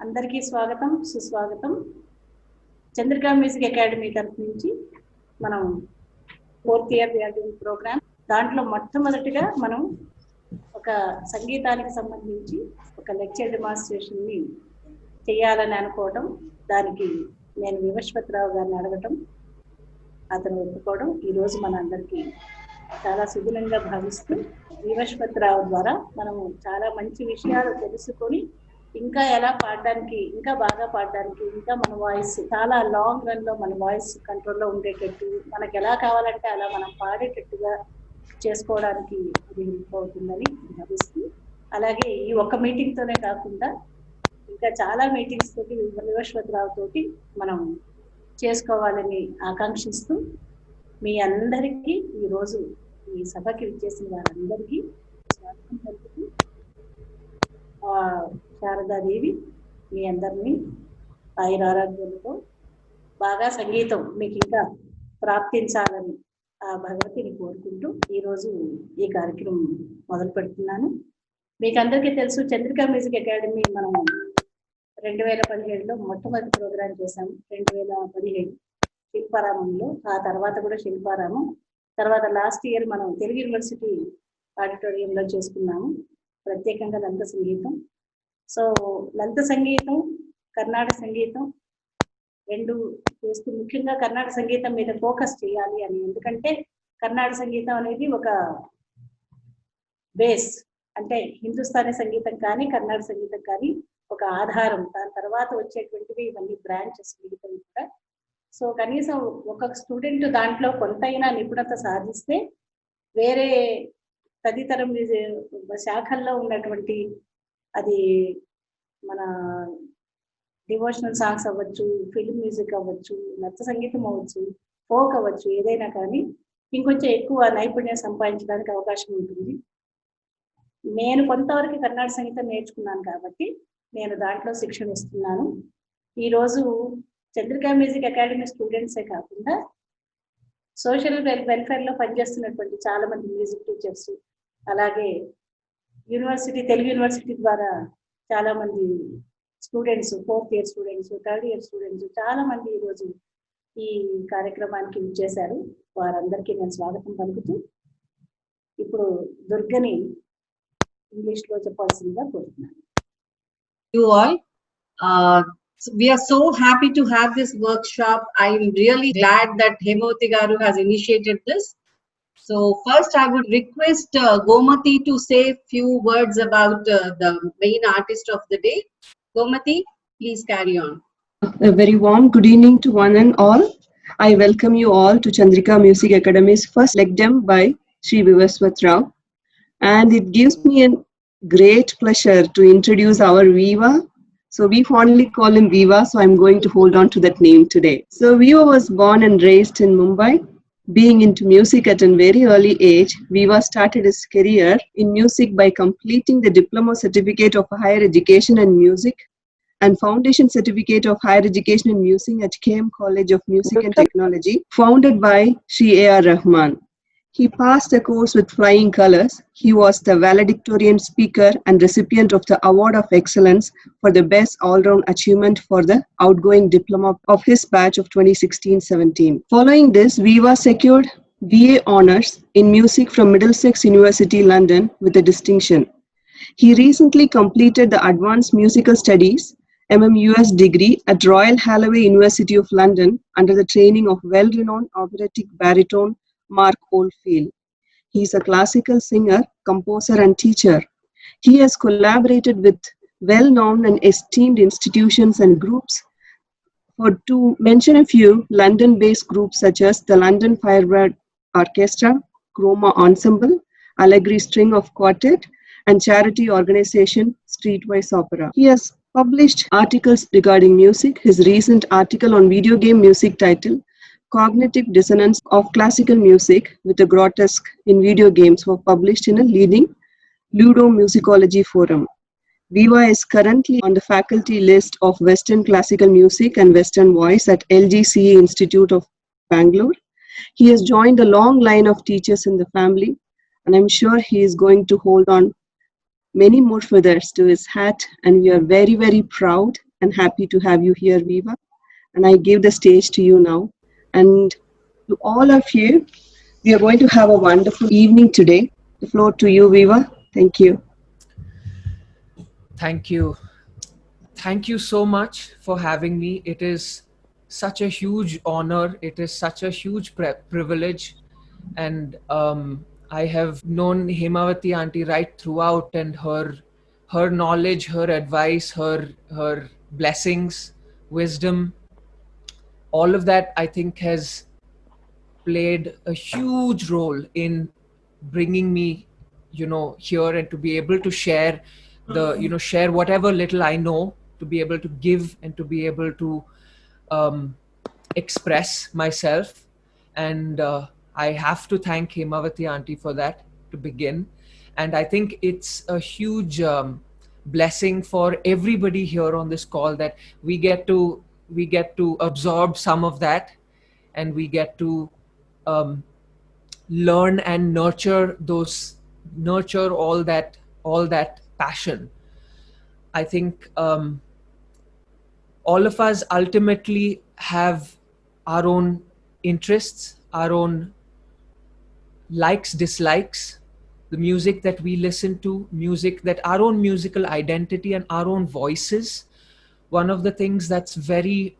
అందరికీ స్వాగతం సుస్వాగతం. చంద్రికా మ్యూజిక్ అకాడమీ తరఫు నుంచి మనం 4th ఇయర్ ప్రోగ్రామ్ దాంట్లో మొట్టమొదటిగా మనం ఒక సంగీతానికి సంబంధించి ఒక లెక్చర్ డెమాన్స్ట్రేషన్ ని చేయాలని అనుకోవడం, దానికి నేను వివస్వత్ రావు గారిని అడగటం, అతను ఒప్పుకోవడం ఈరోజు మన అందరికీ చాలా సుదినంగా భావిస్తూ వివస్వత్ రావు ద్వారా మనము చాలా మంచి విషయాలు తెలుసుకొని ఇంకా ఎలా పాడడానికి, ఇంకా బాగా పాడడానికి, ఇంకా మన వాయిస్ చాలా లాంగ్ రన్ లో మన వాయిస్ కంట్రోల్లో ఉండేటట్టు, మనకు ఎలా కావాలంటే అలా మనం పాడేటట్టుగా చేసుకోవడానికి ఇది హెల్ప్ అవుతుందని భావిస్తూ, అలాగే ఈ ఒక్క మీటింగ్ తోనే కాకుండా ఇంకా చాలా మీటింగ్స్ తోటి వివస్వత్ రావు తోటి మనం చేసుకోవాలని ఆకాంక్షిస్తూ మీ అందరికీ ఈరోజు ఈ సభకి విచ్చేసిన వారందరికీ స్వాగతం పలుకుతూ, శారదాదేవి మీ అందరినీ ఆయురారోగ్యాలతో బాగా సంగీతం మీకు ఇంకా ప్రాప్తించాలని ఆ భగవతిని కోరుకుంటూ ఈరోజు ఈ కార్యక్రమం మొదలు పెడుతున్నాను. మీకు అందరికీ తెలుసు, చంద్రికా మ్యూజిక్ అకాడమీ మనం 2017లో మొట్టమొదటి ప్రోగ్రాం చేశాం. 2017 శిల్పారామంలో, ఆ తర్వాత కూడా శిల్పారామం, తర్వాత లాస్ట్ ఇయర్ మనం తెలుగు యూనివర్సిటీ ఆడిటోరియంలో చేసుకున్నాము ప్రత్యేకంగా లలిత సంగీతం. సో లలిత సంగీతం, కర్ణాటక సంగీతం రెండు చేస్తూ ముఖ్యంగా కర్ణాటక సంగీతం మీద ఫోకస్ చేయాలి అని, ఎందుకంటే కర్ణాటక సంగీతం అనేది ఒక బేస్, అంటే హిందుస్థానీ సంగీతం కానీ కర్ణాటక సంగీతం కానీ ఒక ఆధారం, దాని తర్వాత వచ్చేటువంటివి ఇవన్నీ బ్రాంచెస్ మిగతావి కూడా. సో కనీసం ఒక స్టూడెంట్ దాంట్లో కొంతైనా నిపుణత సాధిస్తే వేరే తదితర శాఖల్లో ఉన్నటువంటి, అది మన డివోషనల్ సాంగ్స్ అవ్వచ్చు, ఫిల్మ్ మ్యూజిక్ అవ్వచ్చు, నృత్య సంగీతం అవ్వచ్చు, ఫోక్ అవ్వచ్చు, ఏదైనా కానీ ఇంకొంచెం ఎక్కువ నైపుణ్యం సంపాదించడానికి అవకాశం ఉంటుంది. నేను కొంతవరకు కర్ణాటక సంగీతం నేర్చుకున్నాను కాబట్టి నేను దాంట్లో శిక్షణ ఇస్తున్నాను. ఈరోజు చంద్రికా మ్యూజిక్ అకాడమీ స్టూడెంట్సే కాకుండా సోషల్ వెల్ఫేర్ లో పనిచేస్తున్నటువంటి చాలా మంది మ్యూజిక్ టీచర్స్, అలాగే యూనివర్సిటీ, తెలుగు యూనివర్సిటీ ద్వారా చాలా మంది students, 4th year students, 3rd year students చాలా మంది ఈరోజు ఈ కార్యక్రమానికి విచ్చేశారు. వారందరికీ నేను స్వాగతం పలుకుతూ ఇప్పుడు దుర్గని ఇంగ్లీష్ లో చెప్పాల్సిందిగా కోరుతున్నాను. You all, we are so happy to have this workshop. I'm really glad that Hemavathi Garu has initiated this. So first I would request Gomati to say few words about the main artist of the day. Gomati, please carry on. A very warm good evening to one and all. I welcome you all to Chandrika Music Academy's first lec-dem by Sri Vivawasth Rao. And it gives me a great pleasure to introduce our Viva. So we fondly call him Viva, so I'm going to hold on to that name today. So Viva was born and raised in Mumbai. Being into music at a very early age, Viva started his career in music by completing the Diploma Certificate of Higher Education in Music and Foundation Certificate of Higher Education in Music at KM College of Music and Technology, founded by Sri A.R. Rahman. He passed the course with flying colors. He was the valedictorian speaker and recipient of the Award of Excellence for the Best All-Round Achievement for the outgoing diploma of his batch of 2016-17. Following this, Viva secured BA Honours in Music from Middlesex University, London with a distinction. He recently completed the Advanced Musical Studies MMUS degree at Royal Holloway University of London under the training of well-renowned operatic baritone Mark Oldfield. He is a classical singer, composer and teacher. He has collaborated with well-known and esteemed institutions and groups. For to mention a few, London-based groups such as the London Firebird Orchestra, Chroma Ensemble, Allegri String of Quartet, and charity organization Streetwise Opera. He has published articles regarding music. His recent article on video game music titled Cognitive Dissonance of Classical Music with a Grotesque in Video Games were published in a leading ludomusicology forum. Viva is currently on the faculty list of Western Classical Music and Western Voice at LGCA Institute of Bangalore. He has joined a long line of teachers in the family, and I'm sure he is going to hold on many more feathers to his hat, and we are very, very proud and happy to have you here, Viva. And I give the stage to you now. And to all of you, we are going to have a wonderful evening today. The floor to you, Viva. Thank you. Thank you. Thank you so much for having me. It is such a huge honor. It is such a huge privilege. And I have known Hemavathi auntie right throughout, and her knowledge, her advice, her blessings, wisdom, all of that I think has played a huge role in bringing me, here, and to be able to share share whatever little I know, to be able to give and to be able to express myself. And I have to thank Hemavathi auntie for that to begin. And I think it's a huge blessing for everybody here on this call that we get to absorb some of that, and we get to learn and nurture all that passion. I think all of us ultimately have our own interests, our own likes, dislikes, the music that we listen to, music that our own musical identity and our own voices. One of the things that's very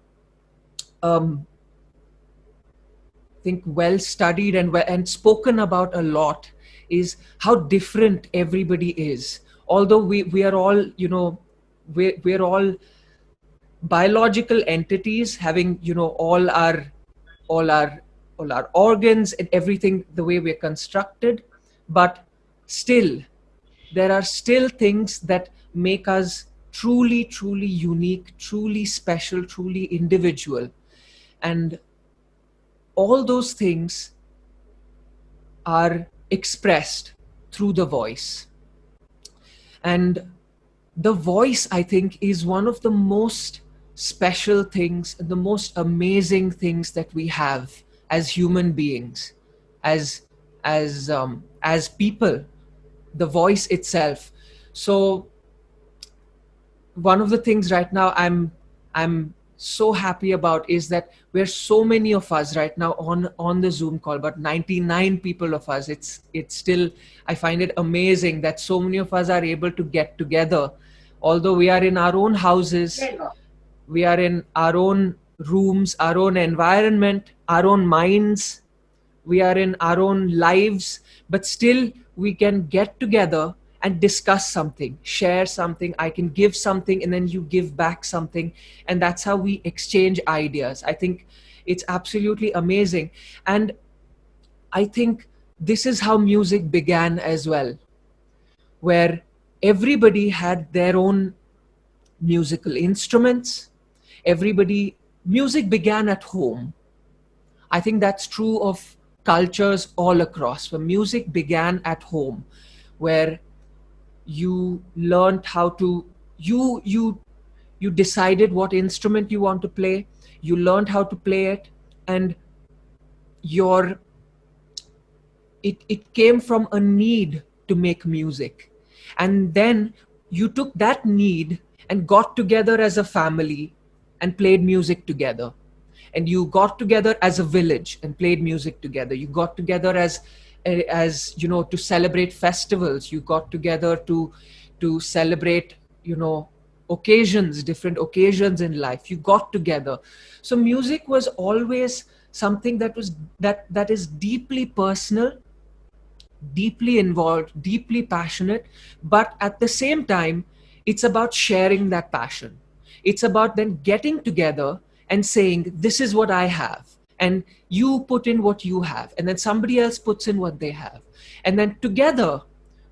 think well studied and spoken about a lot is how different everybody is. Although we are all, we're all biological entities having, all our organs and everything the way we're constructed, but still there are still things that make us truly, truly unique, truly special, truly individual. And all those things are expressed through the voice. And the voice, I think, is one of the most special things, the most amazing things that we have as human beings, as people, the voice itself. So one of the things right now I'm so happy about is that we're so many of us right now on the Zoom call, but 99 people of us. It's still, I find it amazing that so many of us are able to get together, although we are in our own houses, we are in our own rooms, our own environment, our own minds, we are in our own lives, but still we can get together and discuss something, share something. I can give something and then you give back something. And that's how we exchange ideas. I think it's absolutely amazing. And I think this is how music began as well, where everybody had their own musical instruments. Music began at home. I think that's true of cultures all across, where music began at home, where you learned how to, you decided what instrument you want to play, you learned how to play it, and it came from a need to make music. And then you took that need and got together as a family and played music together. And you got together as a village and played music together. You got together as to celebrate festivals. You got together to celebrate, occasions, different occasions in life. You got together. So music was always something that is deeply personal, deeply involved, deeply passionate, but at the same time, it's about sharing that passion. It's about then getting together and saying, this is what I have. And you put in what you have. And then somebody else puts in what they have. And then together,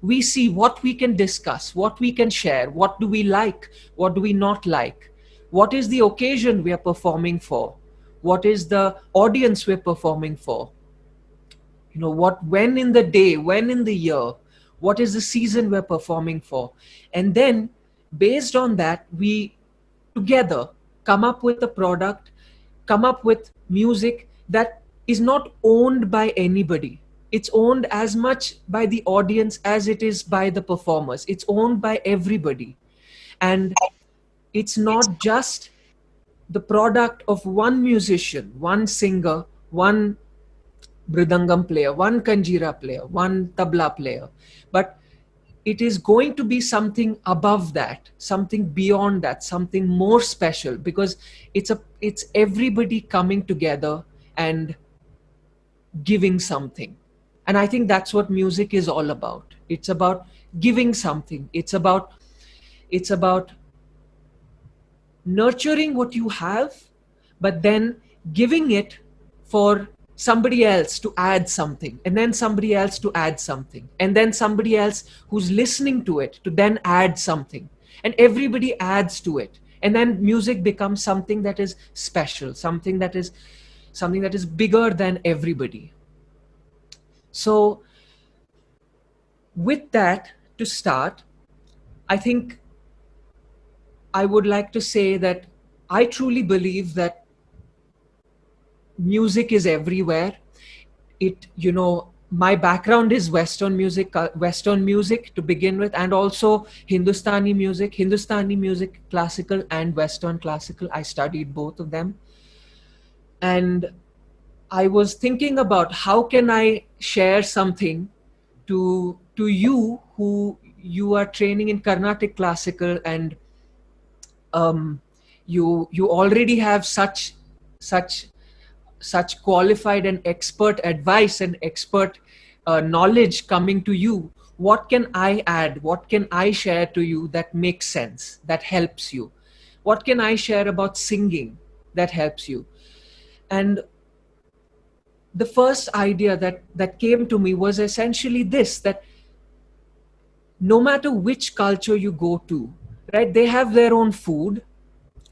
we see what we can discuss, what we can share, what do we like, what do we not like, what is the occasion we are performing for, what is the audience we're performing for, when in the day, when in the year, what is the season we're performing for. And then based on that, we together come up with a product, come up with music that is not owned by anybody. It's owned as much by the audience as it is by the performers. It's owned by everybody. And it's not just the product of one musician, one singer, one mridangam player, one kanjira player, one tabla player, but it is going to be something above that, something beyond that, something more special, because it's everybody coming together and giving something. And I think that's what music is all about. It's about giving something. It's about nurturing what you have, but then giving it for somebody else to add something, and then somebody else to add something, and then somebody else who's listening to it to then add something, and everybody adds to it, and then music becomes something that is special, something that is bigger than everybody. So with that, to start, I think I would like to say that I truly believe that music is everywhere. My background is Western music to begin with, and also Hindustani music, classical and Western classical. I studied both of them. And I was thinking about how can I share something to you who you are training in Carnatic classical, and you already have such qualified and expert advice and expert knowledge coming to you. What can I add? What can I share to you that makes sense, that helps you? What can I share about singing that helps you? And the first idea that came to me was essentially this, that no matter which culture you go to, right, they have their own food,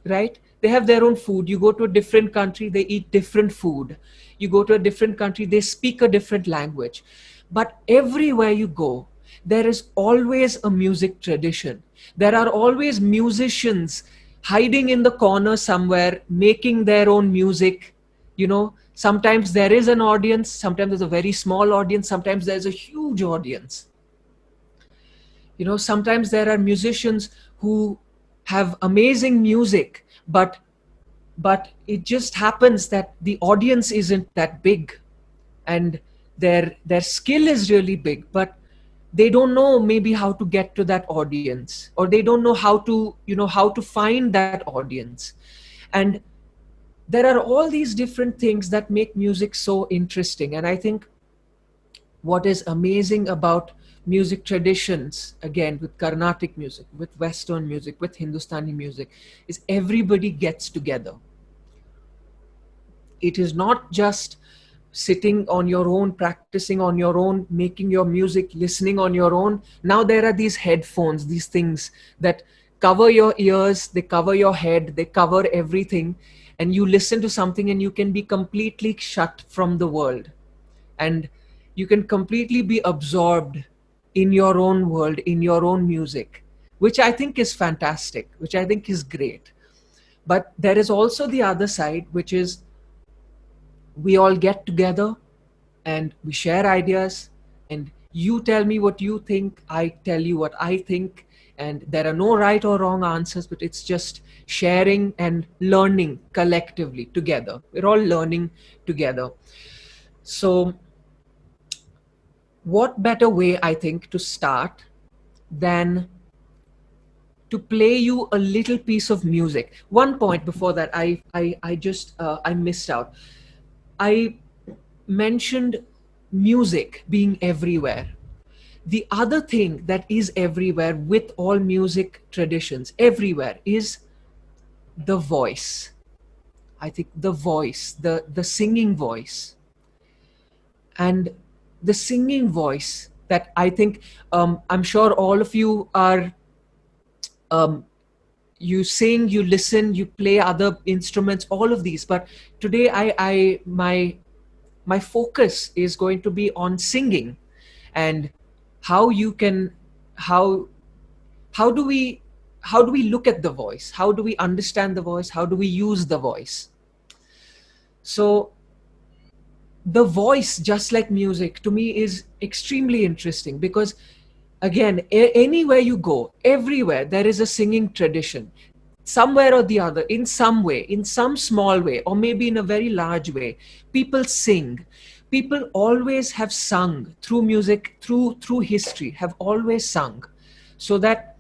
right? They have their own food. You go to a different country, they eat different food. You go to a different country, they speak a different language. But everywhere you go, there is always a music tradition. There are always musicians hiding in the corner somewhere, making their own music. Sometimes there is an audience, sometimes there's a very small audience, sometimes there's a huge audience. Sometimes there are musicians who have amazing music, but it just happens that the audience isn't that big, and their skill is really big, but they don't know maybe how to get to that audience, or they don't know how to find that audience. And there are all these different things that make music so interesting. And I think what is amazing about music traditions, again, with Carnatic music, with Western music, with Hindustani music, is everybody gets together. It is not just sitting on your own, practicing on your own, making your music, listening on your own. Now there are these headphones, these things that cover your ears, they cover your head, they cover everything, and you listen to something and you can be completely shut from the world, and you can completely be absorbed in your own world, in your own music, which I think is fantastic, which I think is great. But there is also the other side, which is we all get together and we share ideas, and you tell me what you think, I tell you what I think, and there are no right or wrong answers, but it's just sharing and learning collectively together. We're all learning together. So what better way, I think, to start than to play you a little piece of music. One point before that, I missed out. I mentioned music being everywhere. The other thing that is everywhere with all music traditions, everywhere, is the voice. I think the voice, the singing voice. And the singing voice that I think, I'm sure all of you are, you sing, you listen, you play other instruments, all of these. But today my focus is going to be on singing, and how you can, how do we look at the voice? How do we understand the voice? How do we use the voice? So the voice, just like music, to me is extremely interesting, because again, anywhere you go, everywhere, there is a singing tradition. somewhere or the other, in some way, in some small way, or maybe in a very large way, people sing. People always have sung through music, through history, have always sung. So that,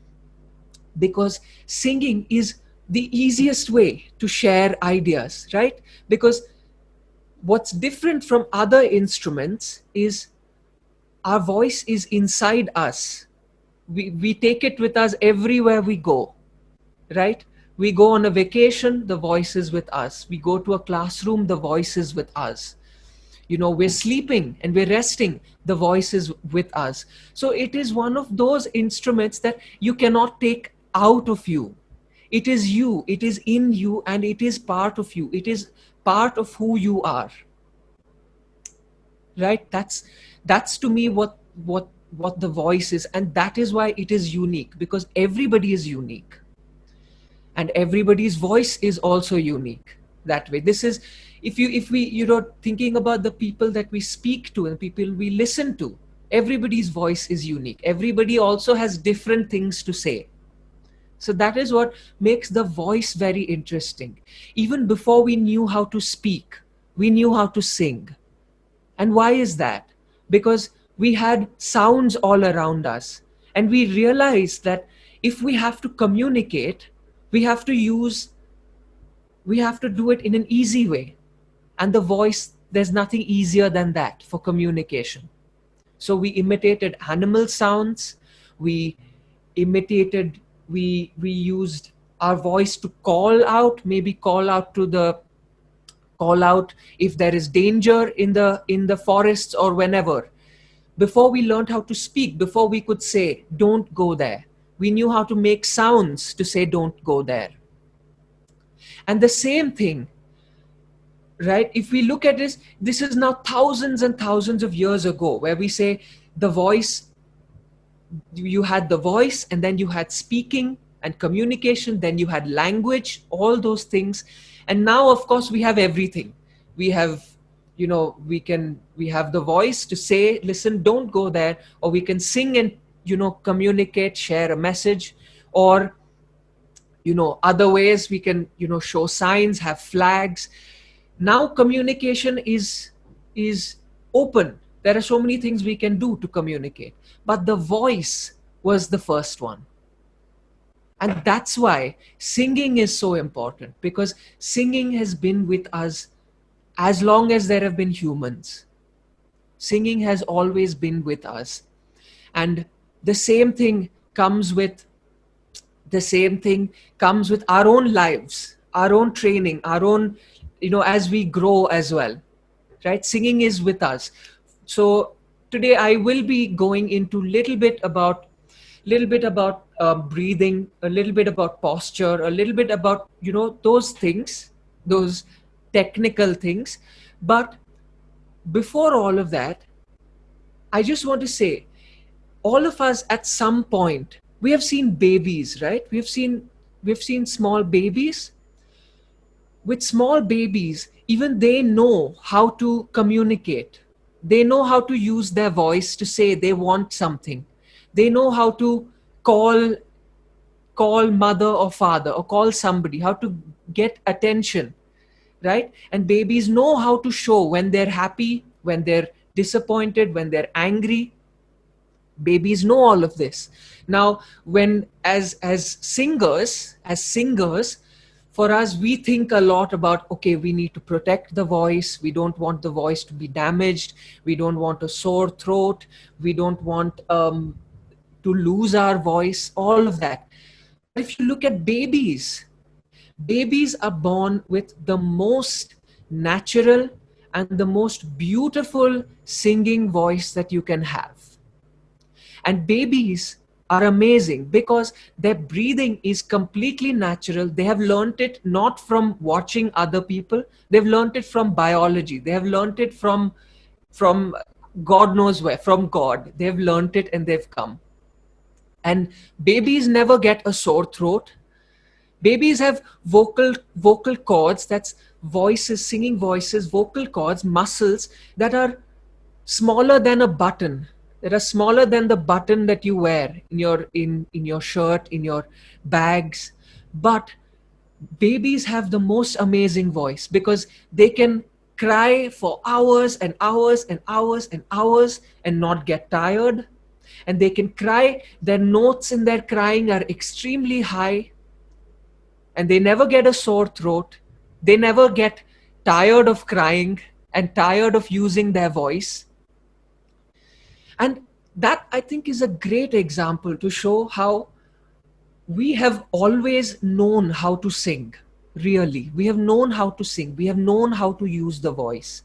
because singing is the easiest way to share ideas, right? Because what's different from other instruments is our voice is inside us. We take it with us everywhere we go, right? We go on a vacation, the voice is with us. We go to a classroom, the voice is with us. We're sleeping and we're resting, the voice is with us. So it is one of those instruments that you cannot take out of you. It is you, it is in you, and it is part of you. It is part of who you are, right? That's to me what the voice is, and that is why it is unique, because everybody is unique. And everybody's voice is also unique that way. This is, if we thinking about the people that we speak to and people we listen to, everybody's voice is unique. Everybody also has different things to say. So that is what makes the voice very interesting. Even before we knew how to speak, we knew how to sing. And why is that? Because we had sounds all around us, and we realized that if we have to communicate, we have to do it in an easy way. And the voice, there's nothing easier than that for communication. So we imitated animal sounds. We used our voice to call out, call out if there is danger in the forests or whenever. Before we learned how to speak, before we could say, don't go there, we knew how to make sounds to say, don't go there. And the same thing, right? If we look at this is now thousands and thousands of years ago, where we say the voice, you had the voice, and then you had speaking and communication, then you had language, all those things. And now, of course, we have everything. We have, we have the voice to say, listen, don't go there, or we can sing and, communicate, share a message, or, other ways we can, show signs, have flags. Now communication is open. There are so many things we can do to communicate, but the voice was the first one. And that's why singing is so important, because singing has been with us as long as there have been humans. Singing has always been with us. And the same thing comes with our own lives, our own training, our own, as we grow as well, right? Singing is with us. So today I will be going into little bit about breathing, a little bit about posture, a little bit about, those things, those technical things. But before all of that, I just want to say, all of us at some point, we have seen babies, right? We've seen small babies. With small babies, even they know how to communicate. They know how to use their voice to say they want something. They know how to call mother or father, or call somebody, how to get attention, right? And babies know how to show when they're happy, when they're disappointed, when they're angry. Babies know all of this. Now, when as singers, for us, we think a lot about, okay, we need to protect the voice. We don't want the voice to be damaged. We don't want a sore throat. We don't want to lose our voice, all of that. But if you look at babies are born with the most natural and the most beautiful singing voice that you can have. And babies are amazing because their breathing is completely natural. They have learned it not from watching other people. They've learned it from biology. They have learned it from God knows where, from God. They've learned it and they've come. And babies never get a sore throat. Babies have vocal cords, that's voices, singing voices, vocal cords, muscles that are smaller than a button. That are smaller than the button that you wear in your shirt, in your bags. But babies have the most amazing voice because they can cry for hours and hours and hours and hours and not get tired. And they can cry, their notes in their crying are extremely high, and they never get a sore throat. They never get tired of crying and tired of using their voice. And that, I think, is a great example to show how we have always known how to sing. Really, we have known how to sing, we have known how to use the voice,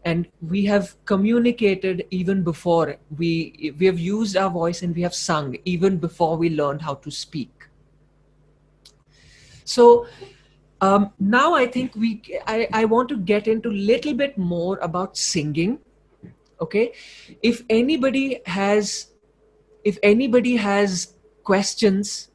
and we have communicated even before we have used our voice, and we have sung even before we learned how to speak. So now I think I want to get into a little bit more about singing. Okay, if anybody has questions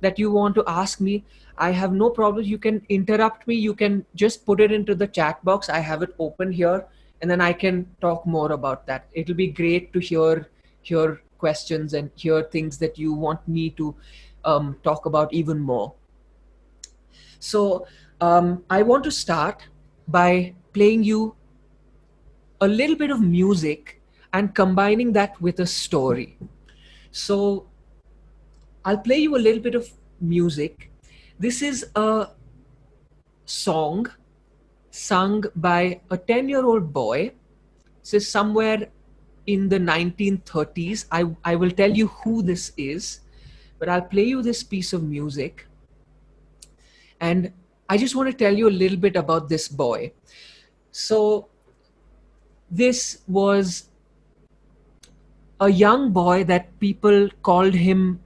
that you want to ask me, I have no problem. You can interrupt me. You can just put it into the chat box. I have it open here, and then I can talk more about that. It'll be great to hear questions and hear things that you want me to talk about even more. So I want to start by playing you a little bit of music and combining that with a story. So I'll play you a little bit of music. This is a song sung by a 10-year-old boy. This is somewhere in the 1930s. I will tell you who this is, but I'll play you this piece of music. And I just want to tell you a little bit about this boy. So this was a young boy that people called him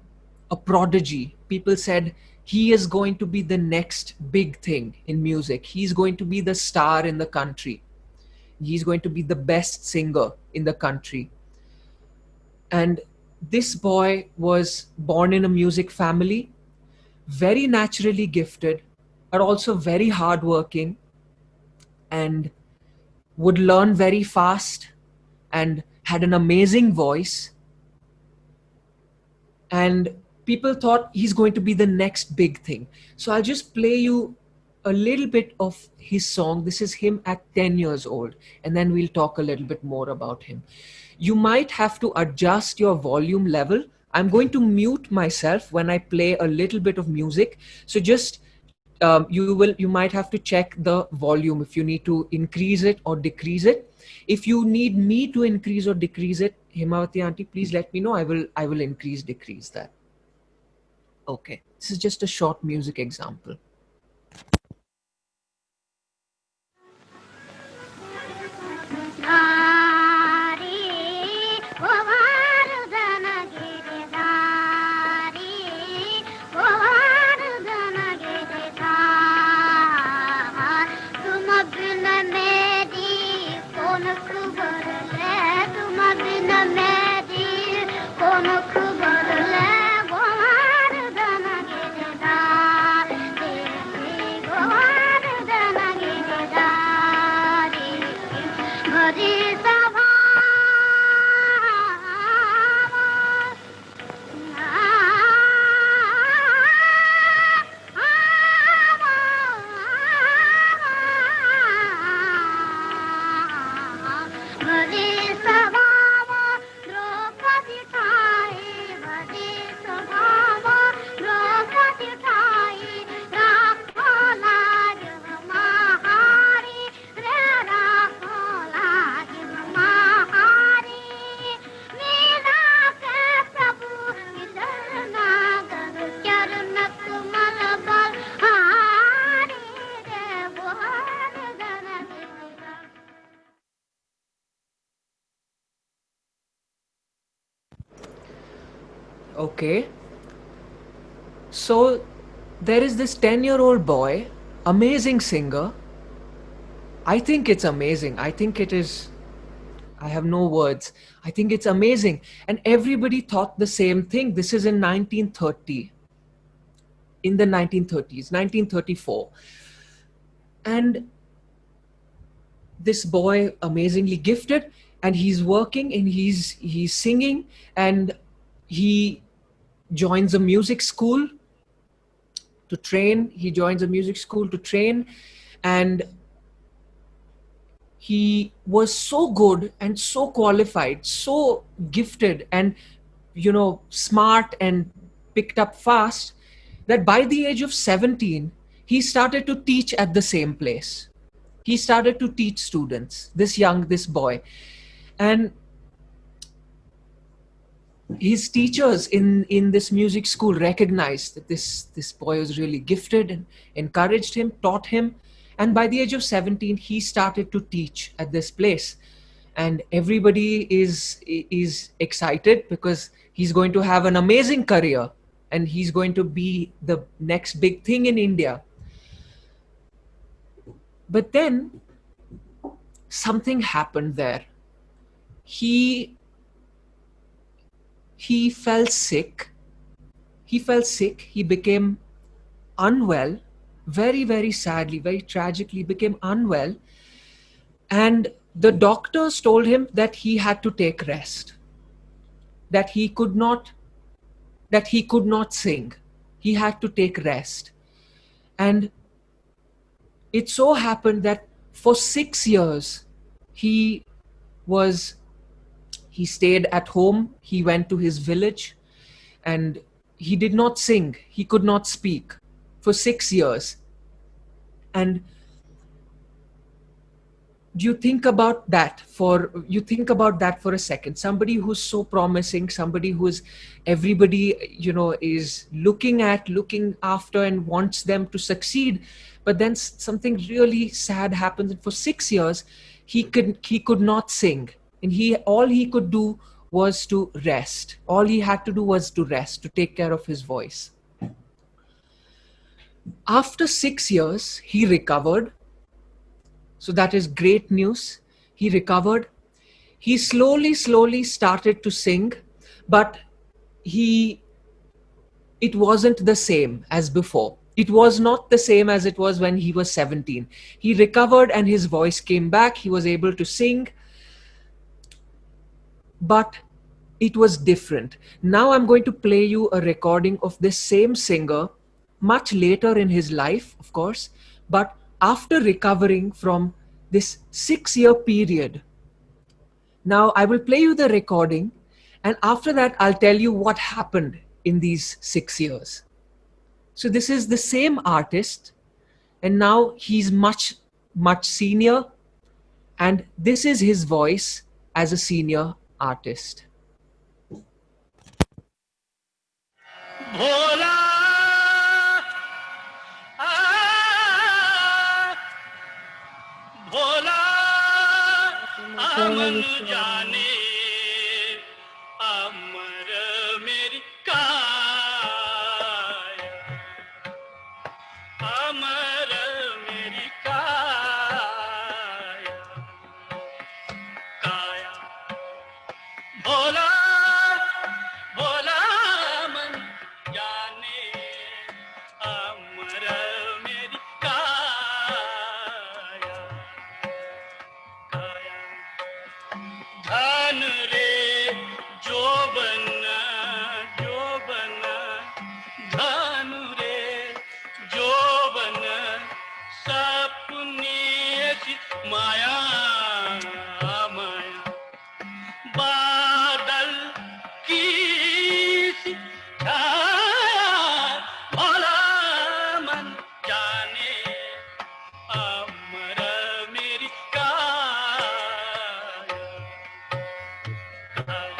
a prodigy. People said he is going to be the next big thing in music. He's going to be the star in the country. He's going to be the best singer in the country. And this boy was born in a music family, very naturally gifted, but also very hardworking, and would learn very fast, and had an amazing voice. And people thought he's going to be the next big thing. So I'll just play you a little bit of his song. This is him at 10 years old, and then we'll talk a little bit more about him. You might have to adjust your volume level. I'm going to mute myself when I play a little bit of music. So just you might have to check the volume if you need to increase it or decrease it. If you need me to increase or decrease it, Hemavathi auntie, please let me know. I will increase, decrease that. Okay, this is just a short music example. Okay, so there is this 10-year-old boy, amazing singer. I think it's amazing. I think it is, I have no words. I think it's amazing. And everybody thought the same thing. This is in 1930, in the 1930s, 1934. And this boy, amazingly gifted, and he's working and he's singing, and he joins a music school, to train. He joins a music school to train, and he was so good and so qualified, so gifted and, smart and picked up fast, that by the age of 17, he started to teach at the same place. He started to teach students, this boy. And his teachers in this music school recognized that this boy was really gifted and encouraged him, taught him. And by the age of 17, he started to teach at this place. And everybody is excited because he's going to have an amazing career and he's going to be the next big thing in India. But then something happened there. He fell sick. He became unwell, very, very sadly, very tragically became unwell. And the doctors told him that he had to take rest, that he could not sing. He had to take rest. And it so happened that for 6 years, he stayed at home. He went to his village and he did not sing. He could not speak for 6 years. And you think about that for a second. Somebody who's so promising, somebody who's everybody, is looking after and wants them to succeed. But then something really sad happens. And for 6 years, he could not sing. And all he could do was to rest. All he had to do was to rest, to take care of his voice. After 6 years, he recovered. So that is great news. He recovered. He slowly started to sing, but it wasn't the same as before. It was not the same as it was when he was 17. He recovered and his voice came back. He was able to sing, but it was different. Now I'm going to play you a recording of this same singer much later in his life, of course, but after recovering from this 6-year period. Now I will play you the recording, and after that I'll tell you what happened in these 6 years. So this is the same artist, and now he's much senior, and this is his voice as a senior artist. Bhola, Bhola, aman jaane, amar meri kaya, amar meri kaya, kaya, Bhola, Bhola, aman jaane, amar meri kaya, kaya, dhan re jo bana, dhan re jo bana, sapni aisi maya, maya, बादल की सी छाया, भोला मन जाने, अमर मेरी काया, काया।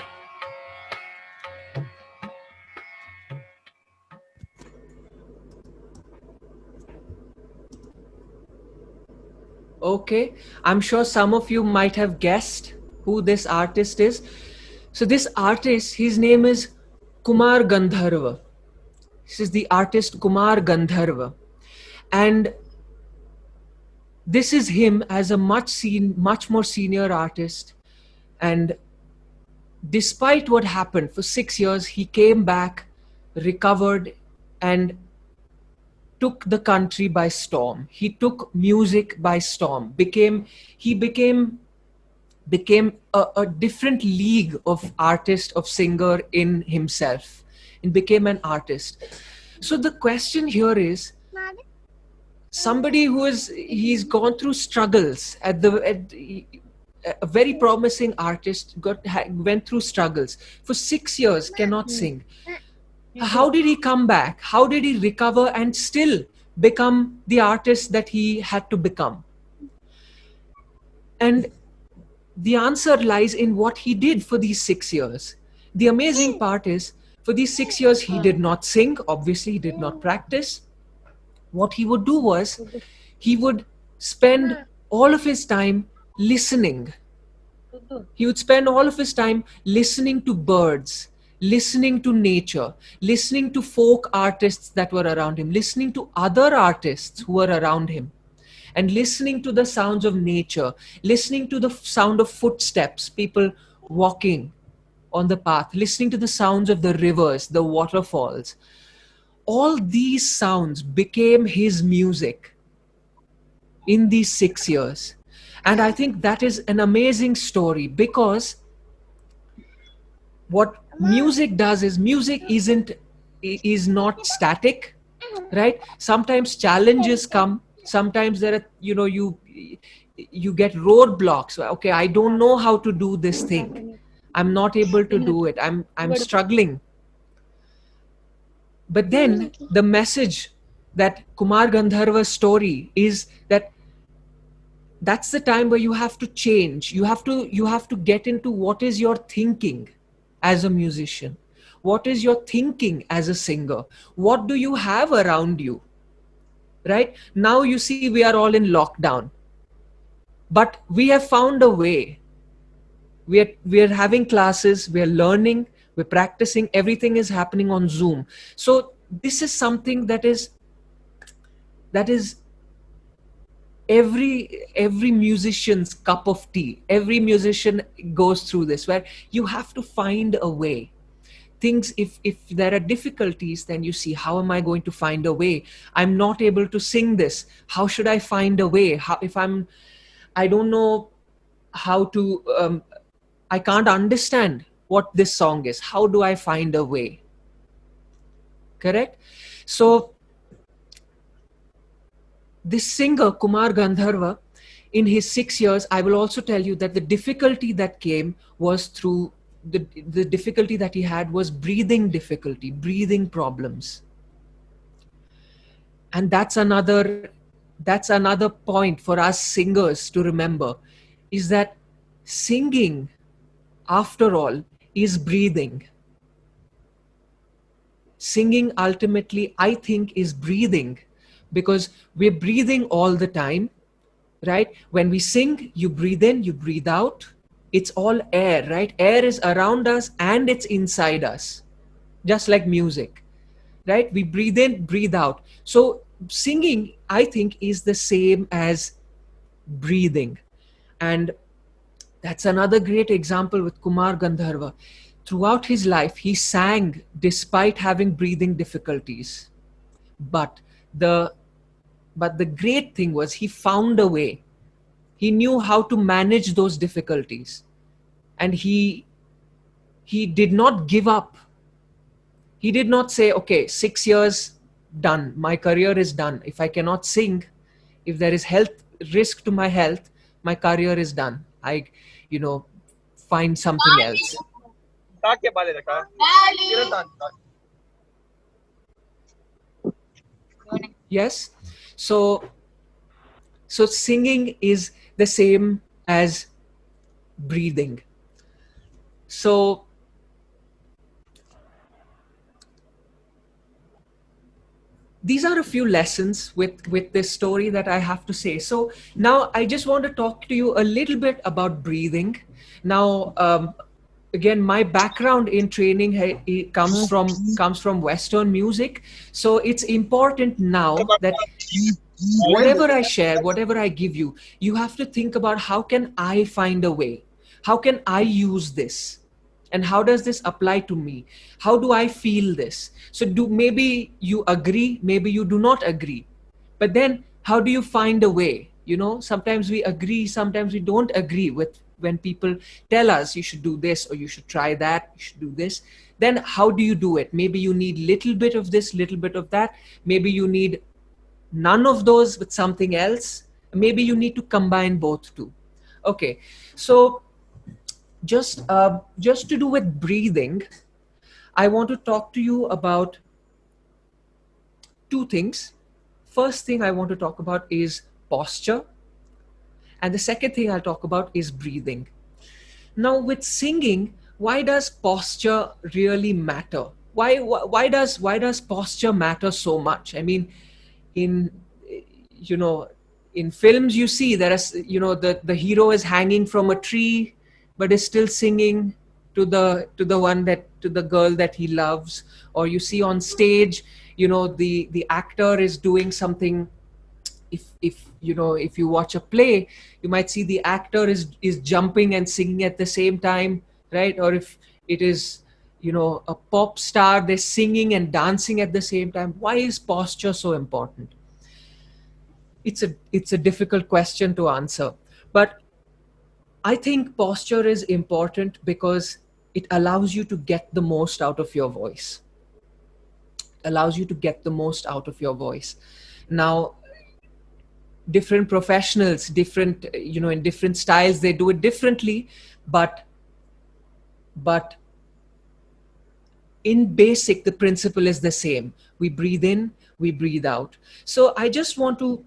Okay, I'm sure some of you might have guessed who this artist is. So this artist, his name is Kumar Gandharva. This is the artist Kumar Gandharva. And this is him as a much more senior artist. And despite what happened for 6 years, he came back, recovered, and took the country by storm. He took music by storm. He became a different league of artist, of singer in himself, and became an artist. So the question here is, somebody he's gone through struggles a very promising artist went through struggles for 6 years, cannot sing. How did he come back? How did he recover and still become the artist that he had to become? And the answer lies in what he did for these 6 years. The amazing part is, for these 6 years, he did not sing. Obviously, he did not practice. What he would do was, he would spend all of his time listening. He would spend all of his time listening to birds, listening to nature, listening to folk artists that were around him, listening to other artists who were around him, and listening to the sounds of nature, listening to the sound of footsteps, people walking on the path, listening to the sounds of the rivers, the waterfalls. All these sounds became his music in these 6 years. And I think that is an amazing story, because what music does is, music is not static, right? Sometimes challenges come. Sometimes there are, you get roadblocks. Okay, I don't know how to do this thing. I'm not able to do it. I'm struggling. But then the message that Kumar Gandharva's story is that that's the time where you have to change. You have to get into what is your thinking as a musician. What is your thinking as a singer? What do you have around you? Right? Now you see we are all in lockdown. But we have found a way. We are having classes, we are learning, we're practicing, everything is happening on Zoom. So this is something that is every musician's cup of tea. Every musician goes through this, where you have to find a way. Things, if there are difficulties, then you see, how am I going to find a way? I'm not able to sing this. How should I find a way? I don't know how to, I can't understand what this song is. How do I find a way? Correct? So this singer, Kumar Gandharva, in his 6 years, I will also tell you that the difficulty that came was through the difficulty that he had was breathing difficulty, breathing problems. And that's another point for us singers to remember, is that singing, after all, is breathing. Singing ultimately, I think, is breathing, because we're breathing all the time, right? When we sing, you breathe in, you breathe out. It's all air, right? Air is around us and it's inside us, just like music, right? We breathe in, breathe out. So singing, I think, is the same as breathing. And that's another great example with Kumar Gandharva. Throughout his life, he sang despite having breathing difficulties. But the great thing was, he found a way. He knew how to manage those difficulties. And he did not give up. He did not say, okay, 6 years, done. My career is done. If I cannot sing, if there is risk to my health, my career is done. I, find something else. Yes. So singing is the same as breathing. So these are a few lessons with this story that I have to say. So now I just want to talk to you a little bit about breathing. Now, again, my background in training comes from Western music. So it's important now that whatever I share, whatever I give you, you have to think about, how can I find a way? How can I use this? And how does this apply to me? How do I feel this? So maybe you agree, maybe you do not agree. But then how do you find a way? Sometimes we agree, sometimes we don't agree with when people tell us, you should do this, or you should try that, you should do this. then how do you do it? Maybe you need little bit of this, little bit of that. Maybe you need none of those with something else. Maybe you need to combine both too. Okay, so just to do with breathing, I want to talk to you about two things. First thing I want to talk about is posture, and the second thing I'll talk about is breathing. Now, with singing, why does posture really matter? Why does posture matter so much? I mean, in you know in films you see there is, the hero is hanging from a tree but is still singing to the girl that he loves. Or you see on stage, the actor is doing something. If you watch a play, you might see the actor is jumping and singing at the same time, right? Or if it is, a pop star, they're singing and dancing at the same time. Why is posture so important? It's a difficult question to answer, but I think posture is important because it allows you to get the most out of your voice. Now, different professionals, in different styles, they do it differently, but in basic, the principle is the same. We breathe in, we breathe out. So I just want to,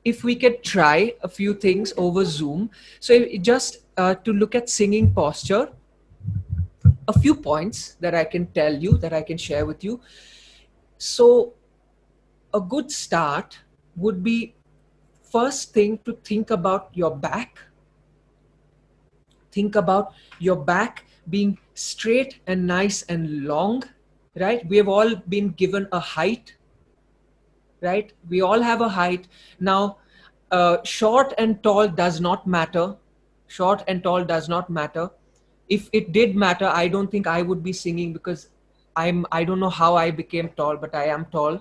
if we could try a few things over Zoom. So just to look at singing posture, a few points that I can tell you, that I can share with you. So a good start would be, first thing, to think about your back. Think about your back being straight and nice and long, right? We have all been given a height, right? We all have a height. Now, short and tall does not matter. Short and tall does not matter. If it did matter, I don't think I would be singing, because I don't know how I became tall, but I am tall.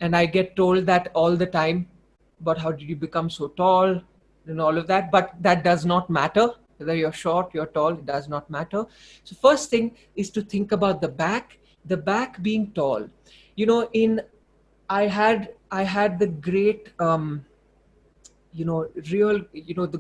And I get told that all the time, but how did you become so tall and all of that? But that does not matter. Whether you're short, you're tall, it does not matter. So first thing is to think about the back being tall. I had the great, the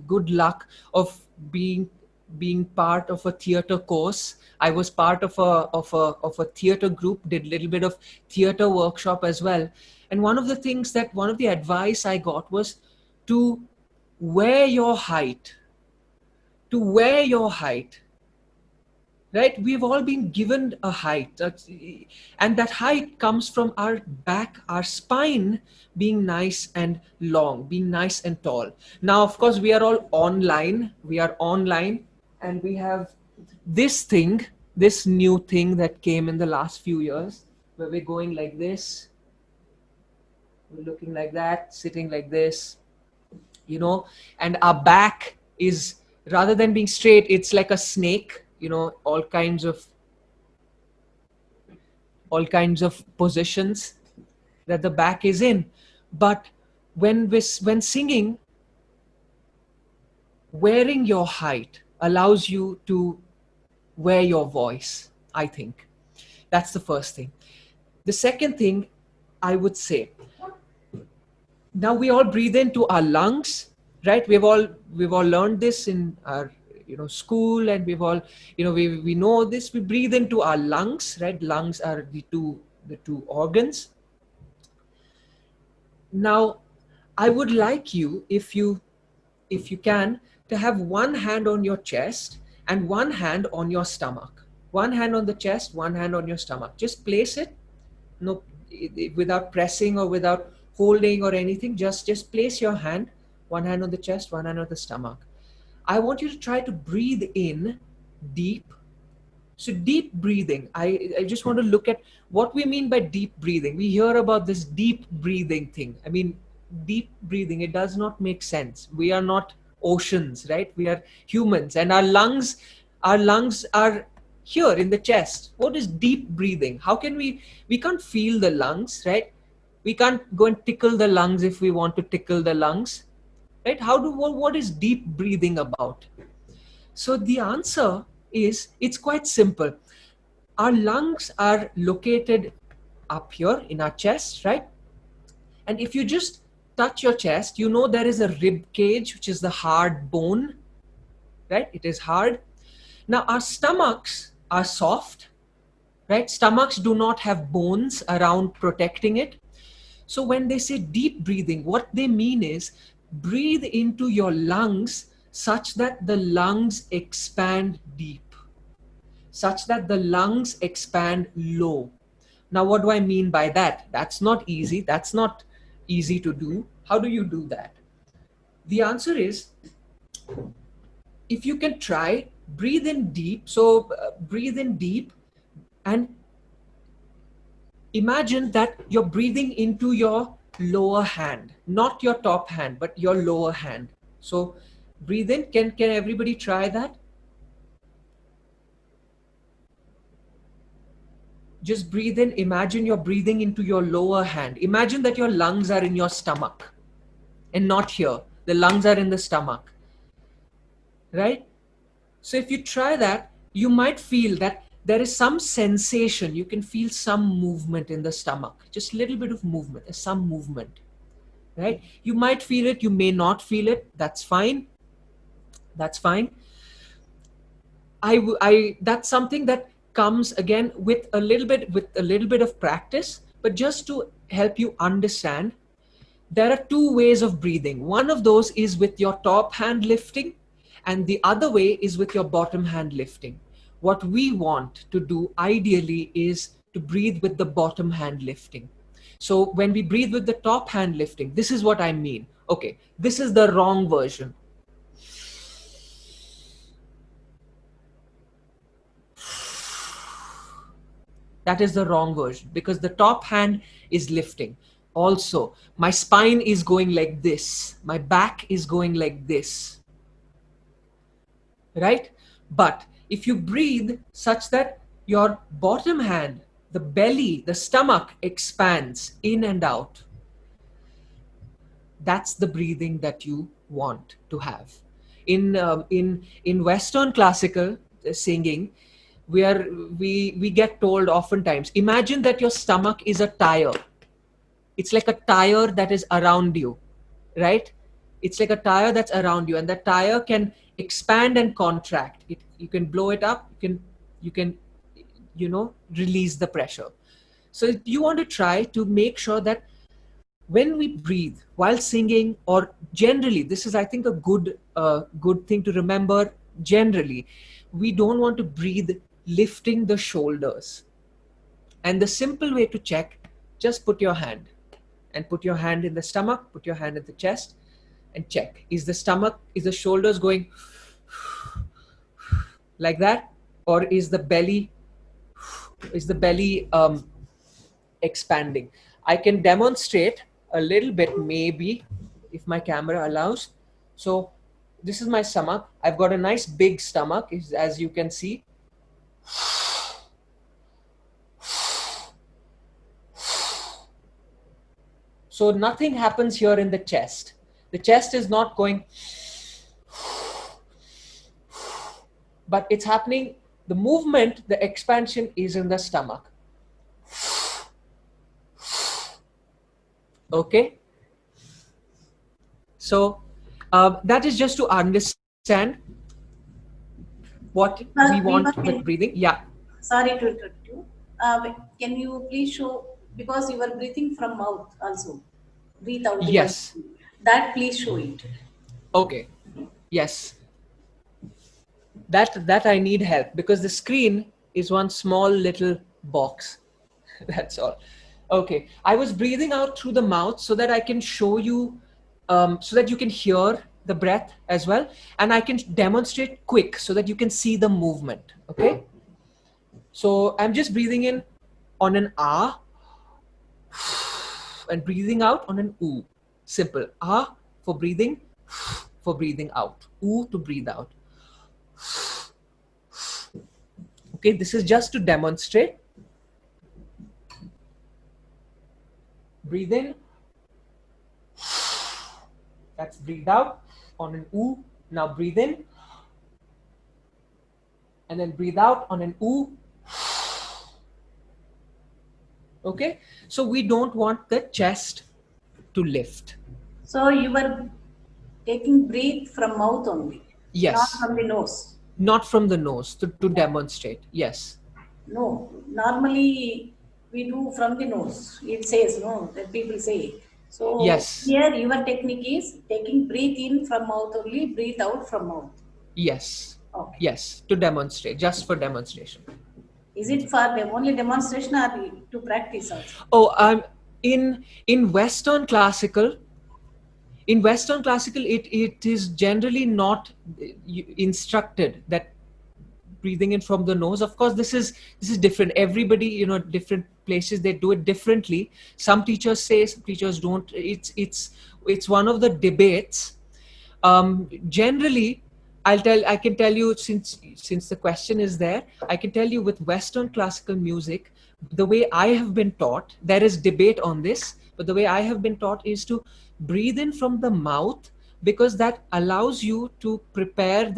good luck of being part of a theater course. I was part of a theater group, did a little bit of theater workshop as well. And one of the advice I got was to wear your height. Right? We've all been given a height. And that height comes from our back, our spine being nice and long, being nice and tall. Now, of course, we are all online. And we have this new thing that came in the last few years, where we're going like this, we're looking like that, sitting like this, and our back is, rather than being straight, it's like a snake, all kinds of positions that the back is in. But when singing, wearing your height allows you to wear your voice, I think. That's the first thing. The second thing I would say, now we all breathe into our lungs, right? We've all learned this in our school, and we've all, we know this. We breathe into our lungs, right? Lungs are the two organs. Now, I would like you, if you can, to have one hand on your chest and one hand on your stomach. One hand on the chest, one hand on your stomach. Just place it, without pressing or without holding or anything. Just place your hand, one hand on the chest, one hand on the stomach. I want you to try to breathe in deep. So deep breathing, I just want to look at what we mean by deep breathing. We hear about this deep breathing thing. I mean, deep breathing, it does not make sense. We are not oceans, right? We are humans, and our lungs are here in the chest. What is deep breathing? How can we can't feel the lungs, right? We can't go and tickle the lungs if we want to tickle the lungs, right? What is deep breathing about? So the answer is, it's quite simple. Our lungs are located up here in our chest, right? And if you just touch your chest, you know there is a rib cage, which is the hard bone, right? It is hard. Now our stomachs are soft, right? Stomachs do not have bones around protecting it. So when they say deep breathing, what they mean is breathe into your lungs such that the lungs expand deep, such that the lungs expand low. Now, what do I mean by that? That's not easy. That's not easy to do. How do you do that? The answer is, if you can try, breathe in deep. So breathe in deep and imagine that you're breathing into your lower hand, not your top hand, but your lower hand. So breathe in. Can everybody try that? Just breathe in. Imagine you're breathing into your lower hand. Imagine that your lungs are in your stomach and not here. The lungs are in the stomach, right? So if you try that, you might feel that there is some sensation. You can feel some movement in the stomach, just a little bit of movement. There's some movement, right? You might feel it. You may not feel it. That's fine. That's fine. That's something that comes again with a little bit of practice, but just to help you understand, there are two ways of breathing. One of those is with your top hand lifting, and the other way is with your bottom hand lifting. What we want to do ideally is to breathe with the bottom hand lifting. So when we breathe with the top hand lifting, this is what I mean. Okay, this is the wrong version. That is the wrong version because the top hand is lifting. Also, my spine is going like this. My back is going like this. Right? But if you breathe such that your bottom hand, the belly, the stomach expands in and out, that's the breathing that you want to have. In Western classical singing, we get told oftentimes, imagine that your stomach is a tire. It's like a tire that is around you, right? It's like a tire that's around you, and the tire can expand and contract. You can blow it up. You can release the pressure. So you want to try to make sure that when we breathe while singing, or generally, this is, I think, a good thing to remember. Generally, we don't want to breathe lifting the shoulders. And the simple way to check, just put your hand in the stomach, put your hand in the chest, and check. Is the shoulders going like that, or is the belly expanding? I can demonstrate a little bit, maybe, if my camera allows. So this is my stomach. I've got a nice big stomach, as you can see. So nothing happens here in the chest. The chest is not going, but it's happening. The movement, the expansion is in the stomach. Okay. So that is just to understand what we want with breathing. Yeah. Sorry to interrupt you. Can you please show, because you are breathing from mouth also. Breathe out. Yes. That please show it. Okay. Yes. That I need help, because the screen is one small little box. That's all. Okay. I was breathing out through the mouth so that I can show you, so that you can hear the breath as well. And I can demonstrate quick so that you can see the movement. Okay. So I'm just breathing in on an ah and breathing out on an oo. Simple. Ah for breathing out. Oo to breathe out. Okay, this is just to demonstrate. Breathe in. That's breathe out on an oo. Now breathe in. and then breathe out on an oo. Okay, so we don't want the chest to lift. So you were taking breath from mouth only, Yes. not from the nose. Not from the nose, to demonstrate. Yes. No, normally we do from the nose. It says, no, that people say. So Yes. here your technique is taking breath in from mouth only, breathe out from mouth. Yes. Okay. Yes, to demonstrate, just for demonstration. Is it for the only demonstration or to practice also? Oh, in Western classical, it is generally not instructed that breathing in from the nose. Of course, this is different. Everybody, different places, they do it differently. Some teachers say, some teachers don't. It's one of the debates. Generally, I can tell you, since the question is there, I can tell you with Western classical music, the way I have been taught, there is debate on this, but the way I have been taught is to breathe in from the mouth, because that allows you to prepare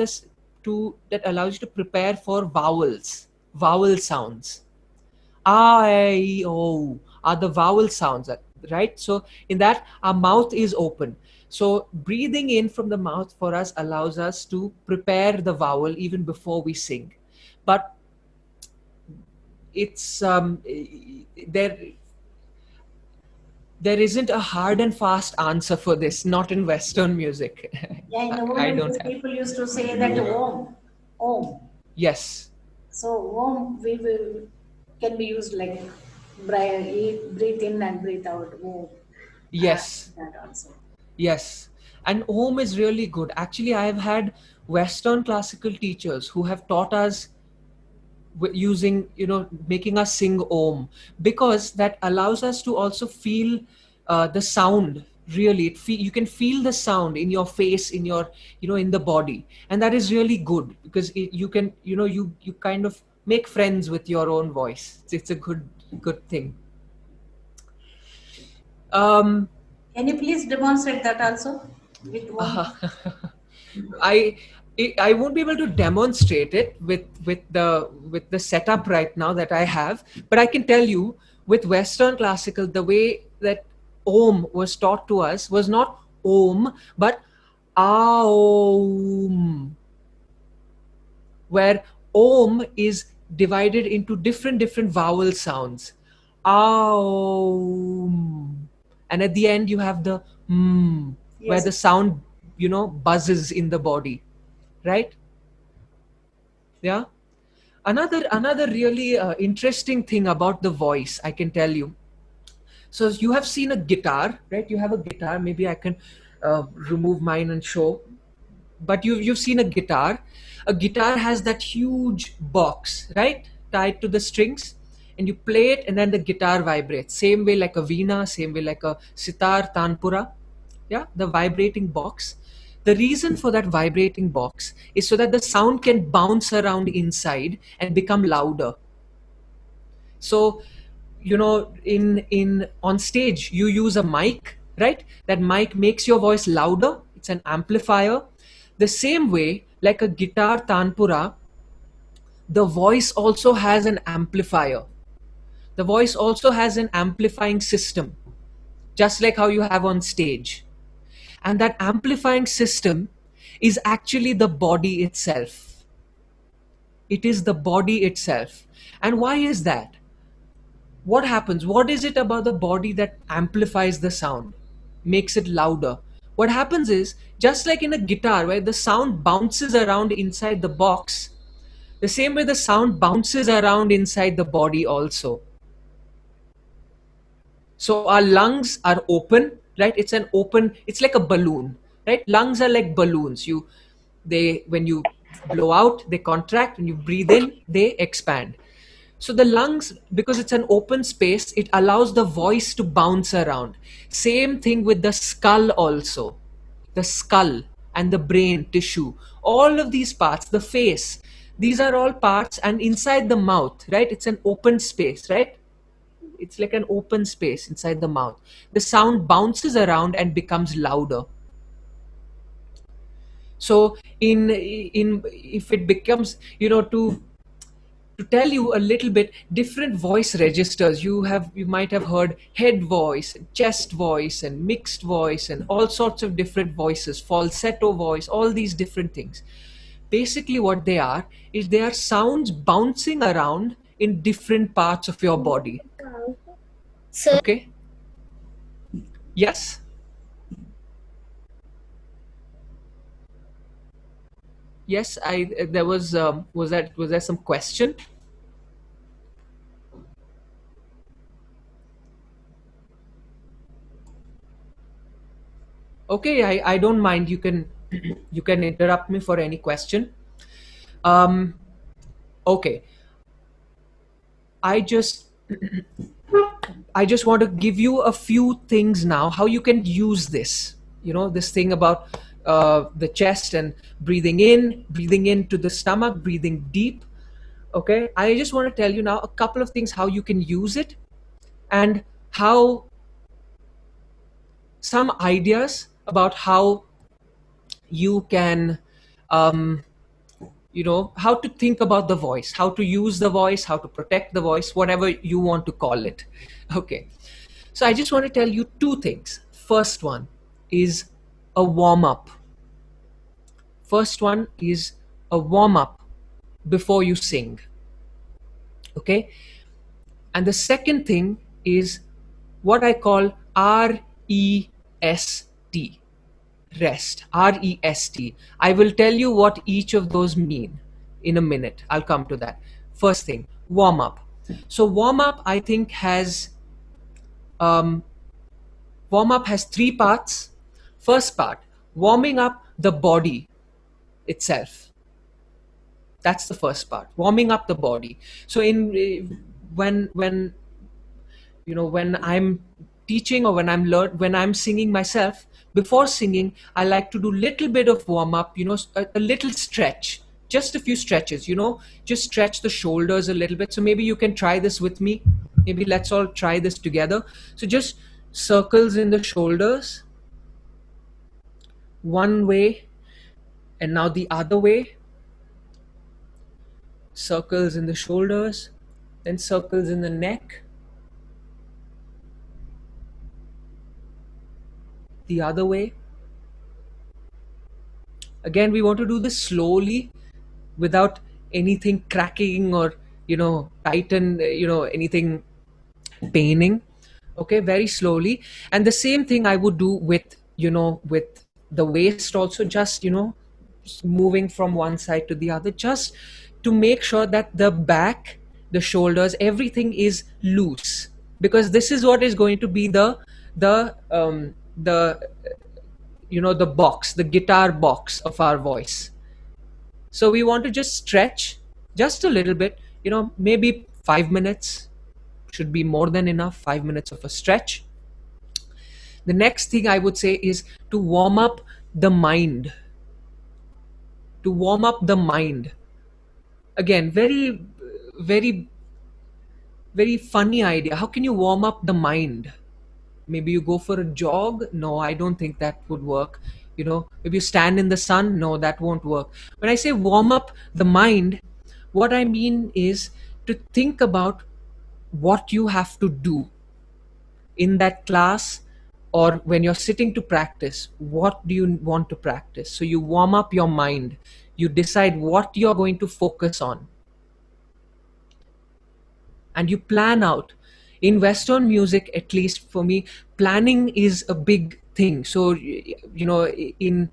for vowel sounds. I, O are the vowel sounds, right? So in that, our mouth is open. So breathing in from the mouth for us allows us to prepare the vowel even before we sing. But it's there isn't a hard and fast answer for this, not in Western music. Yeah, in the I olden don't days, have. people used to say that om. Yes. So om can be used like breathe in and breathe out. Om. Yes. That also. Yes. And Om is really good. Actually, I have had Western classical teachers who have taught us using, making us sing Om, because that allows us to also feel the sound. Really, you can feel the sound in your face, in your, in the body. And that is really good, because you can, you kind of make friends with your own voice. It's a good thing. Can you please demonstrate that also with om? I won't be able to demonstrate it with the setup right now that I have, but I can tell you, with Western classical, the way that Om was taught to us was not Om, but Aum, where Om is divided into different vowel sounds. Aum, and at the end you have the where Yes. the sound, buzzes in the body, right? Yeah. Another really interesting thing about the voice, I can tell you. So you have seen a guitar, right? You have a guitar. Maybe I can remove mine and show. But you've seen a guitar. A guitar has that huge box, right, tied to the strings, and you play it, and then the guitar vibrates. Same way like a veena, same way like a sitar, tanpura. Yeah, the vibrating box. The reason for that vibrating box is so that the sound can bounce around inside and become louder. So, in on stage you use a mic, right? That mic makes your voice louder. It's an amplifier. The same way, like a guitar tanpura, the voice also has an amplifier. The voice also has an amplifying system, just like how you have on stage. And that amplifying system is actually the body itself. It is the body itself. And why is that? What happens? What is it about the body that amplifies the sound, makes it louder? What happens is, just like in a guitar where the sound bounces around inside the box, the same way the sound bounces around inside the body also. So our lungs are open, right? It's like a balloon, right? Lungs are like balloons. When you blow out, they contract. When you breathe in, they expand. So the lungs, because it's an open space, it allows the voice to bounce around. Same thing with the skull also. The skull and the brain tissue, all of these parts, the face, these are all parts, and inside the mouth, right? It's an open space, right? It's like an open space inside the mouth. The sound bounces around and becomes louder. So in if it becomes, to tell you a little bit, different voice registers, you might have heard head voice and chest voice and mixed voice and all sorts of different voices, falsetto voice, all these different things. Basically what they are is they are sounds bouncing around in different parts of your body. Sir, Okay, yes, yes, I there was there some question? Okay, I don't mind, you can you can interrupt me for any question. Okay, I just I just want to give you a few things now how you can use this. This thing about the chest and breathing into the stomach, breathing deep. Okay, I just want to tell you now a couple of things how you can use it, and how some ideas about how you can how to think about the voice, how to use the voice, how to protect the voice, whatever you want to call it. Okay, so I just want to tell you two things. First one is a warm up. First one is a warm up before you sing. Okay, and the second thing is what I call REST. Rest. REST. I will tell you what each of those mean in a minute. I'll come to that. First thing, warm up. So warm up, I think, has three parts. First part, warming up the body itself. That's the first part, warming up the body. So when I'm teaching, or when I'm singing myself, before singing I like to do little bit of warm up, a little stretch, just a few stretches, just stretch the shoulders a little bit. So maybe you can try this with me. Maybe let's all try this together. So just circles in the shoulders, one way, and now the other way. Circles in the shoulders, then circles in the neck, the other way. Again, we want to do this slowly, without anything cracking or tighten, anything paining. Okay, very slowly. And the same thing I would do with with the waist also, just moving from one side to the other, just to make sure that the back, the shoulders, everything is loose, because this is what is going to be the the box, the guitar box of our voice. So we want to just stretch just a little bit, maybe 5 minutes should be more than enough. 5 minutes of a stretch. The next thing I would say is to warm up the mind. To warm up the mind. Again, very, very, very funny idea. How can you warm up the mind? Maybe you go for a jog. No, I don't think that would work. Maybe you stand in the sun. No, that won't work. When I say warm up the mind, what I mean is to think about what you have to do in that class, or when you're sitting to practice. What do you want to practice? So you warm up your mind. You decide what you're going to focus on, and you plan out. In Western music, at least for me, planning is a big thing. So in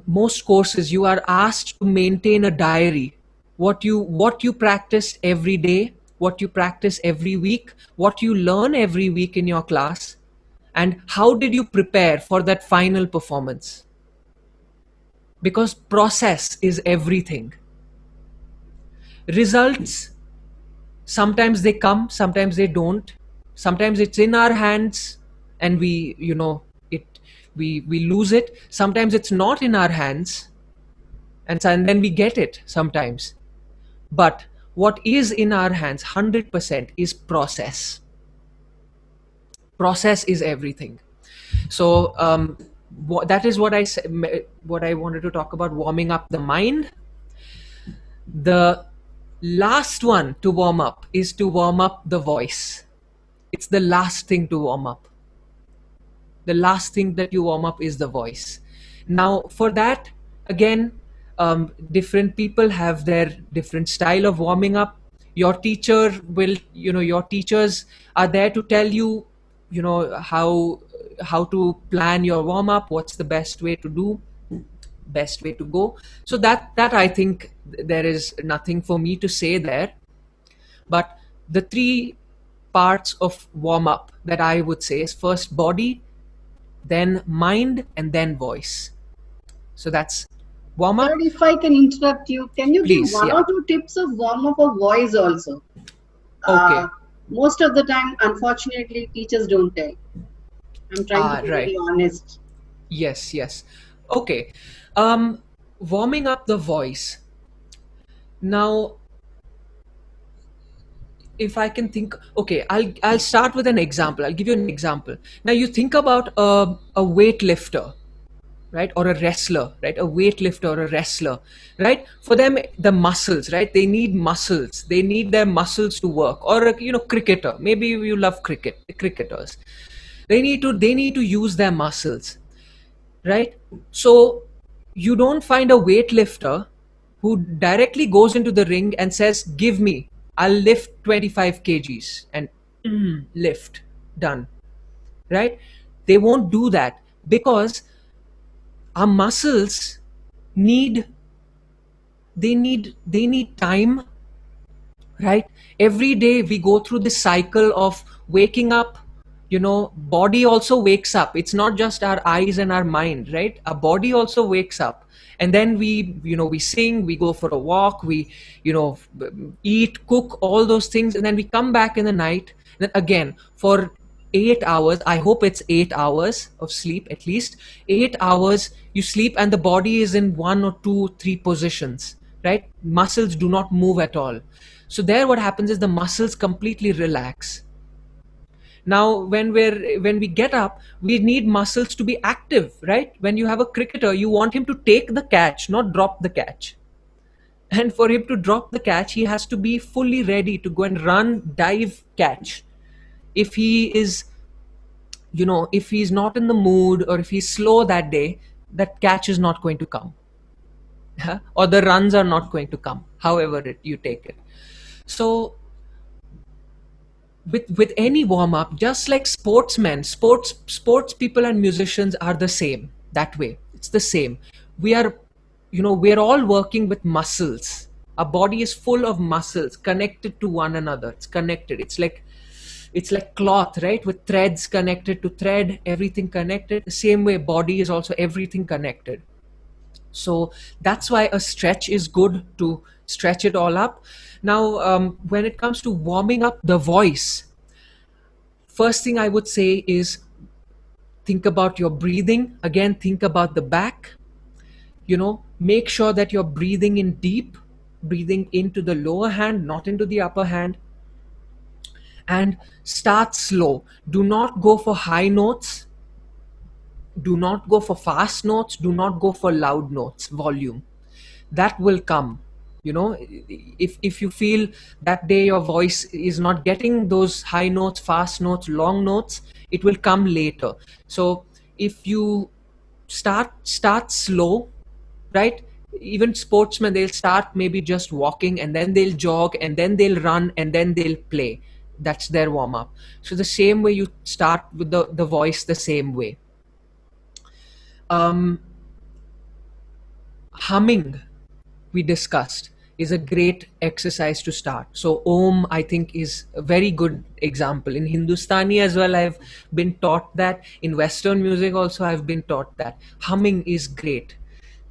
most courses you are asked to maintain a diary, what you practice every day, what you practice every week, what you learn every week in your class, and how did you prepare for that final performance. Because process is everything. Results, sometimes they come, sometimes they don't. Sometimes it's in our hands and we lose it. Sometimes it's not in our hands, and then we get it sometimes. But what is in our hands 100% is process. Process is everything. So that is what what I wanted to talk about, warming up the mind. The last one to warm up is to warm up the voice. It's the last thing to warm up. The last thing that you warm up is the voice. Now, for that, again, different people have their different style of warming up. Your teacher will, your teachers are there to tell you, how to plan your warm up, what's the best way to do, best way to go. So that I think there is nothing for me to say there. But the three parts of warm up that I would say is first body, then mind, and then voice. So that's warm up. Sir, if I can interrupt you, can you Please, give one yeah. or two tips of warm up of voice also? Okay. Most of the time, unfortunately, teachers don't tell. I'm trying to be Right. very honest. Yes. Okay. Warming up the voice. Now, if I can think, okay, I'll start with an example. I'll give you an example. Now, you think about a weightlifter, right, or a wrestler, right, a weightlifter or a wrestler, right? For them, the muscles, right? They need muscles. They need their muscles to work. Or a cricketer. Maybe you love cricket. Cricketers. They need to use their muscles, right? So you don't find a weightlifter who directly goes into the ring and says, give me, I'll lift 25 kgs and lift, done, right? They won't do that because our muscles need time, right? Every day we go through this cycle of waking up. Body also wakes up. It's not just our eyes and our mind, right? Our body also wakes up, and then we sing, we go for a walk, we eat, cook, all those things, and then we come back in the night, and then again for 8 hours. I hope it's 8 hours of sleep, at least 8 hours you sleep, and the body is in 1 or 2, 3 positions, right? Muscles do not move at all. So there what happens is the muscles completely relax. Now when we get up, we need muscles to be active, right? When you have a cricketer, you want him to take the catch, not drop the catch. And for him to drop the catch, he has to be fully ready to go and run, dive, catch. If he is, if he's not in the mood, or if he's slow that day, that catch is not going to come. Or the runs are not going to come, however you take it. So with any warm up, just like sportsmen, sports people and musicians are the same that way. It's the same. We're all working with muscles. Our body is full of muscles connected to one another. It's connected. It's like cloth, right? With threads connected to thread, everything connected. The same way body is also everything connected. So that's why a stretch is good, to stretch it all up. Now, when it comes to warming up the voice, first thing I would say is think about your breathing. Again, think about the back. Make sure that you're breathing in deep, breathing into the lower hand, not into the upper hand. And start slow. Do not go for high notes. Do not go for fast notes. Do not go for loud notes, volume. That will come. If you feel that day your voice is not getting those high notes, fast notes, long notes, it will come later. So if you start slow, right? Even sportsmen, they'll start maybe just walking, and then they'll jog, and then they'll run, and then they'll play. That's their warm up. So the same way, you start with the voice the same way. Humming, we discussed, is a great exercise to start. So Om, I think, is a very good example. In Hindustani as well, I've been taught that. In Western music also, I've been taught that. Humming is great,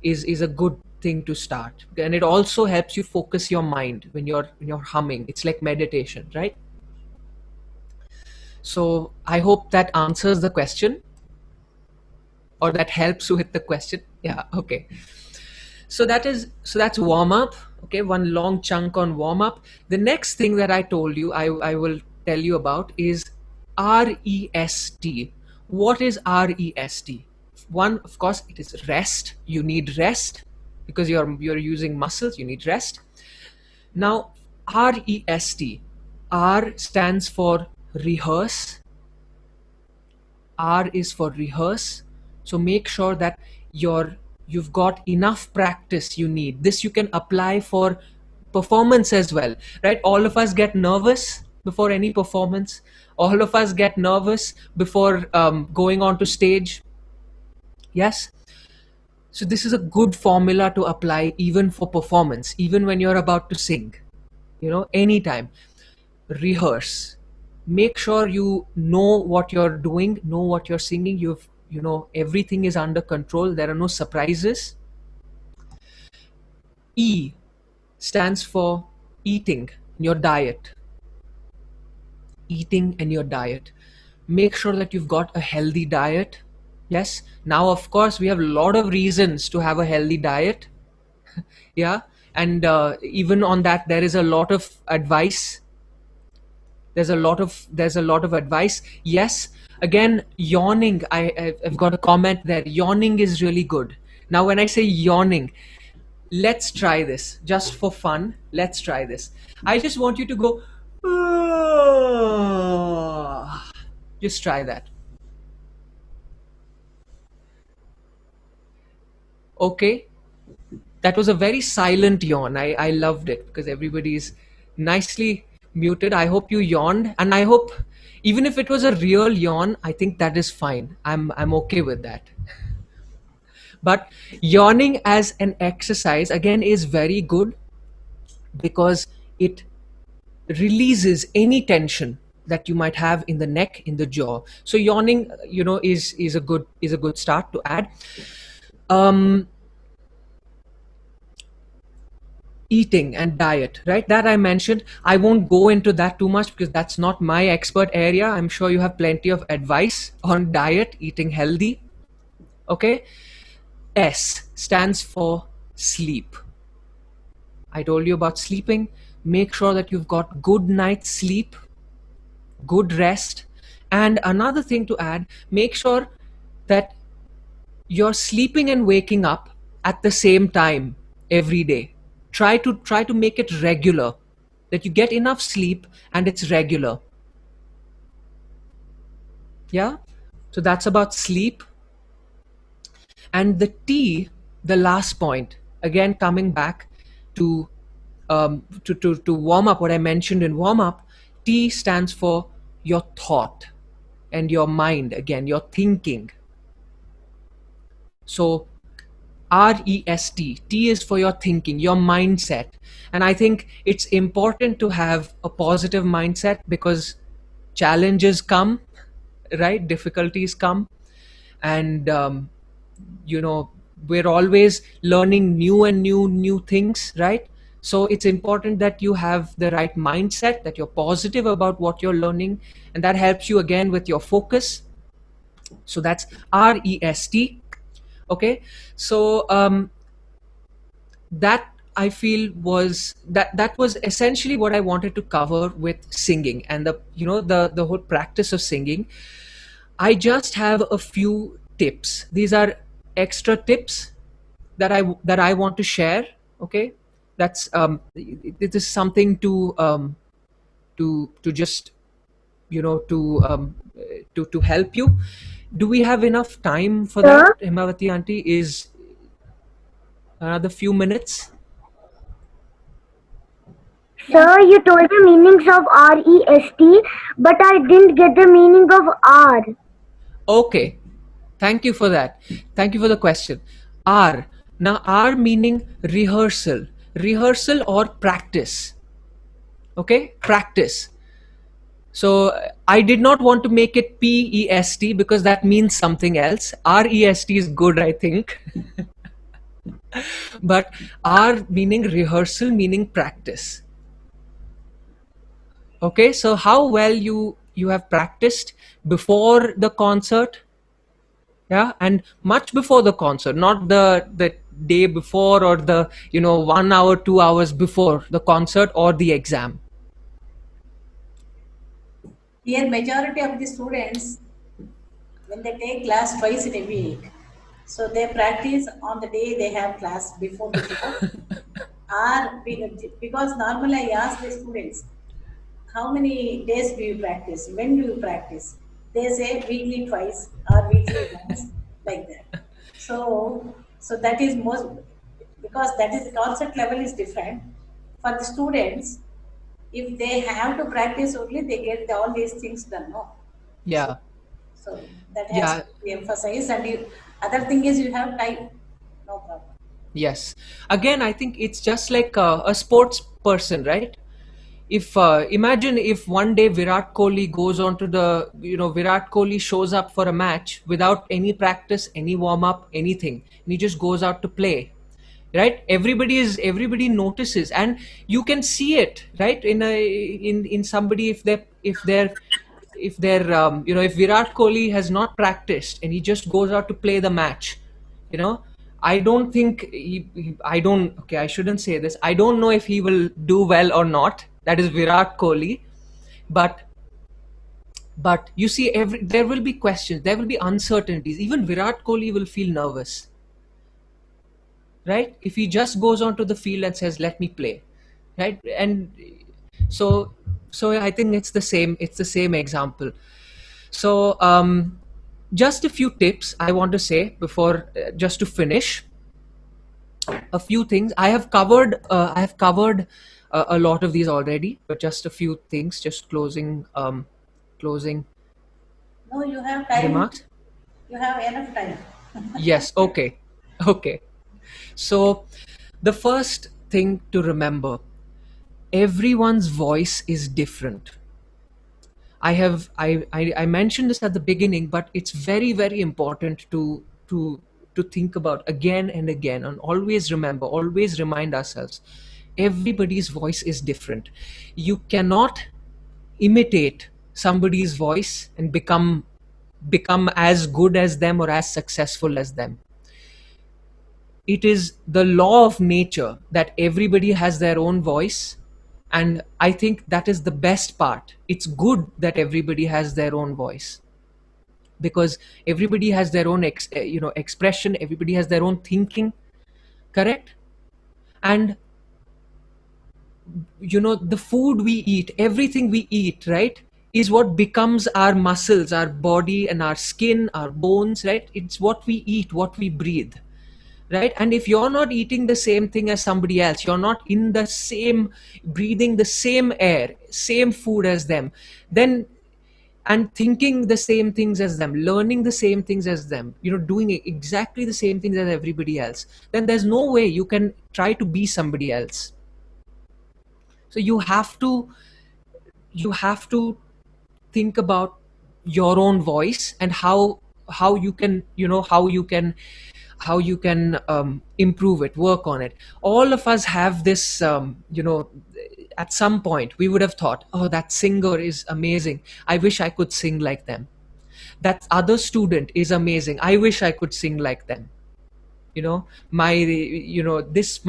is a good thing to start. And it also helps you focus your mind when you're humming. It's like meditation, right? So I hope that answers the question, or that helps with the question. Yeah, okay. So that's warm up. Okay, one long chunk on warm up. The next thing that I told you, I will tell you about, is REST. What is REST? one, of course, it is rest. You need rest because you're using muscles. You need rest. Now, REST. R stands for rehearse. R is for rehearse. So make sure that you've got enough practice you need. This you can apply for performance as well, right? All of us get nervous before any performance. All of us get nervous before going on to stage. Yes. So this is a good formula to apply even for performance, even when you're about to sing, anytime. Rehearse. Make sure you know what you're doing, know what you're singing. Everything is under control. There are no surprises. E stands for eating, your diet. Eating and your diet. Make sure that you've got a healthy diet. Yes. Now, of course, we have a lot of reasons to have a healthy diet. Yeah. And even on that, there is a lot of advice. There's a lot of advice. Yes. Again, yawning. I've got a comment there. Yawning is really good. Now, when I say yawning, let's try this just for fun. Let's try this. I just want you to go. Just try that. Okay. That was a very silent yawn. I loved it because everybody's nicely muted. I hope you yawned, and I hope even if it was a real yawn, I think that is fine. I'm okay with that. But yawning as an exercise again is very good because it releases any tension that you might have in the neck, in the jaw. So yawning, is a good start to add. Eating and diet, right? That I mentioned. I won't go into that too much because that's not my expert area. I'm sure you have plenty of advice on diet, eating healthy. Okay. S stands for sleep. I told you about sleeping. Make sure that you've got good night's sleep, good rest. And another thing to add, make sure that you're sleeping and waking up at the same time every day. Try to make it regular, that you get enough sleep and it's regular. Yeah. So that's about sleep. And the T, the last point, again coming back to warm up, what I mentioned in warm up. T stands for your thought and your mind, again your thinking. So REST, T is for your thinking, your mindset. And I think it's important to have a positive mindset because challenges come, right? Difficulties come. And, we're always learning new things, right? So it's important that you have the right mindset, that you're positive about what you're learning. And that helps you again with your focus. So that's REST. Okay. So, that I feel was that was essentially what I wanted to cover with singing and the whole practice of singing. I just have a few tips. These are extra tips that I want to share. Okay, that's it is something to just to help you. Do we have enough time for that, Hemavathi auntie? Is another few minutes? Sir, you told the meanings of REST, but I didn't get the meaning of R. Okay. Thank you for that. Thank you for the question. R. Now, R meaning rehearsal. Rehearsal or practice. Okay? Practice. So, I did not want to make it PEST because that means something else. REST is good, I think. But R meaning rehearsal, meaning practice. Okay, so how well you have practiced before the concert? Yeah, and much before the concert, not the day before or the 1 hour 2 hours before the concert or the exam. Here majority of the students, when they take class twice in a week, So they practice on the day they have class before the class. Because normally I ask the students, how many days do you practice? When do you practice? They say weekly twice or weekly once, like that. So that is most, because that is the concept level is different. For the students, if they have to practice only, they get all these things done. No. Yeah. So that has Yeah. to be emphasized. And other thing is you have time. No problem. Yes. Again, I think it's just like a sports person, right? If imagine if one day Virat Kohli goes on to the, Virat Kohli shows up for a match without any practice, any warm up, anything, and he just goes out to play, right? Everybody notices, and you can see it, right? In somebody, if Virat Kohli has not practiced and he just goes out to play the match, I don't think I don't, okay, I shouldn't say this. I don't know if he will do well or not. That is Virat Kohli. But you see, there will be questions, there will be uncertainties. Even Virat Kohli will feel nervous, right? If he just goes onto the field and says, "Let me play," right? And so I think it's the same example. So just a few tips I want to say before, just to finish. A few things I have covered. A lot of these already, but just a few things. Just closing No, you have time. remarks. You have enough time. Yes. Okay. So the first thing to remember: everyone's voice is different. I mentioned this at the beginning, but it's very, very important to think about again and again, and always remember, always remind ourselves, everybody's voice is different. You cannot imitate somebody's voice and become as good as them or as successful as them. It is the law of nature that everybody has their own voice, and I think that is the best part. It's good that everybody has their own voice, because everybody has their own expression, everybody has their own thinking, correct? And the food we eat, everything we eat, right, is what becomes our muscles, our body, and our skin, our bones, right? It's what we eat, what we breathe, right? And if you're not eating the same thing as somebody else, you're not in the same, breathing the same air, same food as them, then, and thinking the same things as them, learning the same things as them, doing exactly the same things as everybody else, then there's no way you can try to be somebody else. So you have to think about your own voice and how you can improve it, work on it. All of us have this, at some point we would have thought, oh, that singer is amazing, I wish I could sing like them. That other student is amazing, I wish I could sing like them. My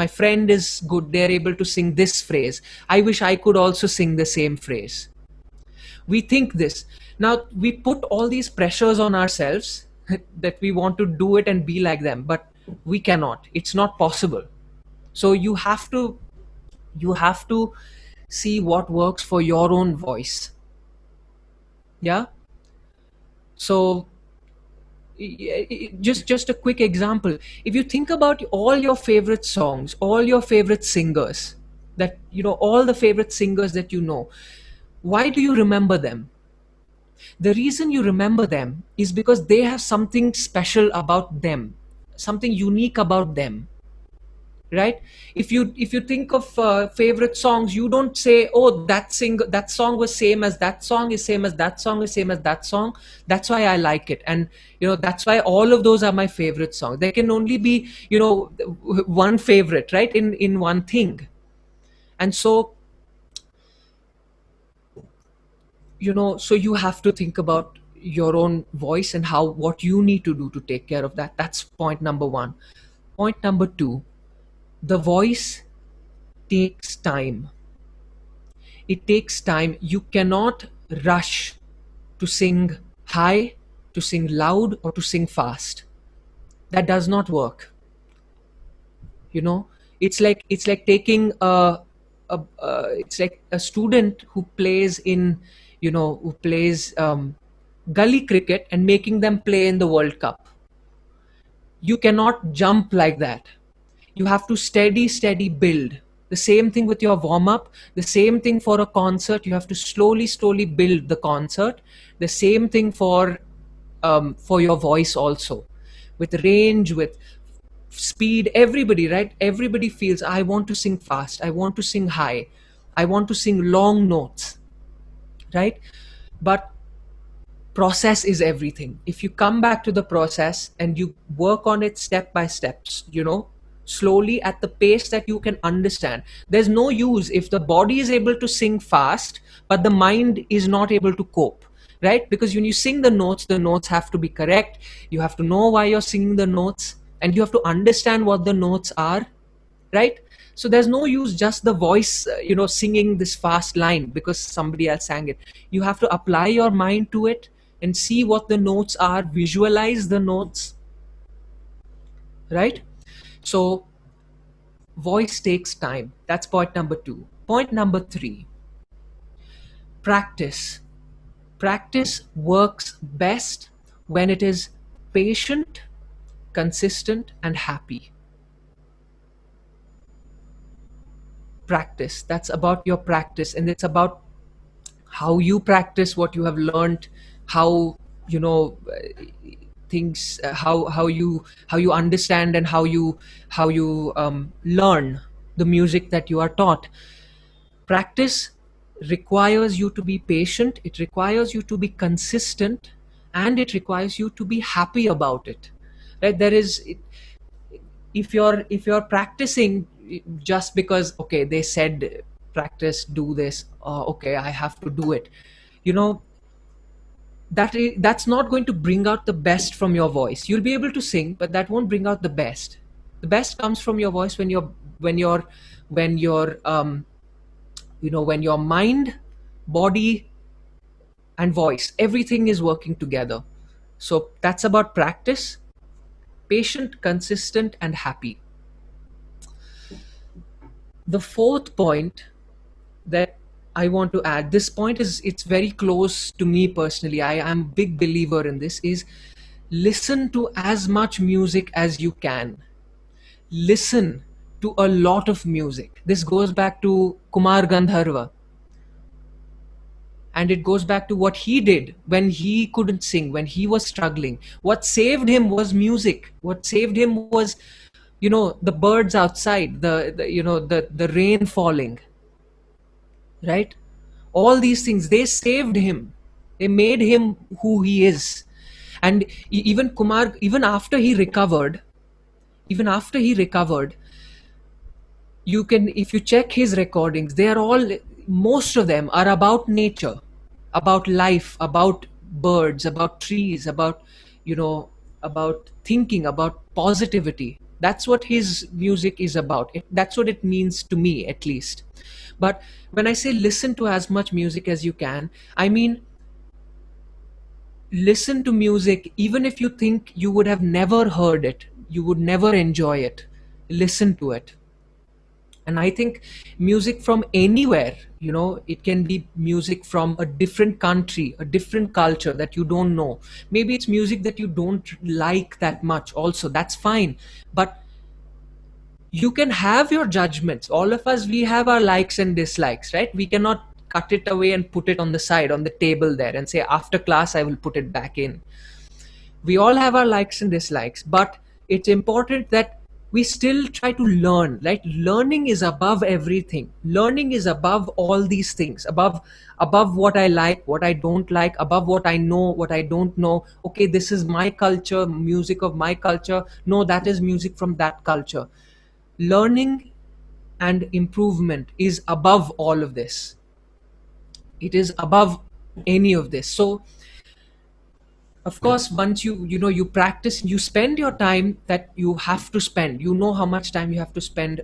friend is good, they're able to sing this phrase, I wish I could also sing the same phrase. We think this. Now we put all these pressures on ourselves that we want to do it and be like them, but we cannot. It's not possible. So you have to see what works for your own voice. Yeah. So just a quick example. If you think about all your favorite songs, all your favorite singers, that all the favorite singers that why do you remember them? The reason you remember them is because they have something special about them, something unique about them, right? If you think of favorite songs, you don't say, oh, that song was same as that song, is same as that song, is same as that song, that's why I like it, and that's why all of those are my favorite songs. There can only be one favorite, right, in one thing. And so so you have to think about your own voice and what you need to do to take care of that. That's point number one. Point number two: the voice takes time. It takes time. You cannot rush to sing high, to sing loud, or to sing fast. That does not work. You know, it's like taking it's like a student who plays in, who plays gully cricket and making them play in the World Cup. You cannot jump like that. You have to steady build. The same thing with your warm up, the same thing for a concert. You have to slowly build the concert. The same thing for your voice also, with range, with speed. Everybody, right? Everybody feels, I want to sing fast, I want to sing high, I want to sing long notes, right? But process is everything. If you come back to the process and you work on it step by steps, slowly at the pace that you can understand, there's no use if the body is able to sing fast but the mind is not able to cope, right? Because when you sing the notes have to be correct. You have to know why you're singing the notes, and you have to understand what the notes are, right? So there's no use just the voice singing this fast line because somebody else sang it. You have to apply your mind to it and see what the notes are, visualize the notes, right? So voice takes time. That's point number 2. Point number 3, practice. Practice works best when it is patient, consistent, and happy. Practice. That's about your practice, and it's about how you practice what you have learned, how things, how you understand, and how you learn the music that you are taught. Practice requires you to be patient, it requires you to be consistent, and it requires you to be happy about it, right? If you're practicing just because, okay, they said practice, do this, okay, I have to do it, that's not going to bring out the best from your voice. You'll be able to sing, but that won't bring out the best. The best comes from your voice when your mind, body, and voice, everything is working together. So that's about practice: patient, consistent, and happy. The fourth point that I want to add, this point it's very close to me personally. I am a big believer in this, is listen to as much music as you can. Listen to a lot of music. This goes back to Kumar Gandharva. And it goes back to what he did when he couldn't sing, when he was struggling. What saved him was music. What saved him was, the birds outside, the rain falling, right? All these things, they saved him. They made him who he is. And even Kumar, even after he recovered, you can, if you check his recordings, they are all, most of them are about nature, about life, about birds, about trees, about about thinking, about positivity. That's what his music is about. That's what it means to me, at least. But when I say listen to as much music as you can, I mean listen to music even if you think you would have never heard it, you would never enjoy it. Listen to it. And I think music from anywhere, it can be music from a different country, a different culture that you don't know. Maybe it's music that you don't like that much also. That's fine. But you can have your judgments. All of us, we have our likes and dislikes, right? We cannot cut it away and put it on the side, on the table there, and say, after class, I will put it back in. We all have our likes and dislikes, but it's important that we still try to learn, right? Learning is above everything. Learning is above all these things, above what I like, what I don't like, above what I know, what I don't know. Okay, this is my culture, music of my culture. No, that is music from that culture. Learning and improvement is above all of this. It is above any of this. So of course, once you practice, you spend your time that you have to spend. You know how much time you have to spend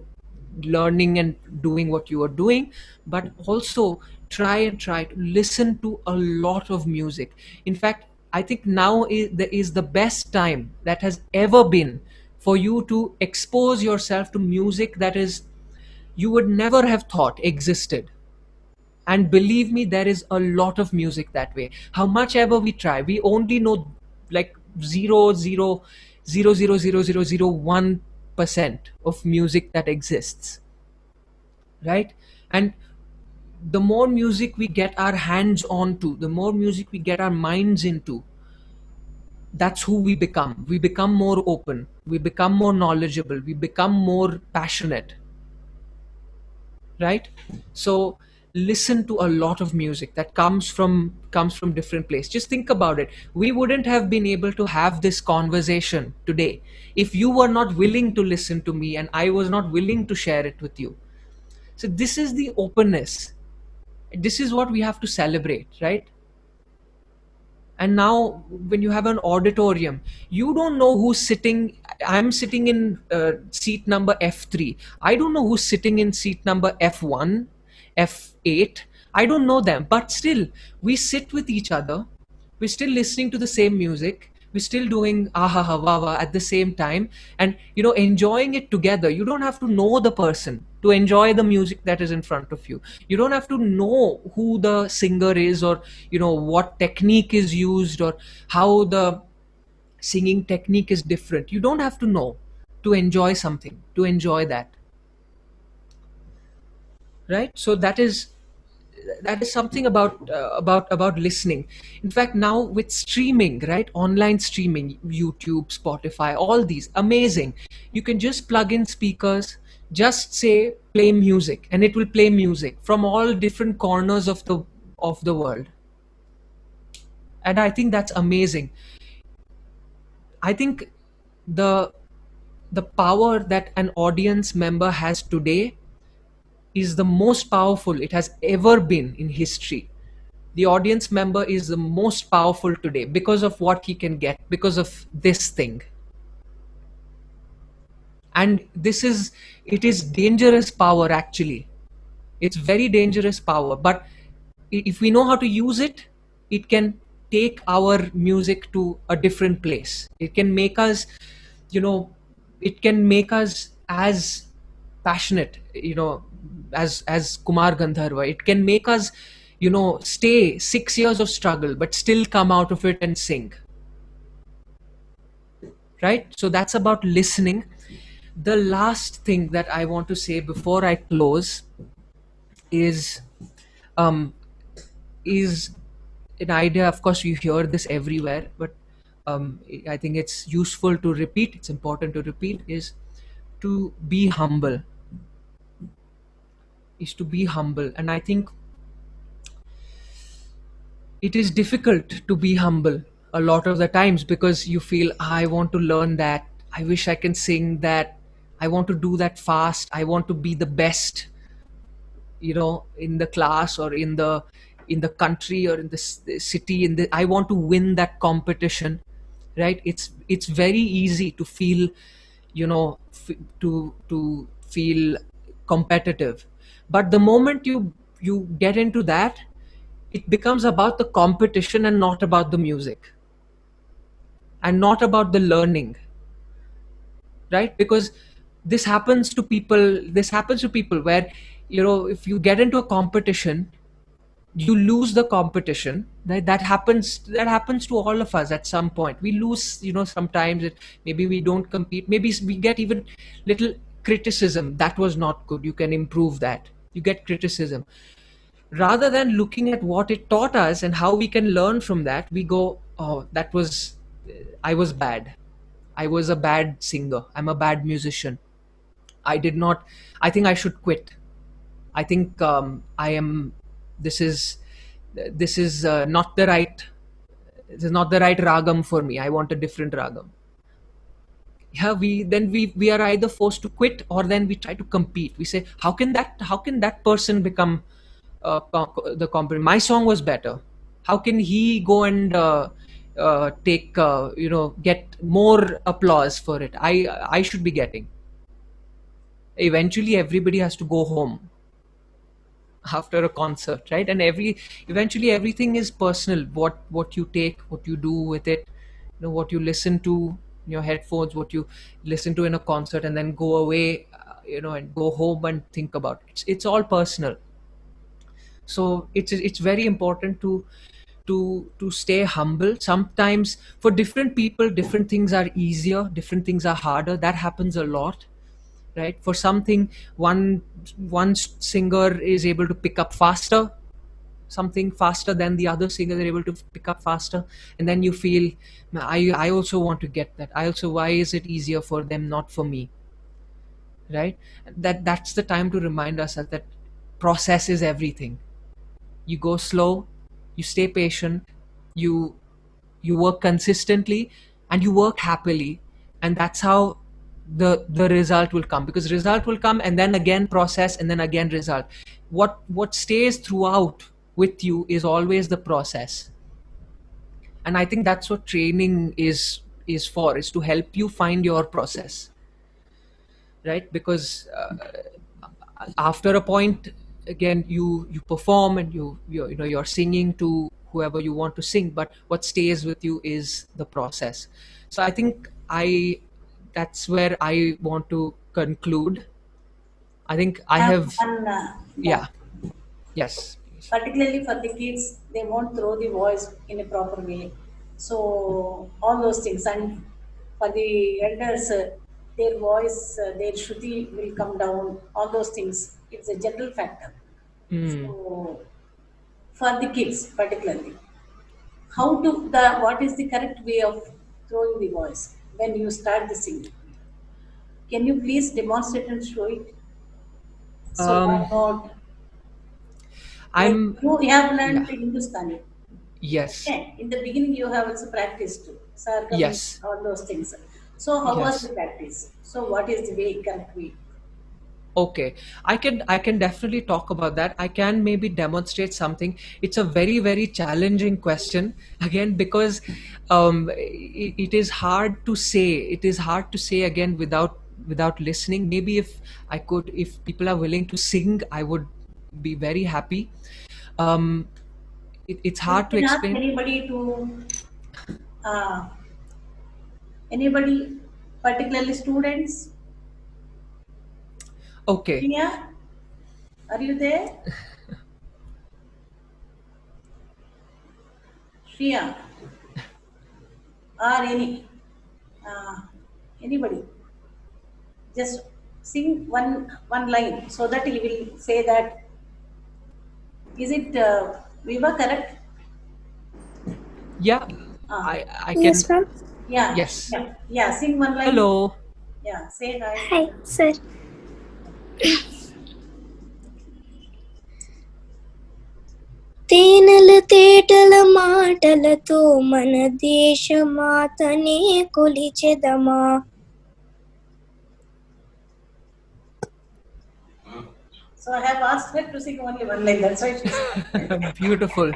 learning and doing what you are doing, but also try to listen to a lot of music. In fact, I think now is the best time that has ever been for you to expose yourself to music that is you would never have thought existed. And believe me, there is a lot of music that way. How much ever we try, we only know like 0.0000001% of music that exists, right? And the more music we get our hands onto, the more music we get our minds into, that's who we become. We become more open, we become more knowledgeable, we become more passionate, right? So listen to a lot of music that comes from different places. Just think about it. We wouldn't have been able to have this conversation today if you were not willing to listen to me and I was not willing to share it with you. So this is the openness. This is what we have to celebrate, right? And now when you have an auditorium, you don't know who's sitting. I'm sitting in seat number F3. I don't know who's sitting in seat number F1, F8. I don't know them, but still we sit with each other. We're still listening to the same music. We're still doing aha ha wa wa at the same time, and enjoying it together. You don't have to know the person to enjoy the music that is in front of you. You don't have to know who the singer is, or what technique is used, or how the singing technique is different. You don't have to know to enjoy something, to enjoy that, right? So that is something about listening. In fact, now with streaming, right, online streaming, YouTube, Spotify, all these amazing, you can just plug in speakers, just say play music, and it will play music from all different corners of the world. And I think that's amazing. I think the power that an audience member has today is the most powerful it has ever been in history. The audience member is the most powerful today because of what he can get, because of this thing. And it is dangerous power, actually. It's very dangerous power, but if we know how to use it, it can take our music to a different place. It can make us, as passionate, as Kumar Gandharva. It can make us, stay 6 years of struggle, but still come out of it and sing. Right? So that's about listening. The last thing that I want to say before I close is an idea. Of course, you hear this everywhere, but I think it's useful to repeat. It's important to repeat, is to be humble. And I think it is difficult to be humble a lot of the times, because you feel, I want to learn that, I wish I can sing that, I want to do that fast, I want to be the best, in the class, or in the country, or in the city, I want to win that competition, right? It's very easy to feel, to feel competitive. But the moment you get into that, it becomes about the competition and not about the music, and not about the learning, right? Because this happens to people where, if you get into a competition, you lose the competition. That happens to all of us at some point. We lose, sometimes maybe we don't compete, maybe we get even little criticism, that was not good, you can improve that. You get criticism. Rather than looking at what it taught us and how we can learn from that, we go, oh, I was bad, I was a bad singer, I'm a bad musician, I think I should quit. I think this is not the right ragam for me, I want a different ragam. Yeah, we are either forced to quit, or then we try to compete. We say, how can that person become the competitor? My song was better, how can he go and get more applause for it? I should be getting. Eventually everybody has to go home. after a concert, right? And eventually everything is personal. What you take, what you do with it, what you listen to in your headphones, what you listen to in a concert, and then go away, and go home and think about it. It's all personal. So it's very important to stay humble. Sometimes for different people, different things are easier, different things are harder. That happens a lot, right? For something, one singer is able to pick up faster, something faster than the other singer, they're able to pick up faster, and then you feel, I also want to get that. I also, why is it easier for them, not for me, right? That's the time to remind ourselves that process is everything. You go slow, you stay patient, you work consistently, and you work happily, and that's how the result will come. Because result will come, and then again process, and then again result. What stays throughout with you is always the process. And I think that's what training is for, is to help you find your process, right? Because after a point, again, you perform, and you're singing to whoever you want to sing, but what stays with you is the process. So I think that's where I want to conclude. I think I have One, yeah. Yes, please. particularly for the kids, they won't throw the voice in a proper way. So all those things, and for the elders, their voice, their shruti will come down. All those things, it's a general factor. So for the kids, particularly, what is the correct way of throwing the voice when you start the singing? Can you please demonstrate and show it? So why um not? I'm You have learned yeah. Hindustani. Yes. Okay. In the beginning, you have also practiced sargam, Yes. all those things. So how was Yes. the practice? So what is the way, correct way? Okay, I can definitely talk about that. I can maybe demonstrate something. It's a very, very challenging question, again, because it is hard to say. It is hard to say again without listening. Maybe if people are willing to sing, I would be very happy. Um, it's You hard to can ask explain. uh, anybody, particularly students. Okay. Priya, are you there? Shriya, or uh, anybody, just sing one line so that he will say that. Is it Viva correct? Yeah, Ah, I Yes, can. ma'am. yeah, Yes. yeah, yeah. Sing one line. Hello. Yeah, say hi. Hi, sir. తేనెల తేటల మాటలతో మన దేశమాతనే కొలిచెదమా. So I have asked her to sing only one line. That's why she's. Beautiful.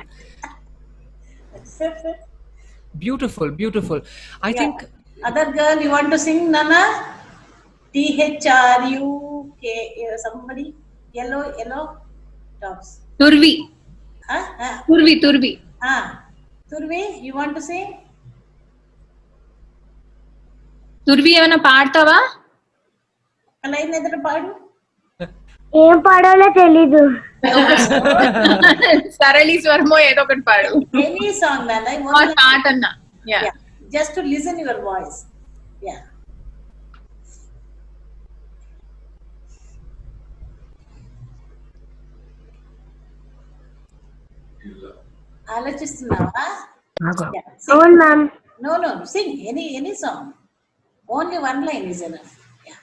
Beautiful, beautiful. I Yeah. think Other girl, you want to sing, Nana? THRUK. Somebody? Yellow tops. Turvi. Huh? Turvi. Turvi, you want to sing? Turvi ఏమైనా పాడతావా? A line ఎదురు పాడు. ఏం పాడాలో తెలీదు. సరళి స్వరమో ఏదో ఒకటి పాడు. Any song, Nana. పాట అన్నా. Yeah. Just to listen your voice. Yeah. ఆలోచిస్తున్నావా? Yeah, sing. అవును ma'am. No, sing any song. Only one line is enough. Yeah.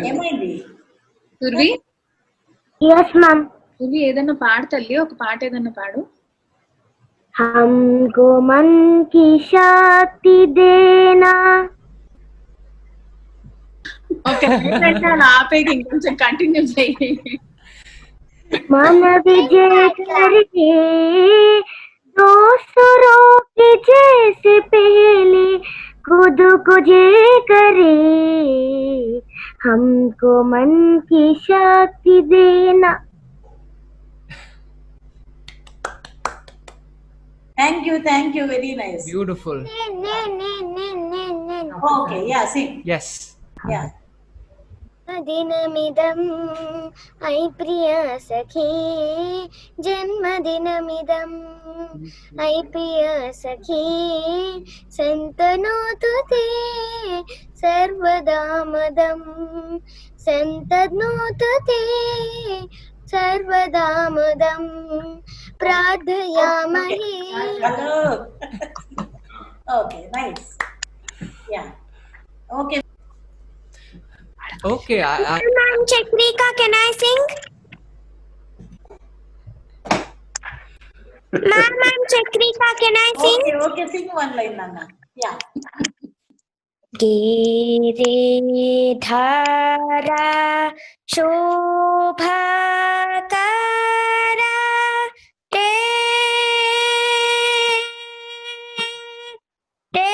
ఏమైంది? తుర్వి ఎస్ మ్యామ్. తుర్వి ఏదన్నా పాడు తల్లి, ఒక పాట ఏదన్నా పాడు. हमको मन की शक्ति देना. ఓకే, అలా ఆపేకి ఇంకొంచెం కంటిన్యూ చేయి. मन विजय करके दो सुरों के जैसे पहले खुद को जे करे, हमको मन की शक्ति देना. Thank you, very nice. Beautiful. Okay, yeah, sing. Yes. Yeah. दिनमिदं ऐ प्रिय सखी, जन्मदिनमिदं ऐ प्रिय सखी, सन्तनोतु ते सर्वदा मदं, सन्तनोतु ते सर्वदा मदं, प्रार्थयामहे. Hello. Okay, nice. Yeah. Okay. Okay. Ma'am Chandrika, can I sing? Ma'am Chandrika, can I sing? Okay, sing one line, Nana. Yeah. गिरे धारा शोभाकारा ते ते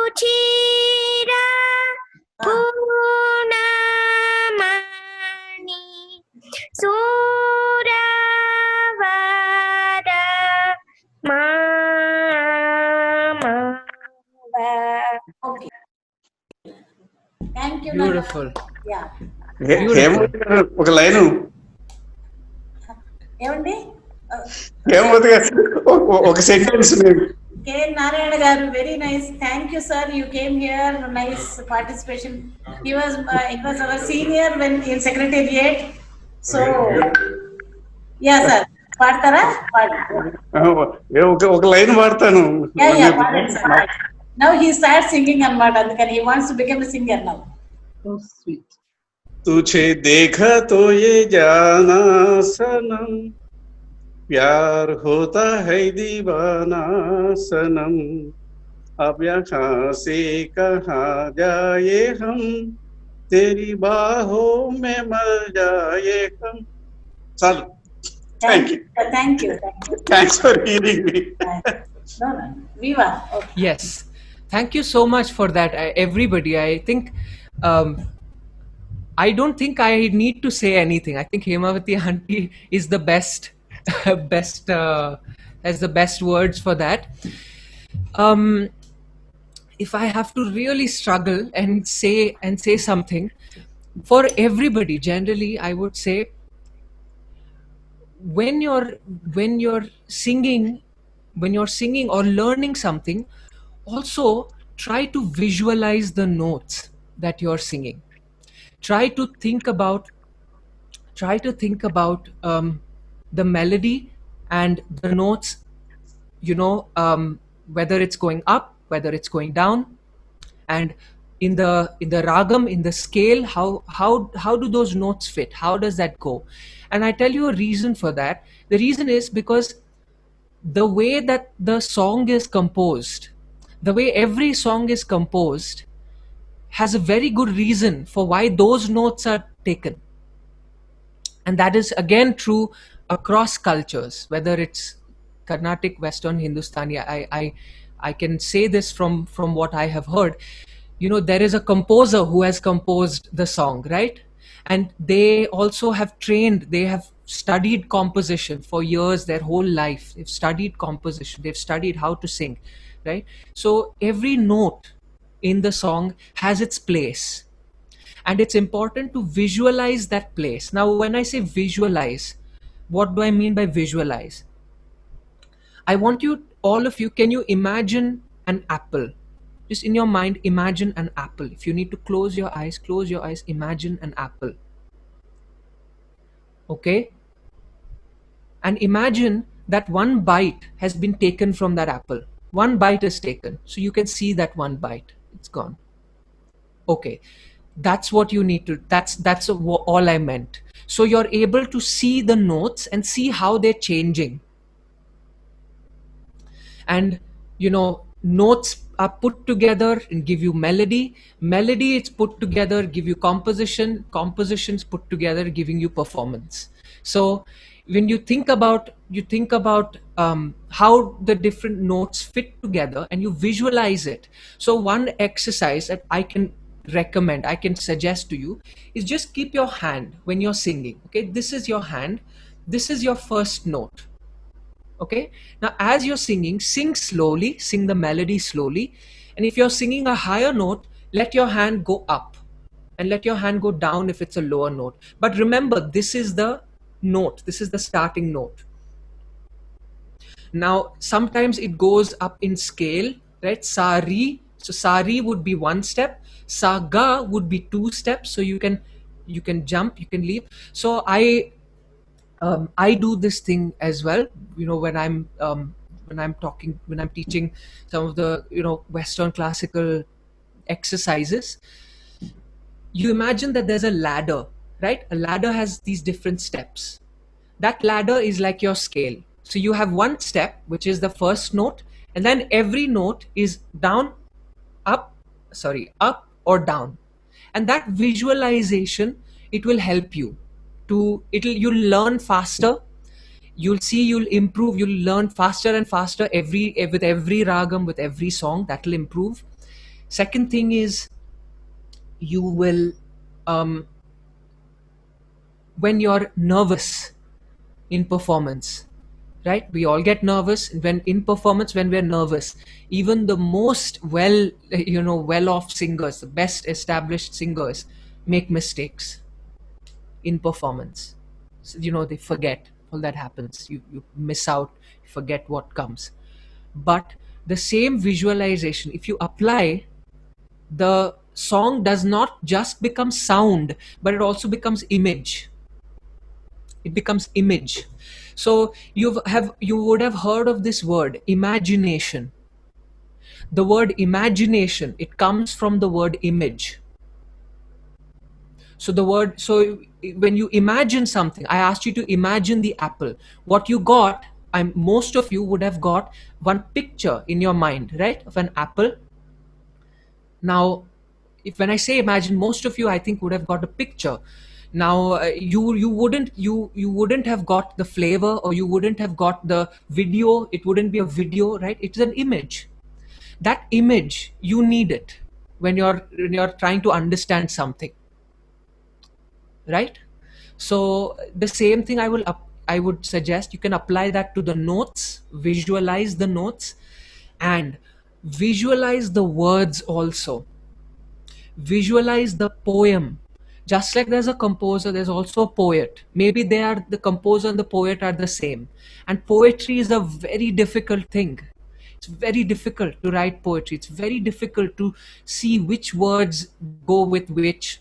सुरुचिरा पूर्णमानि सुरावरा मामा. Okay. Thank you, Beautiful. Nana. Yeah. Hemavathi గారు ఒక లైను. ఏమండి? హేమవతి గారు ఒక sentence. K. Narayana garu, very nice. Thank you, sir. You came here. Nice participation. He was our senior when in secretariat. So, yeah, sir. పాడతారా? ఒక line పాడతాను. Yeah, now he starts singing అన్నమాట. అందుకని he wants to become a singer now. Oh, sweet. तुझे देखा तो ये जाना सनम, प्यार होता है दीवाना सनम, अब यहाँ से कहाँ जाए हम, तेरी बाहों में मर जाए हम. चलो. Thank you. Thanks for hearing me. No. Viva. Okay. Yes. Thank you so much for that, everybody. I think I don't think I need to say anything. I think Hemavathi aunty is the best, has the best words for that. If I have to really struggle and say something for everybody, generally I would say, when you're singing or learning something, also try to visualize the notes that you're singing. Try to think about the melody and the notes, whether it's going up, whether it's going down, and in the ragam, in the scale, how do those notes fit? How does that go? And I tell you a reason for that. The reason is because the way that the song is composed, the way every song is composed, has a very good reason for why those notes are taken. And that is again true across cultures, whether it's Carnatic, Western, Hindustani. I can say this from what I have heard. There is a composer who has composed the song, right? And they also have trained, they have studied composition for years, their whole life. They've studied composition, they've studied how to sing, right? So every note in the song has its place, and it's important to visualize that place. Now, when I say visualize, what do I mean by visualize? I want you, all of you, can you imagine an apple? Just in your mind, imagine an apple. If you need to close your eyes, imagine an apple. Okay? And imagine that one bite has been taken from that apple. One bite is taken. So you can see that one bite. It's gone. Okay. That's what you need to, that's all I meant. So you're able to see the notes and see how they're changing. And notes are put together and give you melody. Melody is put together, give you composition. Compositions put together, giving you performance. So when you think about how the different notes fit together and you visualize it. So one exercise that I can recommend, I can suggest to you, is just keep your hand when you're singing. Okay, this is your hand. This is your first note. Okay, now as you're singing, sing slowly, sing the melody slowly, and if you're singing a higher note, let your hand go up and let your hand go down if it's a lower note. But remember, this is the note, this is the starting note. Now sometimes it goes up in scale, right? Sari, so sari would be one step, saga would be two steps, so you can jump, you can leave. So I do this thing as well, when I'm teaching some of the Western classical exercises. You imagine that there's a ladder, right? A ladder has these different steps. That ladder is like your scale. So you have one step, which is the first note, and then every note is up or down. And that visualization, it will help you you'll learn faster. You'll see, you'll improve, you'll learn faster and faster with every ragam, with every song. That will improve. Second thing is, you will when you're nervous in performance, right? We all get nervous when we're nervous. Even the most well-off singers, the best established singers, make mistakes in performance. So, they forget. All that happens. You miss out, you forget what comes. But the same visualization, if you apply, the song does not just become sound, but it also becomes image. It becomes image. So you would have heard of this word, imagination. The word imagination, it comes from the word image. So when you imagine something, I asked you to imagine the apple. What you got, most of you would have got one picture in your mind, right, of an apple. Now, when I say imagine, most of you, I think, would have got a picture. Now you wouldn't have got the flavor, or you wouldn't have got the video. It wouldn't be a video, right? It's an image. That image, you need it when you're trying to understand something, right? So the same thing I would suggest, you can apply that to the notes. Visualize the notes and visualize the words also. Visualize the poem. Just like there's a composer, there's also a poet. Maybe the composer and the poet are the same. And poetry is a very difficult thing. It's very difficult to write poetry. It's very difficult to see which words go with which,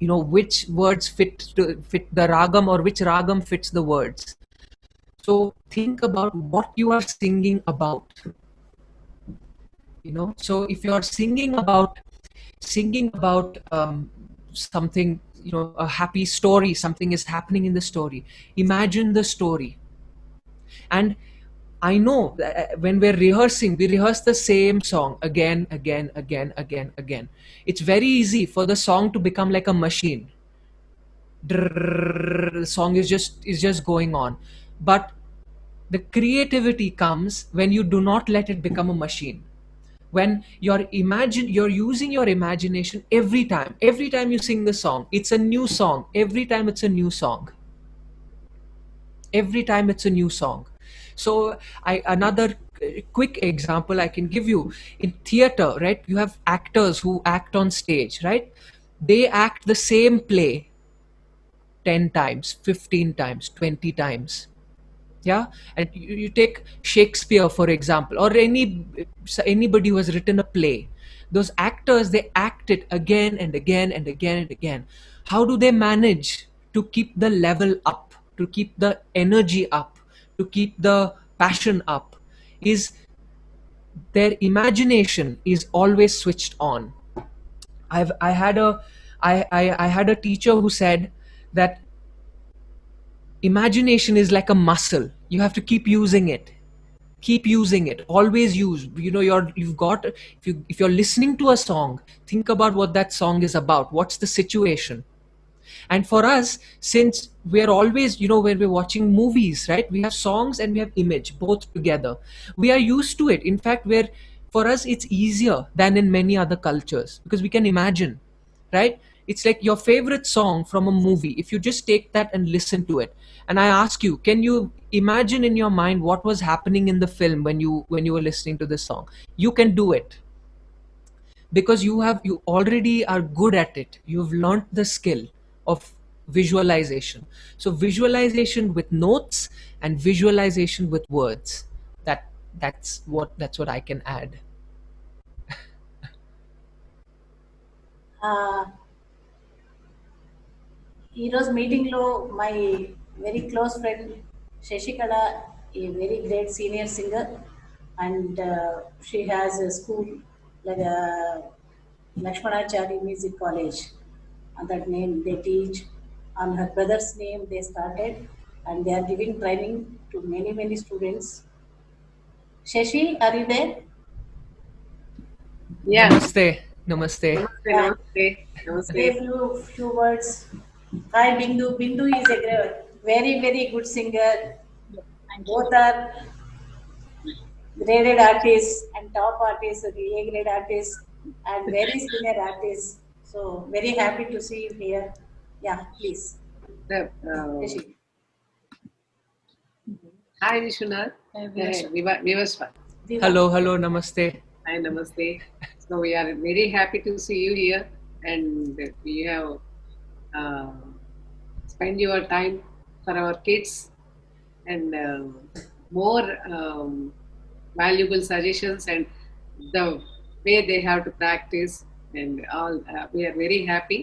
which words fit the ragam, or which ragam fits the words. So think about what you are singing about. So if you are singing about something, a happy story, something is happening in the story, imagine the story. And I know that when we're rehearsing, we rehearse the same song again. It's very easy for the song to become like a machine. The song is just going on. But the creativity comes when you do not let it become a machine. When you're using your imagination every time you sing the song, it's a new song. Every time it's a new song. So another quick example I can give you, in theater, right? You have actors who act on stage, right? They act the same play 10 times, 15 times, 20 times. Yeah, and you take Shakespeare, for example, or anybody who has written a play. Those actors, they act it again and again and again and again. How do they manage to keep the level up, to keep the energy up, to keep the passion up? Is their imagination is always switched on. I had a teacher who said that imagination is like a muscle. You have to keep using it. keep using it. Always use, if you're listening to a song, think about what that song is about. What's the situation? And for us, since we're always, when we're watching movies, right, we have songs and we have image both together. We are used to it. In fact, for us, it's easier than in many other cultures because we can imagine, right? It's like your favorite song from a movie. If you just take that and listen to it, and I ask you, can you imagine in your mind what was happening in the film when you were listening to this song? You can do it because you already are good at it. You've learned the skill of visualization. So visualization with notes and visualization with words. That's what I can add. ఈరోజు మీటింగ్లో my very close friend Sasikala, a very great senior singer, and she has a school like Lakshmanachari Music College. And that name they teach. On her brother's name they started, and they are giving training to many students. Shashi, are you there? Yeah. Namaste. Namaste. Say few words. Hi Bindu. Bindu is a very good singer. Both are graded artists and top artists, the A grade artists, and very senior artists. So very happy to see you here. Yeah, please. Shashi. Hi Vishwanath. Vivawasth. Hello, namaste. Hi, namaste. So we are very happy to see you here, and we have spend your time for our kids and more valuable suggestions and the way they have to practice and all. We are very happy.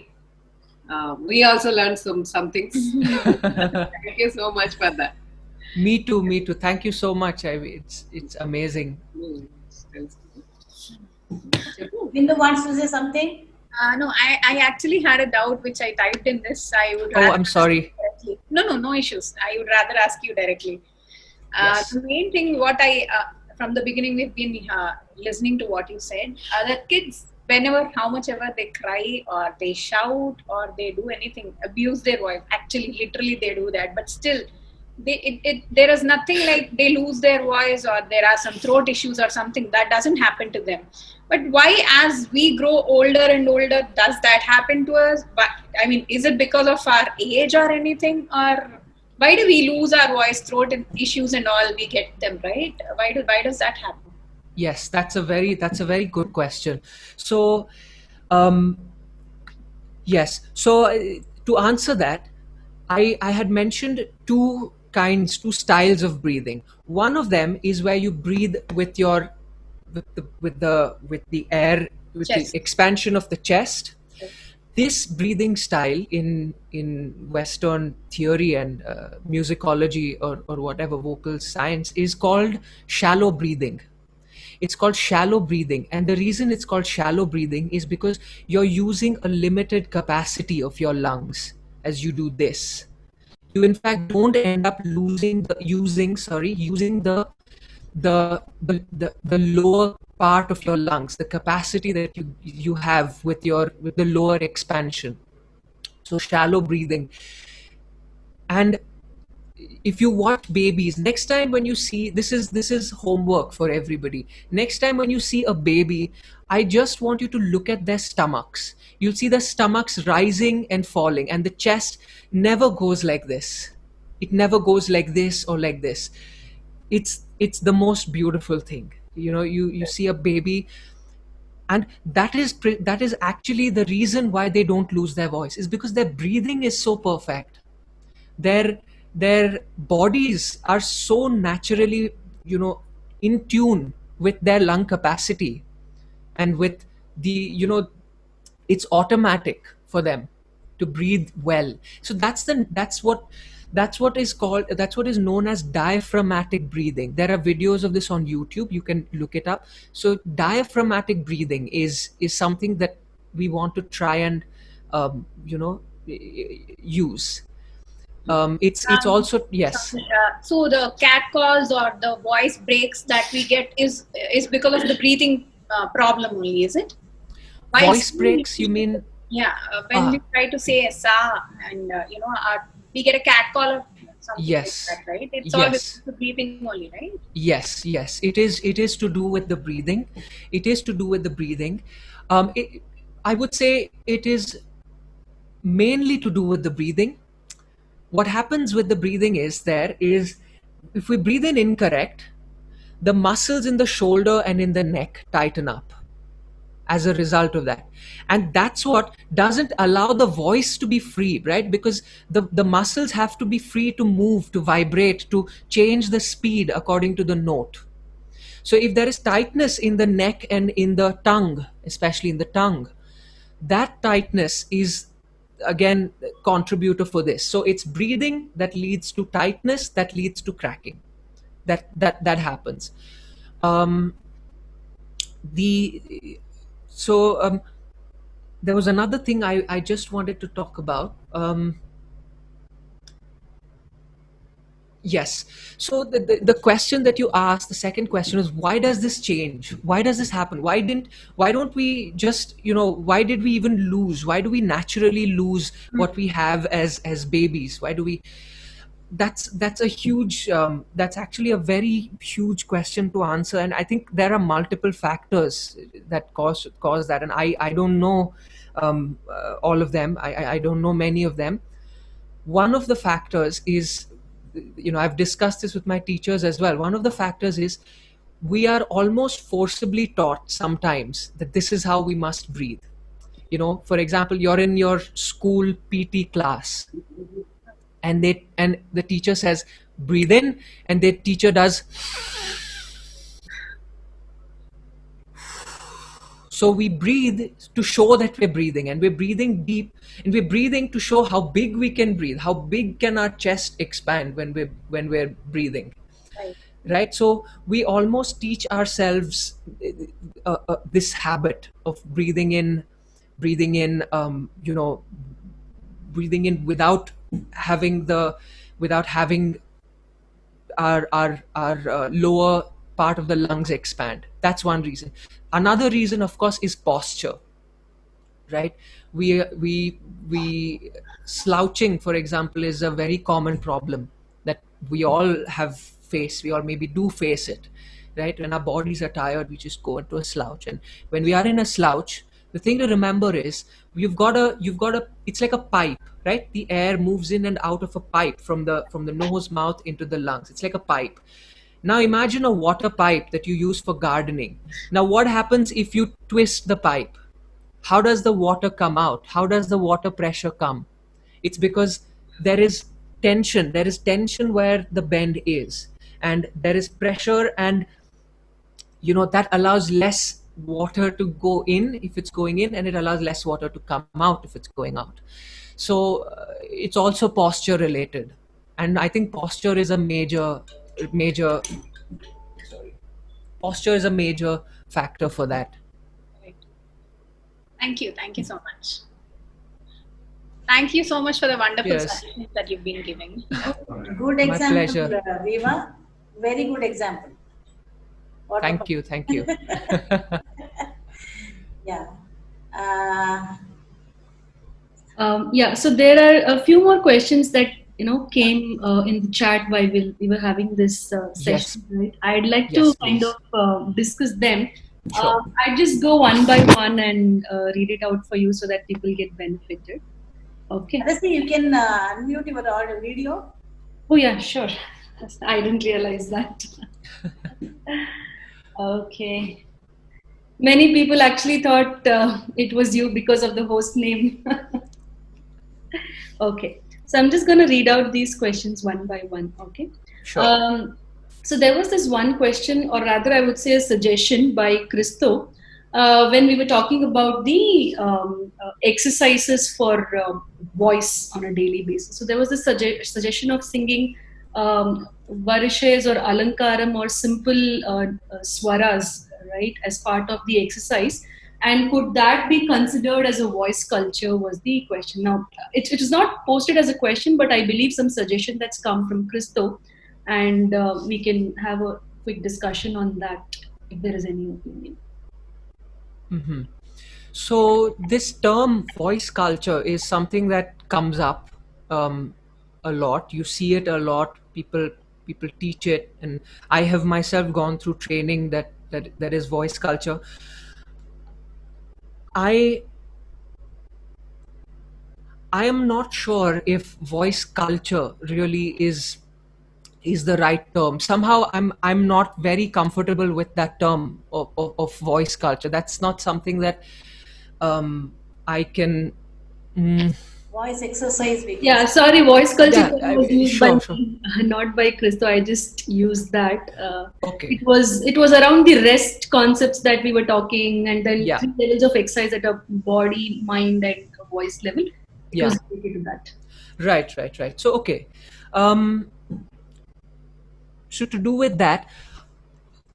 We also learned some things. Thank you so much for that. Me too. Thank you so much. It's amazing. Bindu wants to say something. No, I actually had a doubt which I typed in this. I would. I'm sorry. No issues. I would rather ask you directly. Yes. The main thing, what I from the beginning we've been listening to what you said. The kids, whenever, how much ever they cry or they shout or they do anything, abuse their voice. Actually, literally, they do that. But still, there is nothing like they lose their voice or there are some throat issues or something. That doesn't happen to them. But why, as we grow older and older, does that happen to us? But I mean, is it because of our age or anything, or why do we lose our voice, throat issues and all? We get them, right? Why does that happen? Yes, that's a very good question. So, yes. So to answer that, I had mentioned two styles of breathing. One of them is where you breathe with the air, with Chest. the expansion of the chest. This breathing style in Western theory and musicology or whatever vocal science is called shallow breathing. It's called shallow breathing, and the reason it's called shallow breathing is because you're using a limited capacity of your lungs as you do this. You in fact don't end up using the lower part of your lungs, the capacity that you have with the lower expansion. So shallow breathing. And if you watch babies, next time when you see, this is homework for everybody. Next time when you see a baby, I just want you to look at their stomachs. You'll see the stomachs rising and falling, and the chest never goes like this. It never goes like this or like this. It's the most beautiful thing. You see a baby, and that is actually the reason why they don't lose their voice, is because their breathing is so perfect. Their bodies are so naturally in tune with their lung capacity, and with it's automatic for them to breathe well. So that's what is known as diaphragmatic breathing. There are videos of this on YouTube. You can look it up. So diaphragmatic breathing is something that we want to try and use. It's also, yes. So the cat calls or the voice breaks that we get is because of the breathing problem only, is it? Voice breaks, you mean? Yeah, when we try to say sa and we get a cat call or something Yes. like that, right? It's all because of the breathing only, right? Yes, yes. It is to do with the breathing. It is to do with the breathing. I would say it is mainly to do with the breathing. What happens with the breathing is if we breathe in incorrect, the muscles in the shoulder and in the neck tighten up as a result of that, and that's what doesn't allow the voice to be free, right? Because the muscles have to be free to move, to vibrate, to change the speed according to the note. So if there is tightness in the neck and in the tongue, especially in the tongue, that tightness is again contributor for this. So it's breathing that leads to tightness, that leads to cracking, that happens. There was another thing I just wanted to talk about. Yes. So the question that you asked, the second question is, why does this change? Why does this happen? Why don't we just, why did we even lose? Why do we naturally lose what we have as babies? Why do we? That's a huge, that's actually a very huge question to answer. And I think there are multiple factors that cause that. And I don't know all of them. I don't know many of them. One of the factors is, I've discussed this with my teachers as well. One of the factors is we are almost forcibly taught sometimes that this is how we must breathe. For example, you're in your school PT class and the teacher says, breathe in, and the teacher does. So we breathe to show that we're breathing, and we're breathing deep, and we're breathing to show how big we can breathe, how big can our chest expand when we're breathing, right? So we almost teach ourselves this habit of breathing in, breathing in without having our lower part of the lungs expand. That's one reason. Another reason, of course, is posture, right? We slouching, for example, is a very common problem that we all have faced. We all maybe do face it, right? When our bodies are tired, we just go into a slouch. And when we are in a slouch, the thing to remember is you've got a it's like a pipe, right? The air moves in and out of a pipe from the nose, mouth into the lungs. It's like a pipe. Now imagine a water pipe that you use for gardening. Now what happens if you twist the pipe? How does the water come out? How does the water pressure come? It's because there is tension. There is tension where the bend is, and there is pressure, and that allows less water to go in if it's going in, and it allows less water to come out if it's going out. So it's also posture related, and I think posture is a major factor for that. Thank you so much. Thank you so much for the wonderful Yes. suggestions that you've been giving. Good example, pleasure. Viva. Very good example. Thank you. Yeah. Yeah, so there are a few more questions that came in the chat while we were having this session. Right? I'd like to kind of discuss them. Sure. I just go one by one and read it out for you so that people get benefited. Okay. Aditi, you can unmute your audio video. Oh yeah, sure. I didn't realize that. Okay. Many people actually thought it was you because of the host name. Okay. So I'm just going to read out these questions one by one. Okay. Sure. So there was this one question, or rather I would say a suggestion by Christo, when we were talking about the exercises for voice on a daily basis. So there was a suggestion of singing varishes or alankaram or simple swaras, right, as part of the exercise And could that be considered as a voice culture was the question. Now, it is not posted as a question, but I believe some suggestion that's come from Christo, and we can have a quick discussion on that if there is any opinion. Mm-hmm. So this term voice culture is something that comes up a lot. You see it a lot. People teach it, and I have myself gone through training that is voice culture. I am not sure if voice culture really is the right term. Somehow I'm not very comfortable with that term of voice culture. That's not something that I can. Voice exercise. Yeah, sorry, voice culture Yeah, was used by sure. me, not by Christo. I just used that. Okay. It was around the rest concepts that we were talking, and then Yeah. 3 levels of exercise at a body, mind, and voice level. It was related to that. Right. So okay. So to do with that,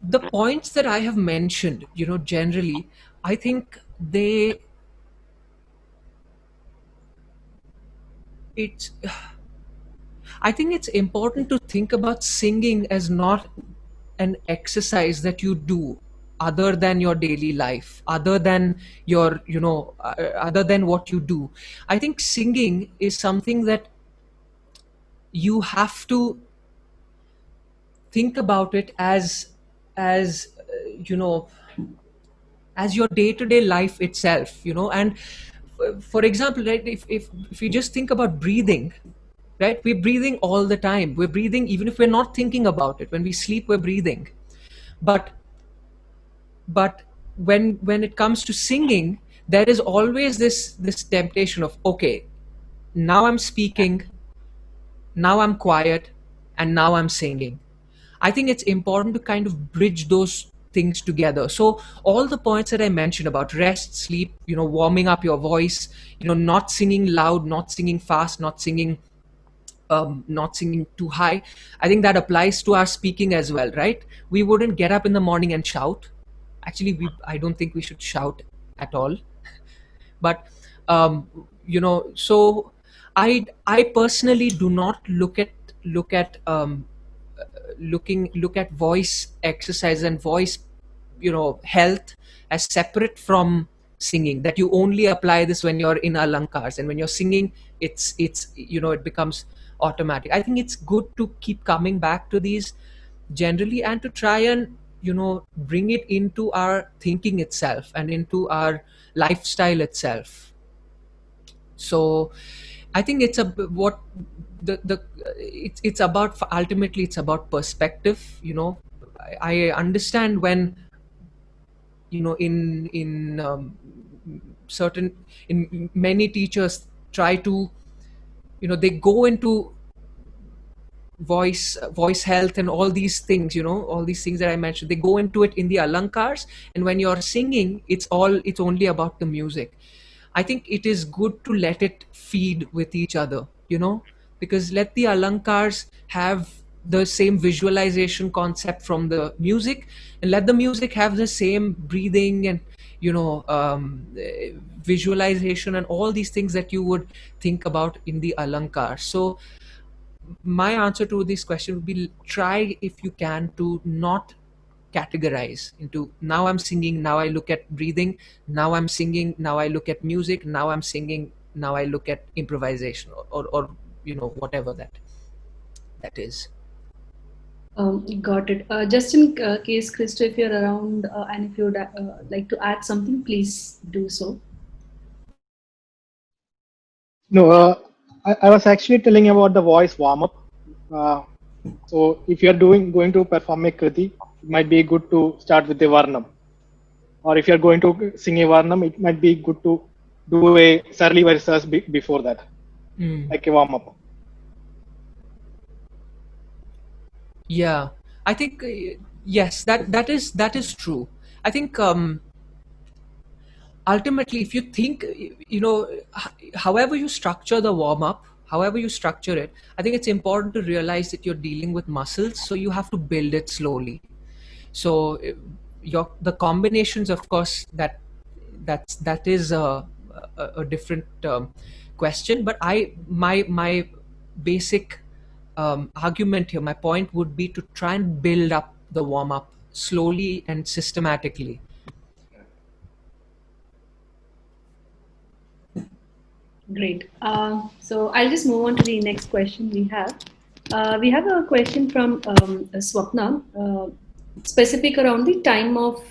the points that I have mentioned, generally, I think it's I think it's important to think about singing as not an exercise that you do other than your daily life, other than your, other than what you do. I think singing is something that you have to think about it as as your day-to-day life itself, and for example, right, if you just think about breathing, right, we're breathing all the time. We're breathing even if we're not thinking about it. When we sleep, we're breathing. But when it comes to singing, there is always this temptation of, okay, now I'm speaking, now I'm quiet, and now I'm singing. I think it's important to kind of bridge those things together. So all the points that I mentioned about rest, sleep, warming up your voice, not singing loud, not singing fast, not singing too high, I think that applies to our speaking as well, right? We wouldn't get up in the morning and shout. Actually, I don't think we should shout at all. But so I personally do not look at voice exercise and voice health as separate from singing, that you only apply this when you're in alankars, and when you're singing, it's it becomes automatic. I think it's good to keep coming back to these generally, and to try and bring it into our thinking itself and into our lifestyle itself. So I think it's a what the it's about, ultimately it's about perspective. I understand when certain in many teachers try to they go into voice health and all these things, all these things that I mentioned, they go into it in the alankars, and when you're singing, it's only about the music. I think it is good to let it feed with each other, because let the alankars have the same visualization concept from the music, and let the music have the same breathing and visualization and all these things that you would think about in the alankar. So my answer to this question would be, try if you can to not categorize into, now I'm singing, now I look at breathing, now I'm singing, now I look at music, now I'm singing, now I look at improvisation, or whatever that is. Got it. Just in case, Christo, if you're around and if you'd like to add something, please do so. No, I was actually telling about the voice warm up. So if you're going to perform a kriti, it might be good to start with a varnam. Or if you're going to sing a varnam, it might be good to do a sarli versas before that, like a warm up. Yeah, I think yes, that is true. I think ultimately, if you think, however you structure the warm up, however you structure it, I think it's important to realize that you're dealing with muscles, so you have to build it slowly. So the combinations, of course, that that is a different question. But my basic argument here, my point would be to try and build up the warm up slowly and systematically. Great. So I'll just move on to the next question we have. We have a question from Swapna, specific around the time of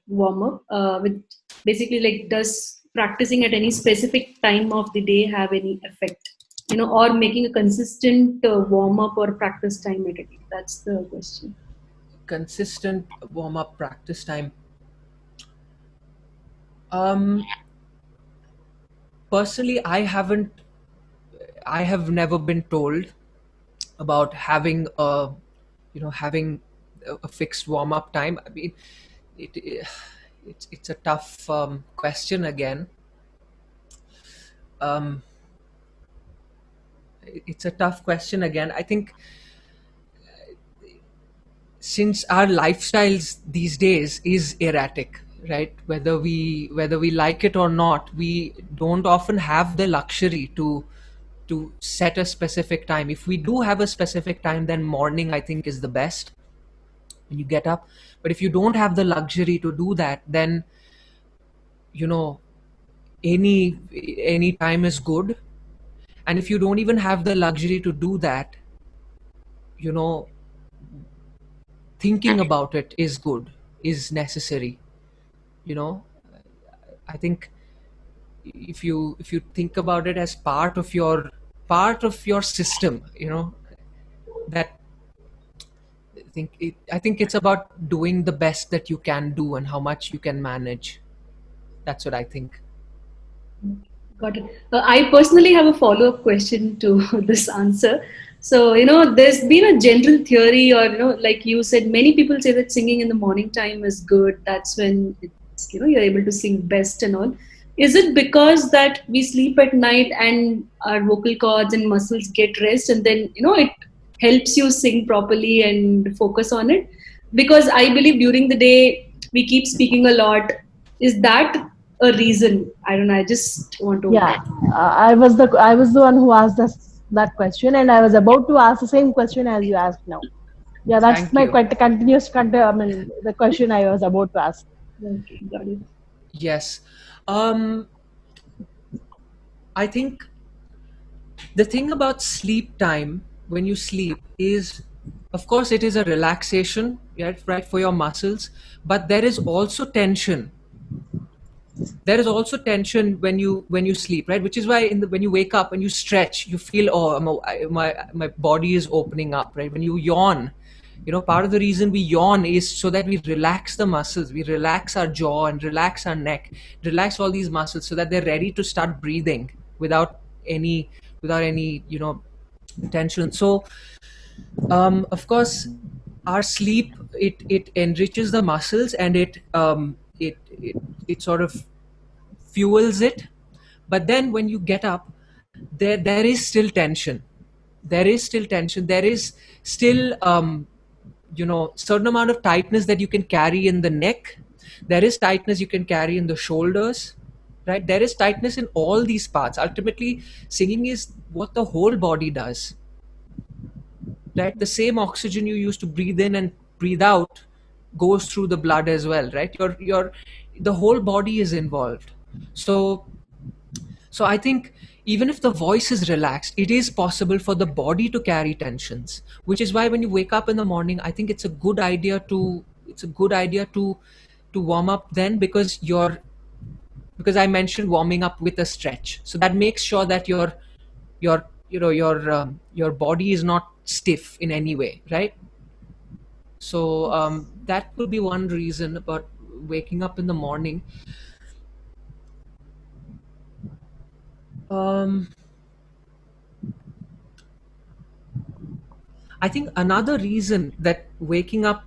warm up. With basically, like, does practicing at any specific time of the day have any effect? Or making a consistent warm up or practice time at a day. That's the question. Consistent warm up practice time. Personally, I have never been told about having a fixed warm up time. I mean, it's a tough question again. It's a tough question again. I think since our lifestyles these days is erratic, right? Whether we like it or not, we don't often have the luxury to set a specific time. If we do have a specific time, then morning, I think, is the best when you get up. But if you don't have the luxury to do that, then any time is good. And if you don't even have the luxury to do that, thinking about it is good, is necessary. I think if you think about it as part of your system, that I think it's about doing the best that you can do and how much you can manage. That's what I think. Got it. I personally have a follow-up question to this answer. So, there's been a general theory, or, like you said, many people say that singing in the morning time is good. That's when it's, you're able to sing best and all. Is it because that we sleep at night and our vocal cords and muscles get rest, and then, it helps you sing properly and focus on it? Because I believe during the day we keep speaking a lot. Is that a reason? I don't know. I just want to. Yeah, I was the one who asked that question, and I was about to ask the same question as you asked now. Yeah, that's Thank my you. the question I was about to ask. Okay, got it. Yes. I think the thing about sleep time, when you sleep, is, of course, it is a relaxation, right, for your muscles, but there is also tension. There is also tension when you sleep, right? Which is why when you wake up and you stretch, you feel, my body is opening up, right? When you yawn, part of the reason we yawn is so that we relax the muscles, we relax our jaw and relax our neck, relax all these muscles so that they're ready to start breathing without any tension. So of course, our sleep, it enriches the muscles, and it sort of fuels it. But then when you get up, there is still tension. There is still certain amount of tightness that you can carry in the neck. There is tightness you can carry in the shoulders, right? There is tightness in all these parts. Ultimately, singing is what the whole body does, right? The same oxygen you use to breathe in and breathe out goes through the blood as well, right? The whole body is involved. So I think even if the voice is relaxed, it is possible for the body to carry tensions, which is why when you wake up in the morning, I think it's a good idea to warm up then, because I mentioned warming up with a stretch. So that makes sure that your body is not stiff in any way, right? So that could be one reason about waking up in the morning. I think another reason that waking up,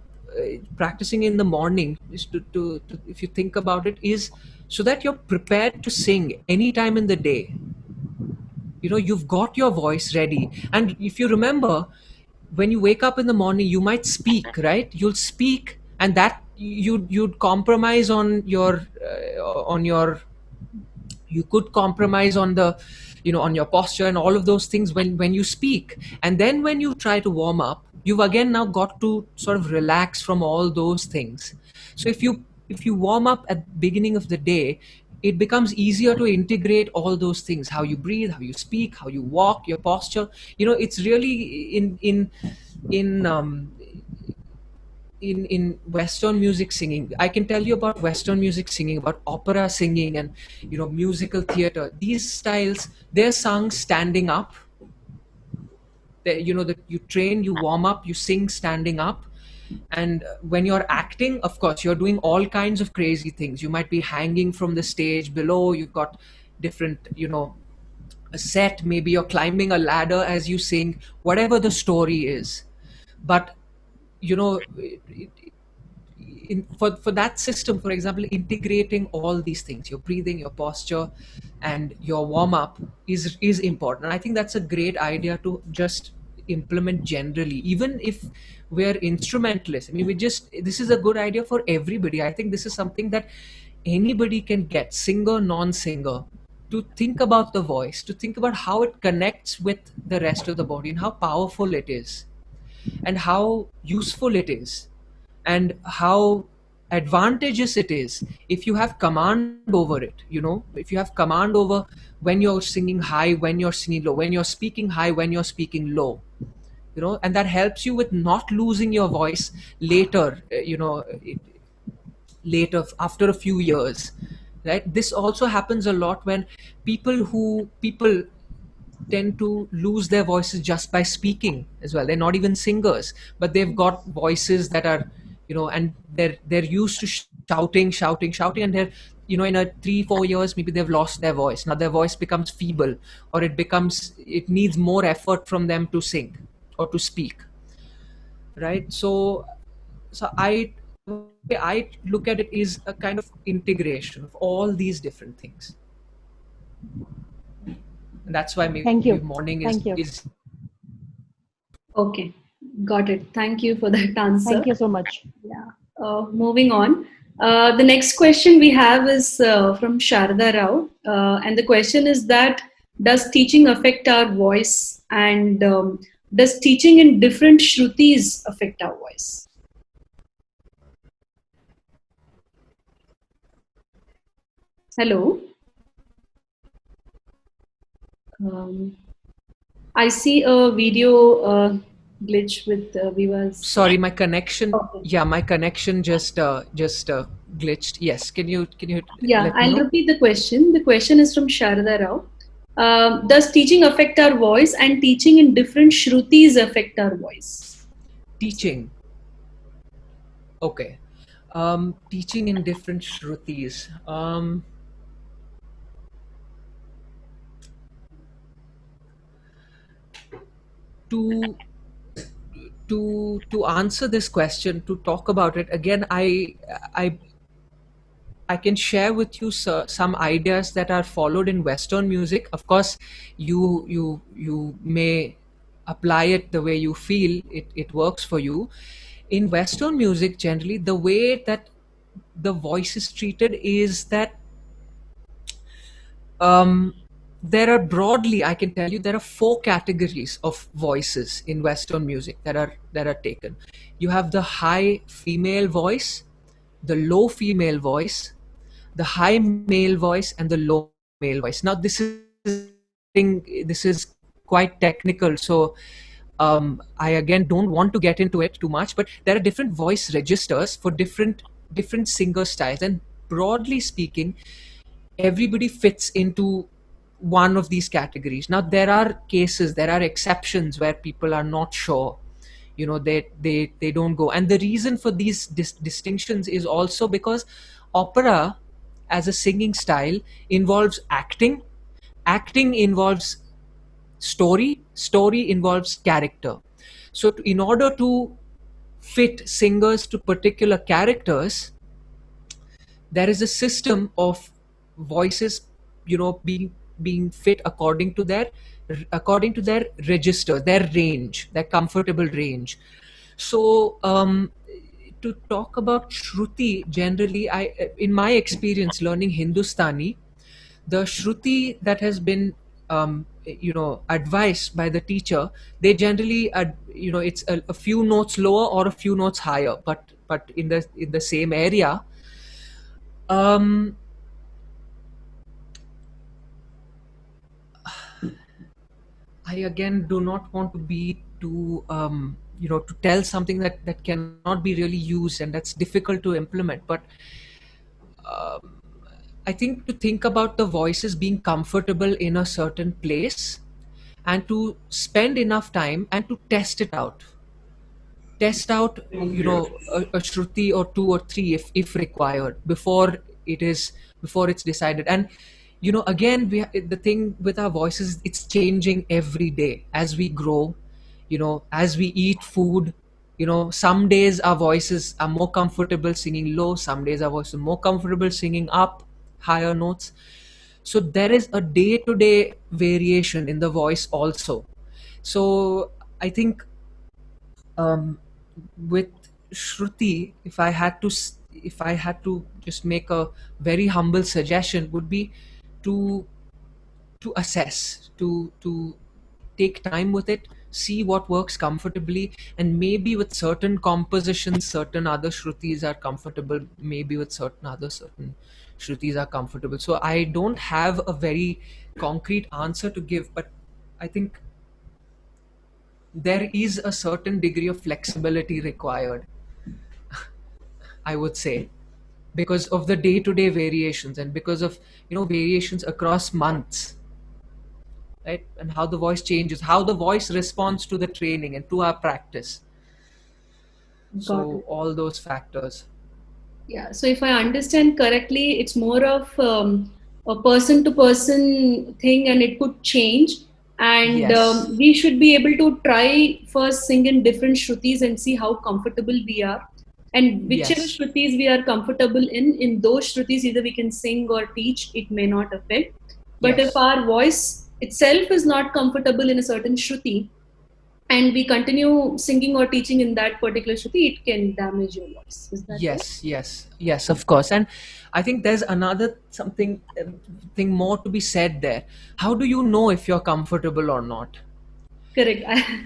practicing in the morning, is to if you think about it, is so that you're prepared to sing anytime in the day. You've got your voice ready. And if you remember, when you wake up in the morning, you might speak, right? You'll speak, and that you'd compromise on your you could compromise on the on your posture and all of those things when you speak, and then when you try to warm up, you've again now got to sort of relax from all those things. So if you warm up at the beginning of the day, it becomes easier to integrate all those things: how you breathe, how you speak, how you walk, your posture. It's really in Western music singing. I can tell you about Western music singing, about opera singing, and musical theater. These styles, they're sung standing up. That you train, you warm up, you sing standing up. And when you're acting, of course, you're doing all kinds of crazy things. You might be hanging from the stage below. You've got different, a set. Maybe you're climbing a ladder as you sing, whatever the story is. But for that system, for example, integrating all these things, your breathing, your posture, and your warm up is important. And I think that's a great idea to just implement generally, even if we're instrumentalists. I mean, this is a good idea for everybody. I think this is something that anybody can get, singer, non-singer, to think about the voice, to think about how it connects with the rest of the body, and how powerful it is, and how useful it is, and how advantageous it is if you have command over it. If you have command over when you're singing high, when you're singing low, when you're speaking high, when you're speaking low, and that helps you with not losing your voice later, later after a few years, right? This also happens a lot when people tend to lose their voices just by speaking as well. They're not even singers, but they've got voices that are, and they're used to shouting, and they're, in a 3-4 years, maybe they've lost their voice. Now their voice becomes feeble, or it needs more effort from them to sing or to speak, right? So I look at it is a kind of integration of all these different things. And that's why maybe Thank you. morning Thank you. is Okay, got it. Thank you for that answer. Thank you so much. Yeah. Moving on. The next question we have is from Sharda Rao. And the question is that, does teaching affect our voice? And does teaching in different shrutis affect our voice? Hello. I see a video glitch with Viva's. Sorry, my connection. Okay. Yeah, my connection just glitched. Yes, can you? Yeah, let me I'll know? repeat the question. The question is from Sharda Rao. Does teaching affect our voice, and teaching in different shrutis affect our voice? Teaching. Okay. Teaching in different shrutis. To answer this question, to talk about it again, I can share with you some ideas that are followed in Western music. Of course, you may apply it the way you feel it works for you. In Western music, generally, the way that the voice is treated is that there are broadly, I can tell you, there are 4 categories of voices in Western music that are taken. You have the high female voice, the low female voice, the high male voice, and the low male voice. Now this is quite technical, so I again don't want to get into it too much, but there are different voice registers for different singer styles, and broadly speaking, everybody fits into one of these categories. Now there are cases, there are exceptions where people are not sure, they don't go. And the reason for these distinctions is also because opera as a singing style involves acting involves story involves character. So in order to fit singers to particular characters, there is a system of voices, being fit according to their register, their range, their comfortable range. So to talk about Shruti, generally, in my experience learning Hindustani, the Shruti that has been, advised by the teacher, they generally, it's a few notes lower or a few notes higher, but in the same area. I again do not want to be too, to tell something that cannot be really used and that's difficult to implement. But I think to think about the voices being comfortable in a certain place and to spend enough time and to test it out. Test out, a Shruti or two or three if required before it's decided. And again, the thing with our voices, it's changing every day as we grow, as we eat food. Some days our voices are more comfortable singing low, some days our voices are more comfortable singing up higher notes. So there is a day-to-day variation in the voice also. So I think with Shruti, if I had to just make a very humble suggestion, would be to assess, to take time with it, see what works comfortably, and maybe with certain compositions, certain other Shrutis are comfortable, maybe with certain Shrutis are comfortable. So I don't have a very concrete answer to give, but I think there is a certain degree of flexibility required, I would say, because of the day-to-day variations and because of variations across months, right? And how the voice changes, how the voice responds to the training and to our practice. So all those factors. Yeah, so if I understand correctly, it's more of a person to person thing and it could change. And Yes. We should be able to try first sing in different Shrutis and see how comfortable we are. And whichever Yes. Shrutis we are comfortable in those Shrutis, either we can sing or teach, it may not affect. But Yes. if our voice itself is not comfortable in a certain Shruti, and we continue singing or teaching in that particular Shruti, it can damage your voice. Is that Yes, of course. And I think there's another thing more to be said there. How do you know if you're comfortable or not? correct?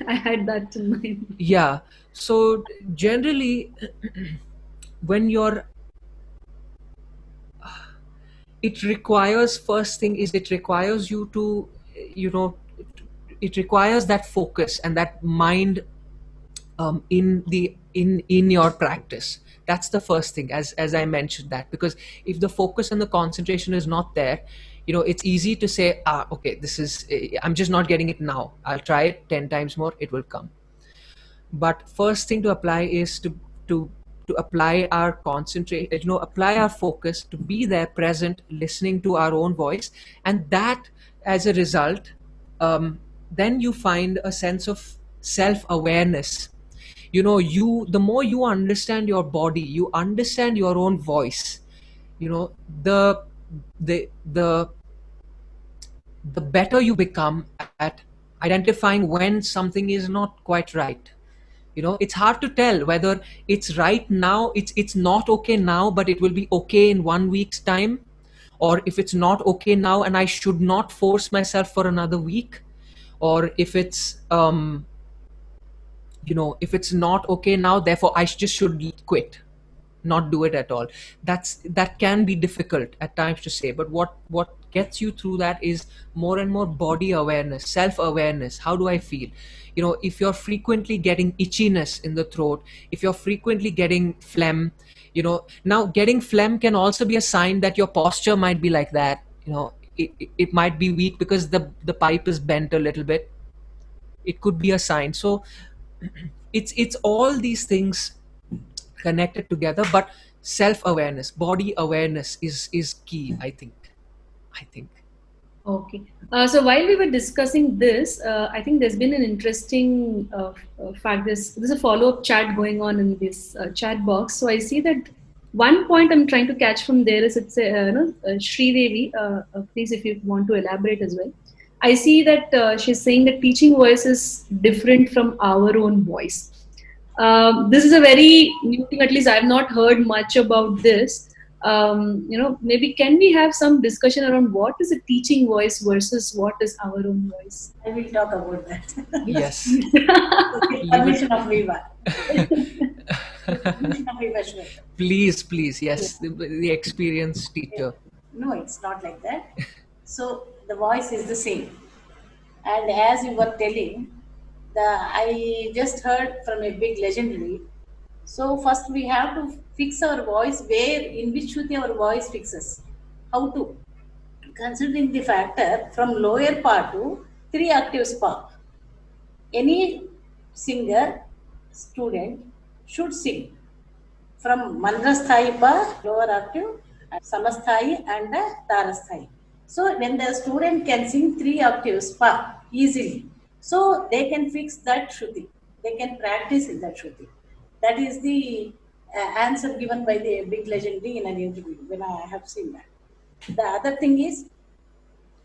I had that in mind. Yeah. So generally, when you're, it requires, first thing is it requires you to, it requires that focus and that mind in your practice. That's the first thing, as I mentioned that, because if the focus and the concentration is not there, it's easy to say, okay, this is, I'm just not getting it now, I'll try it 10 times more, it will come. But first thing to apply is to apply our concentration, apply our focus, to be there present, listening to our own voice. And that, as a result, then you find a sense of self-awareness. The more you understand your body, you understand your own voice, the better you become at identifying when something is not quite right. It's hard to tell whether it's right now, it's not okay now, but it will be okay in 1 week's time, or if it's not okay now and I should not force myself for another week, or if it's if it's not okay now, therefore I just should quit, not do it at all. That can be difficult at times to say, but what gets you through that is more and more body awareness, self-awareness. How do I feel? If you're frequently getting itchiness in the throat, if you're frequently getting phlegm, now getting phlegm can also be a sign that your posture might be like that. It might be weak because the pipe is bent a little bit. It could be a sign. So it's all these things connected together, but self-awareness, body awareness is key, I think. Okay. So while we were discussing this, I think there's been an interesting fact. There's a follow-up chat going on in this chat box. So I see that one point I'm trying to catch from there is it's Sri Devi. Please, if you want to elaborate as well. I see that she's saying that teaching voice is different from our own voice. This is a very new thing. At least I've not heard much about this. Maybe can we have some discussion around what is a teaching voice versus what is our own voice? I will talk about that. Yes. With permission of Viva. Permission of Viva, sure. Please. Yes, the experienced teacher. No, it's not like that. So the voice is the same. And as you were telling, I just heard from a big legendary. So first we have to fix our voice in which Shruti our voice fixes. How to? Considering the factor from lower part to 3 octaves up. Any singer, student should sing from Mandrasthai pa lower octave, Samasthai and Tarasthai. So when the student can sing 3 octaves pa easily, so they can fix that Shruti. They can practice in that Shruti. That is the answer given by the big legendary in an interview when I have seen that. The other thing is,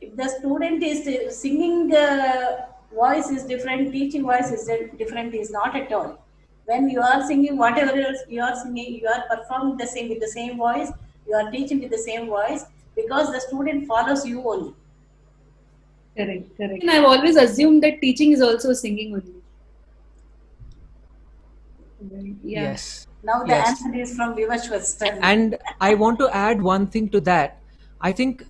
if the student is singing voice is different, teaching voice is different, is not at all. When you are singing, whatever else you are singing, you are performing the same with the same voice, you are teaching with the same voice, because the student follows you only. Correct. And I've always assumed that teaching is also singing only. Yeah. Yes. Now the answer is from Vivawasth. And I want to add one thing to that. I think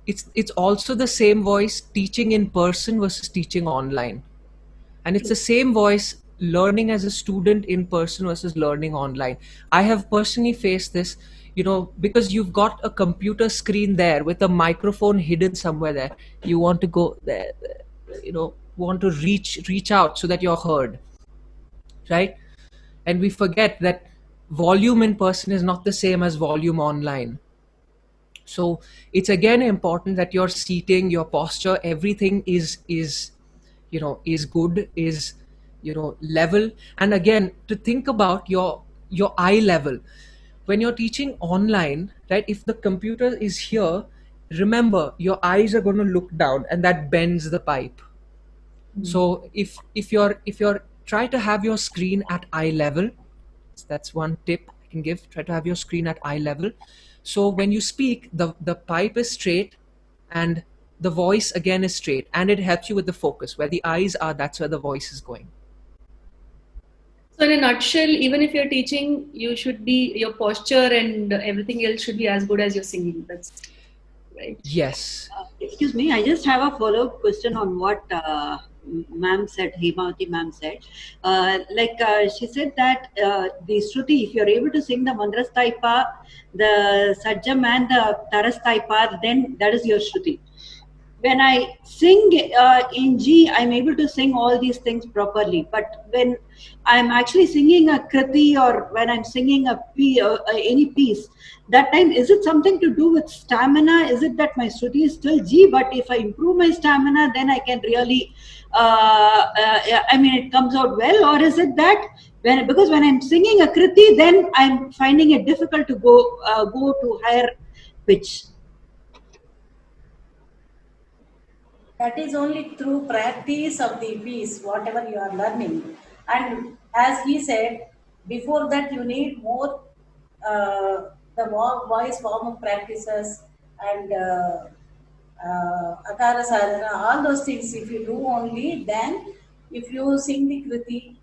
it's also the same voice teaching in person versus teaching online. And it's the same voice learning as a student in person versus learning online. I have personally faced this, because you've got a computer screen there with a microphone hidden somewhere there. You want to go there, want to reach out so that you're heard, right? And we forget that volume in person is not the same as volume online. So it's again important that your seating, your posture, everything is good, is level. And again, to think about your eye level when you're teaching online, right? If the computer is here, remember your eyes are going to look down, and that bends the pipe. So if you're try to have your screen at eye level, that's one tip I can give. Try to have your screen at eye level. So when you speak, the pipe is straight and the voice again is straight, and it helps you with the focus. Where the eyes are, that's where the voice is going. So in a nutshell, even if you're teaching, your posture and everything else should be as good as your singing. That's right. Yes. Excuse me, I just have a follow-up question on what ma'am said, Hemavathi ma'am said. She said that the Shruti, if you're able to sing the Mandrasthaipa, the Sajjam and the Tarasthaipa, then that is your Shruti. When I sing in G, I'm able to sing all these things properly. But when I'm actually singing a kriti, or when I'm singing any piece, that time, is it something to do with stamina? Is it that my Shruti is still G, but if I improve my stamina, then I can really, it comes out well? Or is it that because when I'm singing a kriti, then I'm finding it difficult to go to higher pitch? That is only through practice of the piece, whatever you are learning. And as he said, before that you need more the voice warm-up practices and akara sadhana, all those things. If you do only, then if you sing the kriti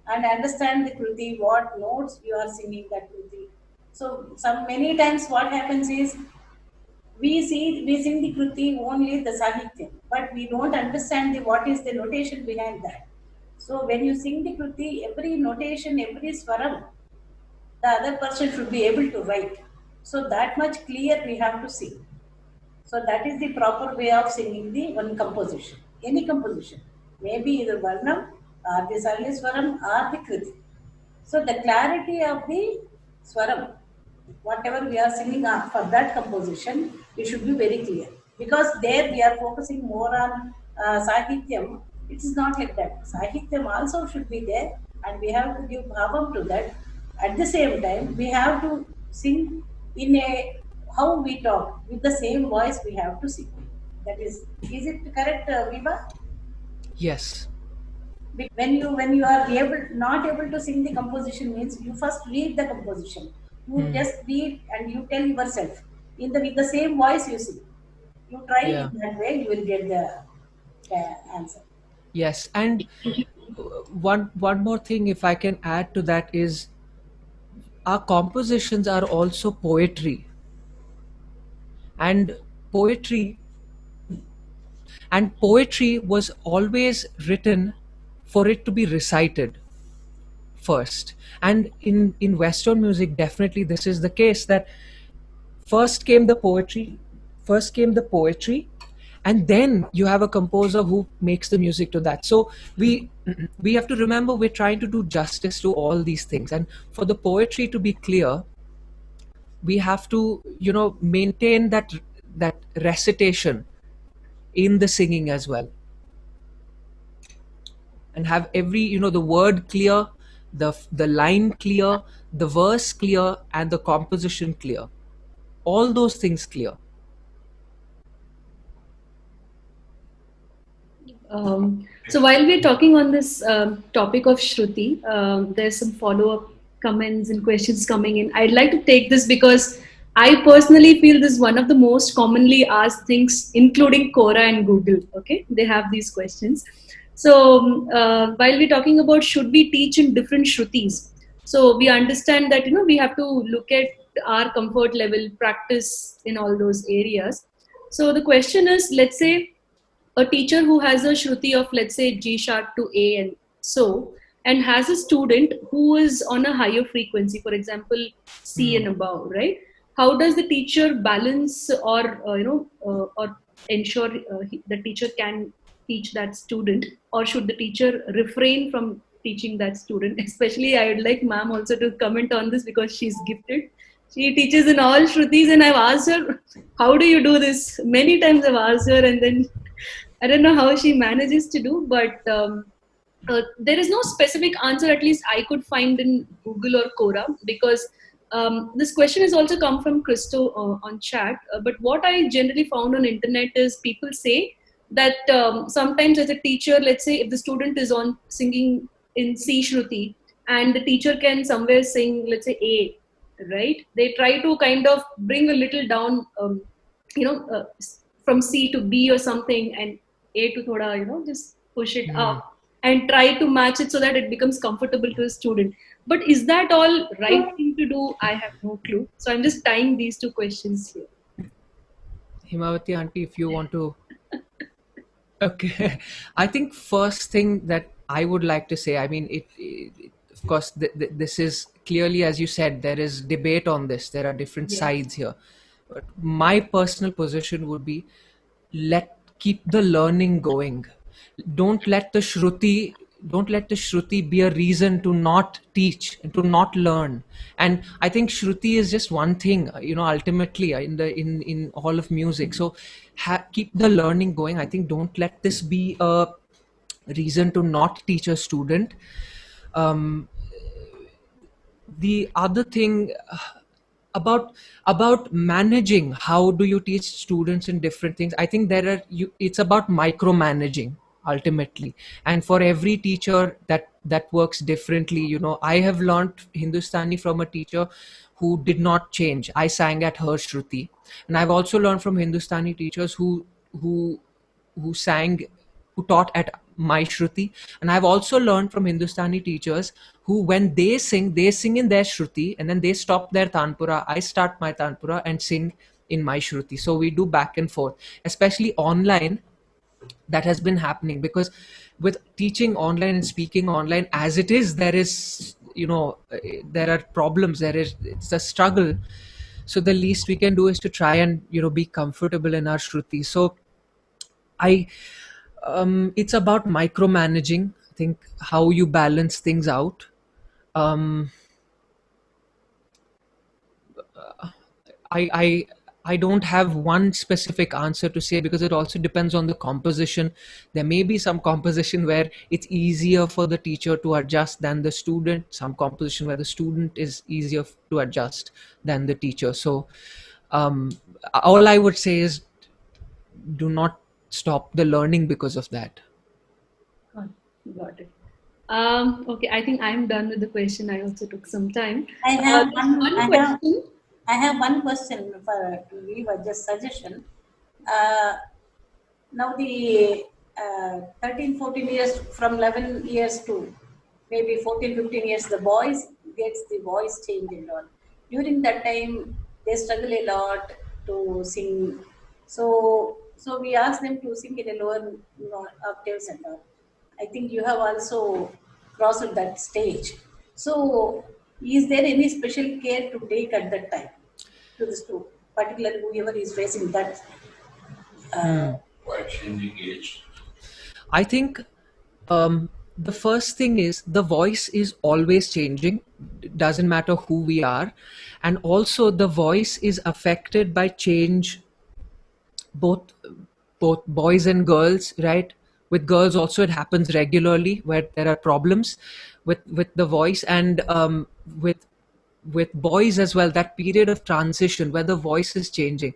and understand the kriti, what notes you are singing that kriti. So many times what happens is, we sing the Kruti only the Sahityam, but we don't understand what is the notation behind that. So when you sing the Kruti, every notation, every swaram, the other person should be able to write. So that much clear we have to sing. So that is the proper way of singing the one composition, any composition. Maybe either Varnam or the Sarliswaram or the Kruti. So the clarity of the swaram, whatever we are singing for that composition, it should be very clear. Because there we are focusing more on Sahityam. It is not like that. Sahityam also should be there, and we have to give bhavam to that. At the same time, we have to sing in how we talk, with the same voice we have to sing. That is it correct, Viva? Yes. When you are not able to sing the composition means you first read the composition. You just read and you tell yourself with the same voice you sing. You try Yeah. in that way, you will get the answer. Yes, and one more thing, if I can add to that, is our compositions are also poetry, and poetry poetry was always written for it to be recited first. And in Western music, definitely this is the case, that first came the poetry, and then you have a composer who makes the music to that. So we have to remember, we're trying to do justice to all these things, and for the poetry to be clear, we have to, maintain that recitation in the singing as well, and have every, the word clear, the line clear, the verse clear, and the composition clear, all those things clear. So while we're talking on this topic of Shruti, there's some follow-up comments and questions coming in. I'd like to take this because I personally feel this is one of the most commonly asked things, including Quora and Google. Okay, they have these questions. So while we're talking about should we teach in different Shrutis, so we understand that we have to look at our comfort level, practice in all those areas. So the question is, let's say a teacher who has a shruti of, let's say, G sharp to A and has a student who is on a higher frequency, for example C and above, right? How does the teacher balance or or ensure the teacher can teach that student, or should the teacher refrain from teaching that student? Especially I would like ma'am also to comment on this, because she's gifted. She teaches in all shrutis, and I've asked her, how do you do this? Many times I've asked her, and then I don't know how she manages to do, but there is no specific answer, at least I could find in Google or Quora, because this question has also come from Christo on chat. But what I generally found on internet is people say that sometimes as a teacher, let's say if the student is on singing in C Shruti and the teacher can somewhere sing, let's say A, right? They try to kind of bring a little down, from C to B or something, and A to thoda, just push it up and try to match it so that it becomes comfortable to the student. But is that all right thing to do? I have no clue. So I'm just tying these two questions here. Hemavathi auntie, if you want to. Okay. I think first thing that I would like to say, I mean, of course, this is clearly, as you said, there is debate on this. There are different sides here. But my personal position would be, keep the learning going. Don't let the shruti be a reason to not teach and to not learn. And I think shruti is just one thing, ultimately in all of music. So keep the learning going. I think don't let this be a reason to not teach a student. The other thing about managing, how do you teach students in different things? I think it's about micromanaging ultimately, and for every teacher that works differently. I have learned Hindustani from a teacher who did not change. I sang at her shruti, and I've also learned from Hindustani teachers who taught at my shruti, and I've also learned from Hindustani teachers who, when they sing in their shruti, and then they stop their tanpura. I start my tanpura and sing in my shruti. So we do back and forth, especially online. That has been happening because with teaching online and speaking online as it is, there is, there are problems. It's a struggle. So the least we can do is to try and, be comfortable in our shruti. So it's about micromanaging. I think how you balance things out. I don't have one specific answer to say, because it also depends on the composition. There may be some composition where it's easier for the teacher to adjust than the student, some composition where the student is easier to adjust than the teacher. So all I would say is, do not stop the learning because of that. Got it. Okay, I think I'm done with the question. I also took some time. I have There's one question. I have one question for to leave a just suggestion. Uh, Now the 13, 14 years, from 11 years to maybe 14, 15 years, the boys gets the voice change and all. During that time, they struggle a lot to sing. So we ask them to sing in a lower, octaves and all. I think you have also crossed that stage. So is there any special care to take at that time to the student, particularly whoever is facing that? I think the first thing is the voice is always changing. It doesn't matter who we are. And also the voice is affected by change, both boys and girls, right? With girls also it happens regularly where there are problems with the voice, and with boys as well, that period of transition where the voice is changing.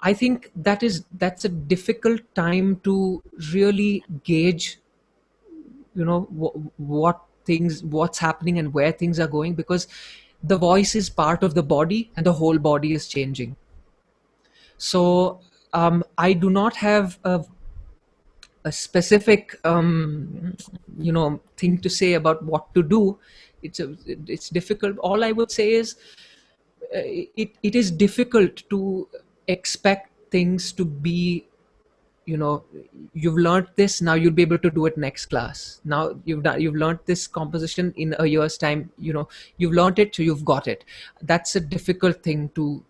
I think that's a difficult time to really gauge, what's happening and where things are going, because the voice is part of the body and the whole body is changing. So I do not have a specific thing to say about what to do. It's difficult. All I would say is it is difficult to expect things to be, you've learned this, now you'll be able to do it next class. Now you've learned this composition in a year's time, you've learned it, so you've got it. That's a difficult thing to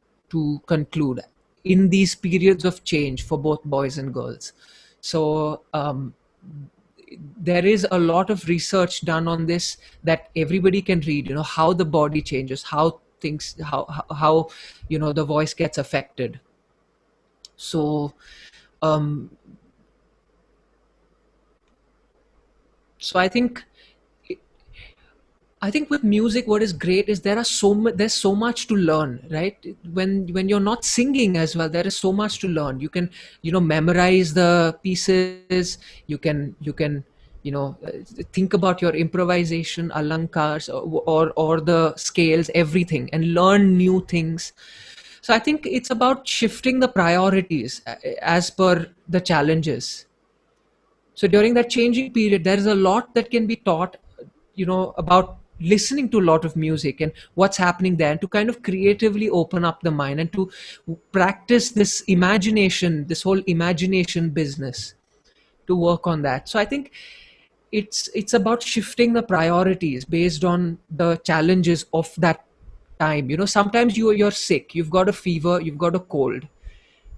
conclude in these periods of change for both boys and girls. So there is a lot of research done on this that everybody can read, how the body changes, how things, how the voice gets affected. So so I think with music, what is great is there's so much to learn, right? When you're not singing as well, there is so much to learn. You can, memorize the pieces. You can think about your improvisation, alankars, or the scales, everything, and learn new things. So I think it's about shifting the priorities as per the challenges. So during that changing period, there is a lot that can be taught, about listening to a lot of music and what's happening there, and to kind of creatively open up the mind and to practice this imagination, this whole imagination business, to work on that. So I think it's about shifting the priorities based on the challenges of that time. Sometimes you're sick, you've got a fever, you've got a cold,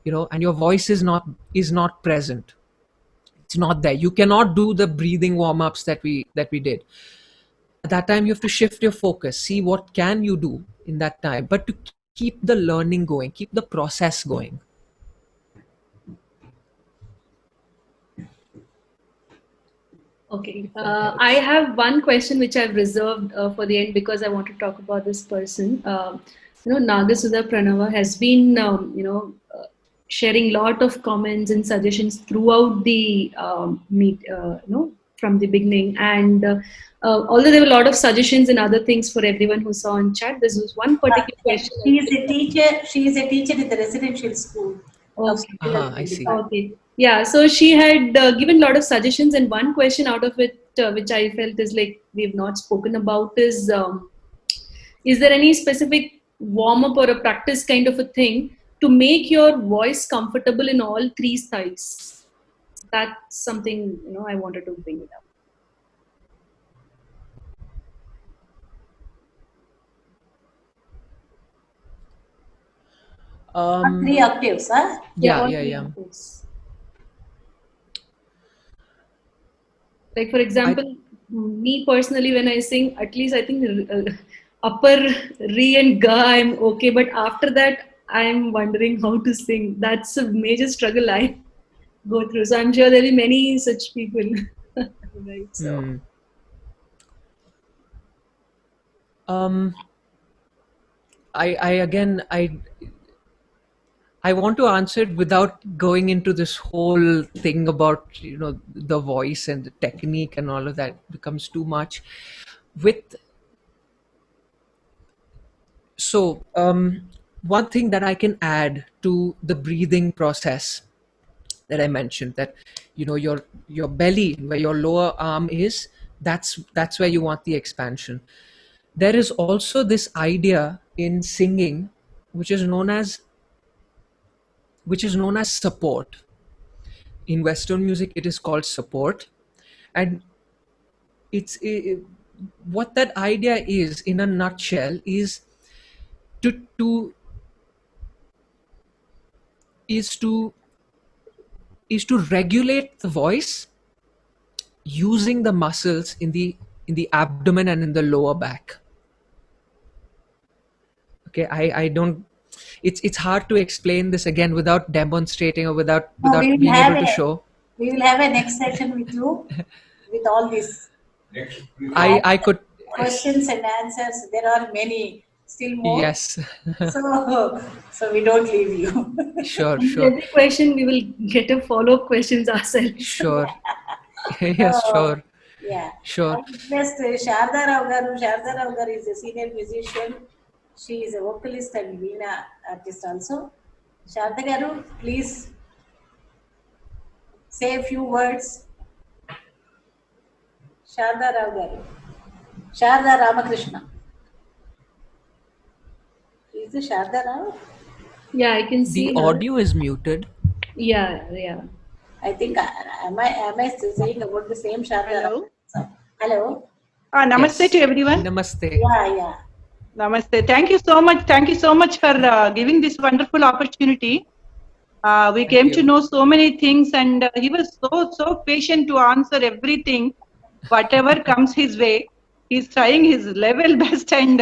and your voice is not present. It's not there. You cannot do the breathing warm-ups that we did. At that time, you have to shift your focus, see what can you do in that time, but to keep the learning going, keep the process going. Okay. I have one question which I've reserved for the end because I want to talk about this person. Nagasudha Pranava has been, sharing lot of comments and suggestions throughout the from the beginning. And although there were a lot of suggestions and other things for everyone who saw in chat, this was one particular question. She is a teacher. She is a teacher in the residential school. Okay. I see. Okay. Yeah. So she had given a lot of suggestions, and one question out of it, which I felt is like we've not spoken about, is there any specific warm up or a practice kind of a thing to make your voice comfortable in all three styles? That's something I wanted to bring it up. Three octaves, huh? Yeah. Octaves. Like for example, me personally, when I sing, at least I think upper re and ga I'm okay, but after that I'm wondering how to sing. That's a major struggle I go through. So I'm sure there'll be many such people. Right. So. I I want to answer it without going into this whole thing about, the voice and the technique and all of that. It becomes too much. One thing that I can add to the breathing process that I mentioned, that your belly, where your lower arm is, that's where you want the expansion. There is also this idea in singing, which is known as support. In Western music, it is called support, and what that idea is, in a nutshell, is to is to is to regulate the voice using the muscles in the abdomen and in the lower back. Okay, I don't. It's hard to explain this again without demonstrating or without No, we will being have able to show. We will have a next session with you with all this. I could. Questions and answers. There are many, still more. Yes. So we don't leave you. Sure. Every question we will get a follow-up questions ourselves. Sure. Yes, sure. Yeah. Sure. I request Sharda Rao garu. Sharda Rao garu is a senior musician. She is a vocalist and veena artist also. Sharda garu, please say a few words. Sharda Rao garu. Sharda Ramakrishna. Is it Sharda Rao? Yeah, I can see The her. audio is muted. Yeah. I think am I saying about the same Sharda Rao? Hello. Namaste to everyone. Namaste. Yeah. Namaste. Thank you so much. Thank you so much for giving this wonderful opportunity. We came to know so many things, and he was so patient to answer everything, whatever comes his way. He's trying his level best and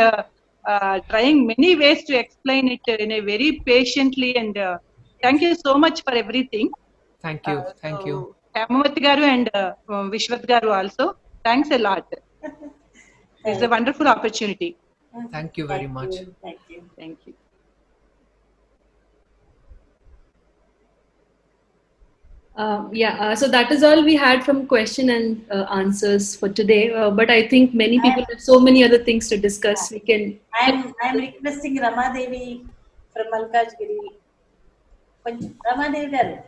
trying many ways to explain it in a very patiently. And thank you so much for everything. Thank you. Thank you. Hemavathi garu and Vishwath garu also. Thanks a lot. It's a wonderful opportunity. Thank you very much. Thank you. Thank you. So that is all we had from question and answers for today. But I think many people have so many other things to discuss. We can. I'm requesting Rama Devi from Malkajgiri. Rama Devi garu.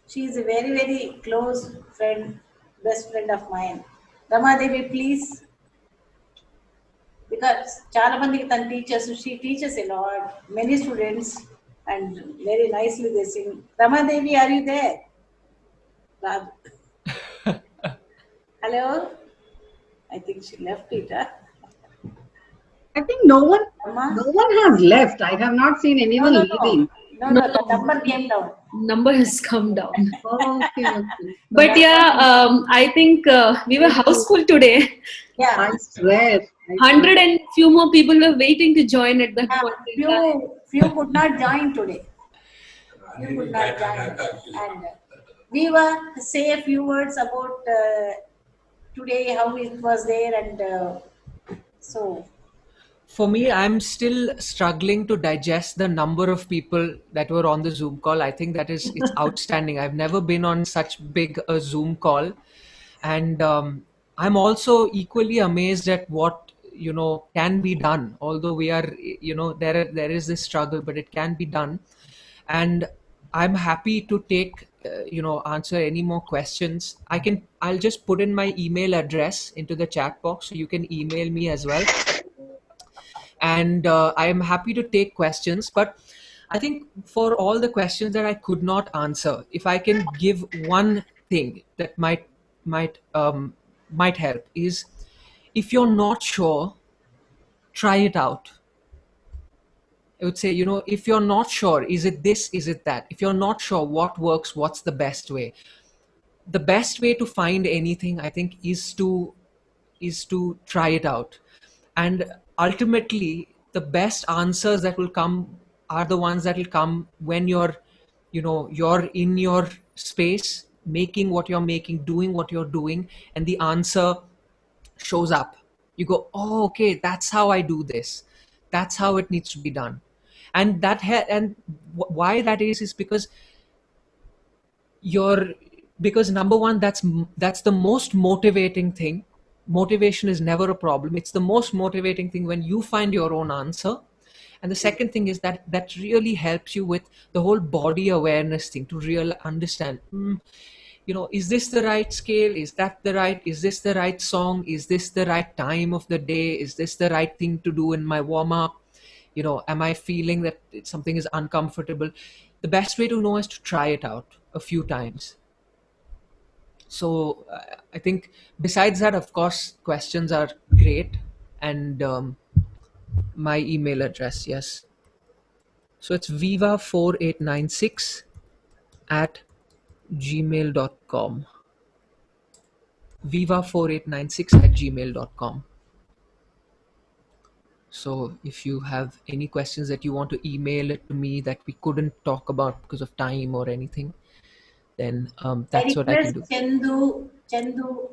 She is a very, very close friend, best friend of mine. Rama Devi, please. Because Chala Mandiki tan teaches, she teaches a lot, many students, and very nicely they sing. Rama Devi, are you there? Hello? I think she left it, huh? I think no one has left. I have not seen anyone leaving. No, the number came down. Number has come down. Okay. But I think we were houseful today. Yeah. I swear. 100 and few more people were waiting to join at that point. Few could not join today. Few could not join. And we were say a few words about today, how it was there, and so. For me, I'm still struggling to digest the number of people that were on the Zoom call. I think it's outstanding. I've never been on such big a Zoom call. And I'm also equally amazed at what, can be done. Although we are, there is this struggle, but it can be done. And I'm happy to take, answer any more questions. I'll just put in my email address into the chat box, so you can email me as well. And I am happy to take questions, but I think for all the questions that I could not answer, if I can give one thing that might help, is if you're not sure, try it out. I would say, if you're not sure, is it this, is it that? If you're not sure what works, what's the best way? The best way to find anything, I think, is to try it out. And ultimately, the best answers that will come are the ones that will come when you're in your space, making what you're making, doing what you're doing, and the answer shows up. You go, oh, okay, that's how I do this. That's how it needs to be done. and why that is because because number one, that's the most motivating thing. Motivation is never a problem. It's the most motivating thing when you find your own answer. And the second thing is that really helps you with the whole body awareness thing, to really understand, is this the right scale? Is this the right song? Is this the right time of the day? Is this the right thing to do in my warm up? Am I feeling that something is uncomfortable? The best way to know is to try it out a few times. So I think besides that, of course, questions are great. And my email address, yes. So it's viva4896@gmail.com. viva4896@gmail.com. So if you have any questions that you want to email it to me that we couldn't talk about because of time or anything, then that's what I can do. Chandu,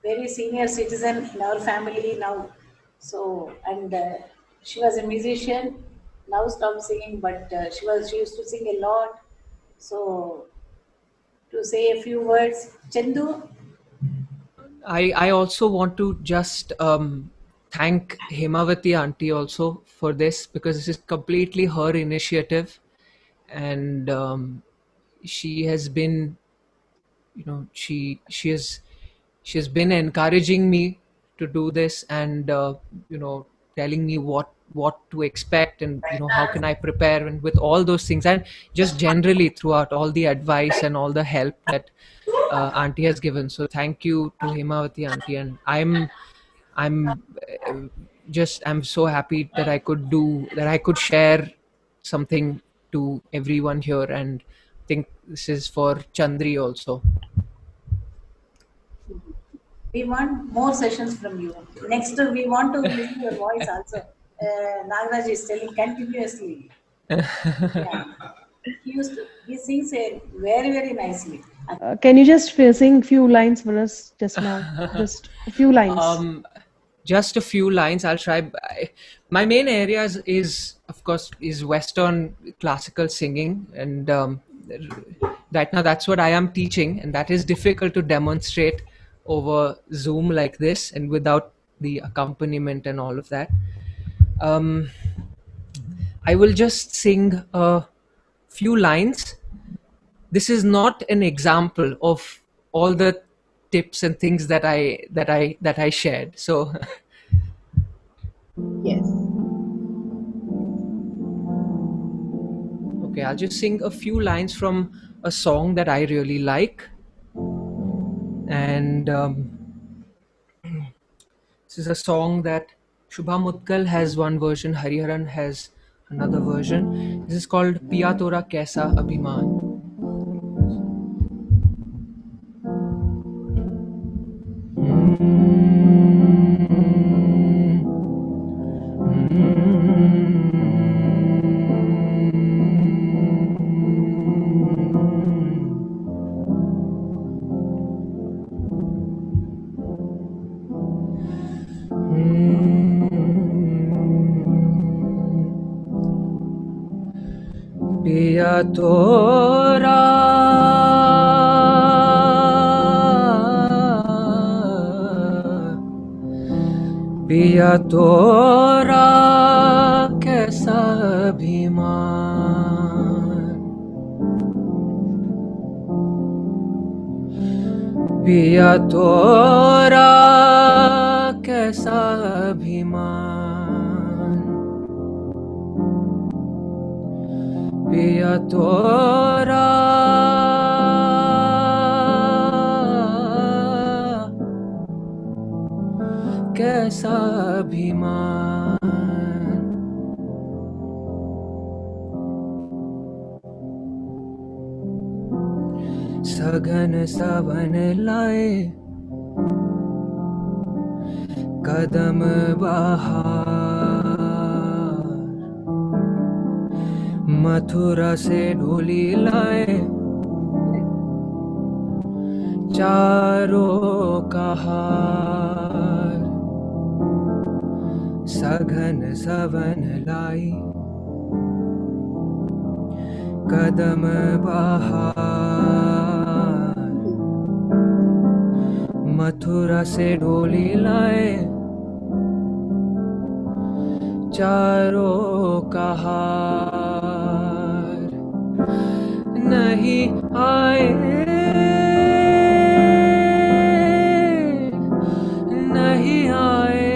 very senior citizen in our family now. So, and she was a musician, now stopped singing, but she used to sing a lot. So, to say a few words, Chandu. I also want to just thank Hemavathi auntie also for this, because this is completely her initiative, and she has been, she has been encouraging me to do this, and telling me what to expect, and how can I prepare, and with all those things, and just generally throughout all the advice and all the help that auntie has given. So thank you to Hemavathi auntie, and I'm so happy that I could share something to everyone here, and I think this is for Chandri also. We want more sessions from you. Next, we want to listen your voice also. Nagaraj is telling continuously. Yeah. He sings very, very nicely. Can you just sing few lines for us just now? Just a few lines. Just a few lines. I'll try. My main area is of course Western classical singing, and right now that's what I am teaching, and that is difficult to demonstrate over Zoom like this and without the accompaniment and all of that. I will just sing a few lines. This is not an example of all the tips and things that I shared. So yes. Okay, I'll just sing a few lines from a song that I really like. And this is a song that Shubha Mutkal has one version, Hariharan has another version. This is called Piya Tora Kaisa Abhiman. Piya Tora Piya Tora Kaisa Abhiman Piya Tora Kaisa Abhiman Piya Tora Kaisa Abhiman Sagan savan laye Kadam bahar Mathura se dhuli laye Charo kahar Saghan savan lai कदम बहार मथुरा से ढोली लाए चारों का हार नहीं आए नहीं आए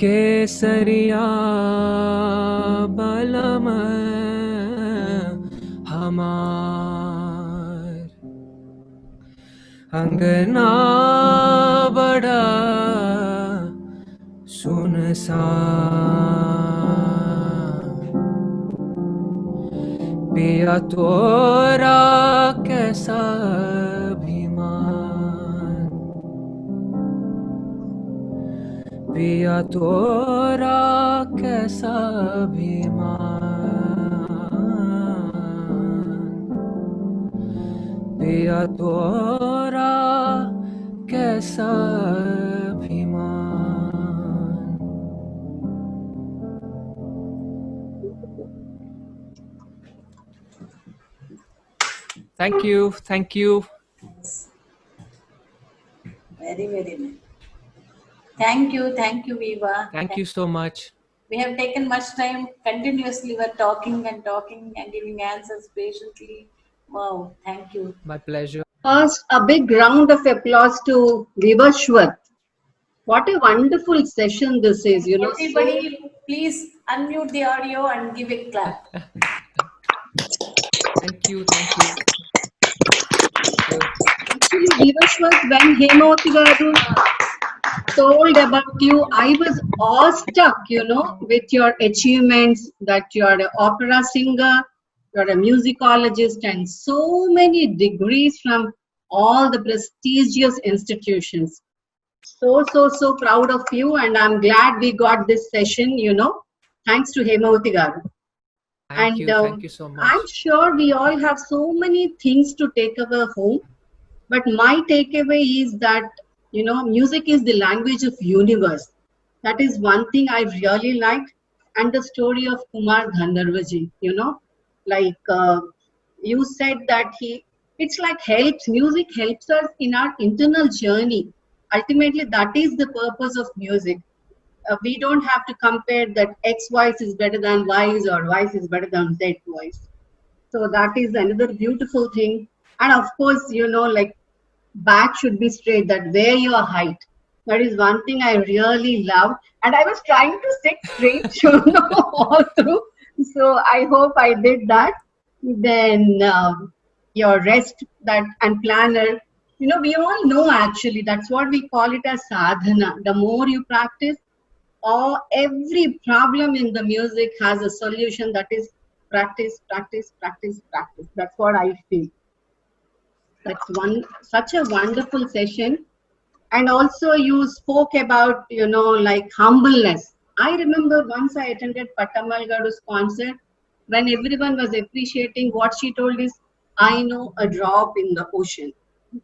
केसरिया बलम हमार अंगना बड़ा सुनसान पिया तोरा कैसा अभिमान पिया तोरा कैसा अभिमान पिया तोरा कैसा अभिमान Thank you. Thank you. Very, very nice. Thank you, Viva. Thank you so much. We have taken much time. Continuously, we're talking and giving answers patiently. Wow, thank you. My pleasure. First, a big round of applause to Vivawasth. What a wonderful session this is, you know. Everybody, please unmute the audio and give a clap. Thank you. Thank you. Actually, Vivawasth, when Hemavathi Garu told about you, I was awestruck, you know, with your achievements, that you are an opera singer, you are a musicologist, and so many degrees from all the prestigious institutions. So proud of you, and I'm glad we got this session, you know, thanks to Hemavathi Garu. Thank you so much. I'm sure we all have so many things to take away home, but my takeaway is that, you know, music is the language of universe. That is one thing I really liked. And the story of Kumar Gandharvaji, you know, like you said that it's like music helps us in our internal journey. Ultimately, that is the purpose of music. We don't have to compare that X voice is better than Y's or Y's is better than Z voice. So that is another beautiful thing. And of course, you know, like back should be straight, that wear your height. That is one thing I really love. And I was trying to sit straight, you know, all through. So I hope I did that. Then your rest and planner. You know, we all know actually, that's what we call it as sadhana. The more you practice, every problem in the music has a solution, that is practice. That's what I feel. That's such a wonderful session. And also you spoke about, you know, like humbleness. I remember once I attended Pattamal Garu's concert, when everyone was appreciating what she told is, I know a drop in the ocean.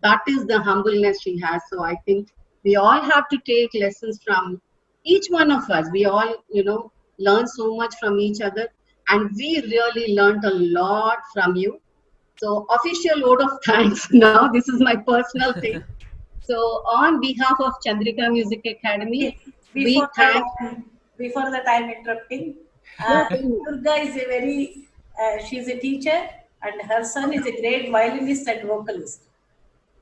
That is the humbleness she has. So I think we all have to take lessons from each one of us. We all, you know, learn so much from each other, and we really learned a lot from you. So official vote of thanks now. This is my personal thing. So on behalf of Chandrika Music Academy, Before that I'm interrupting. Durga is she's a teacher, and her son is a great violinist and vocalist.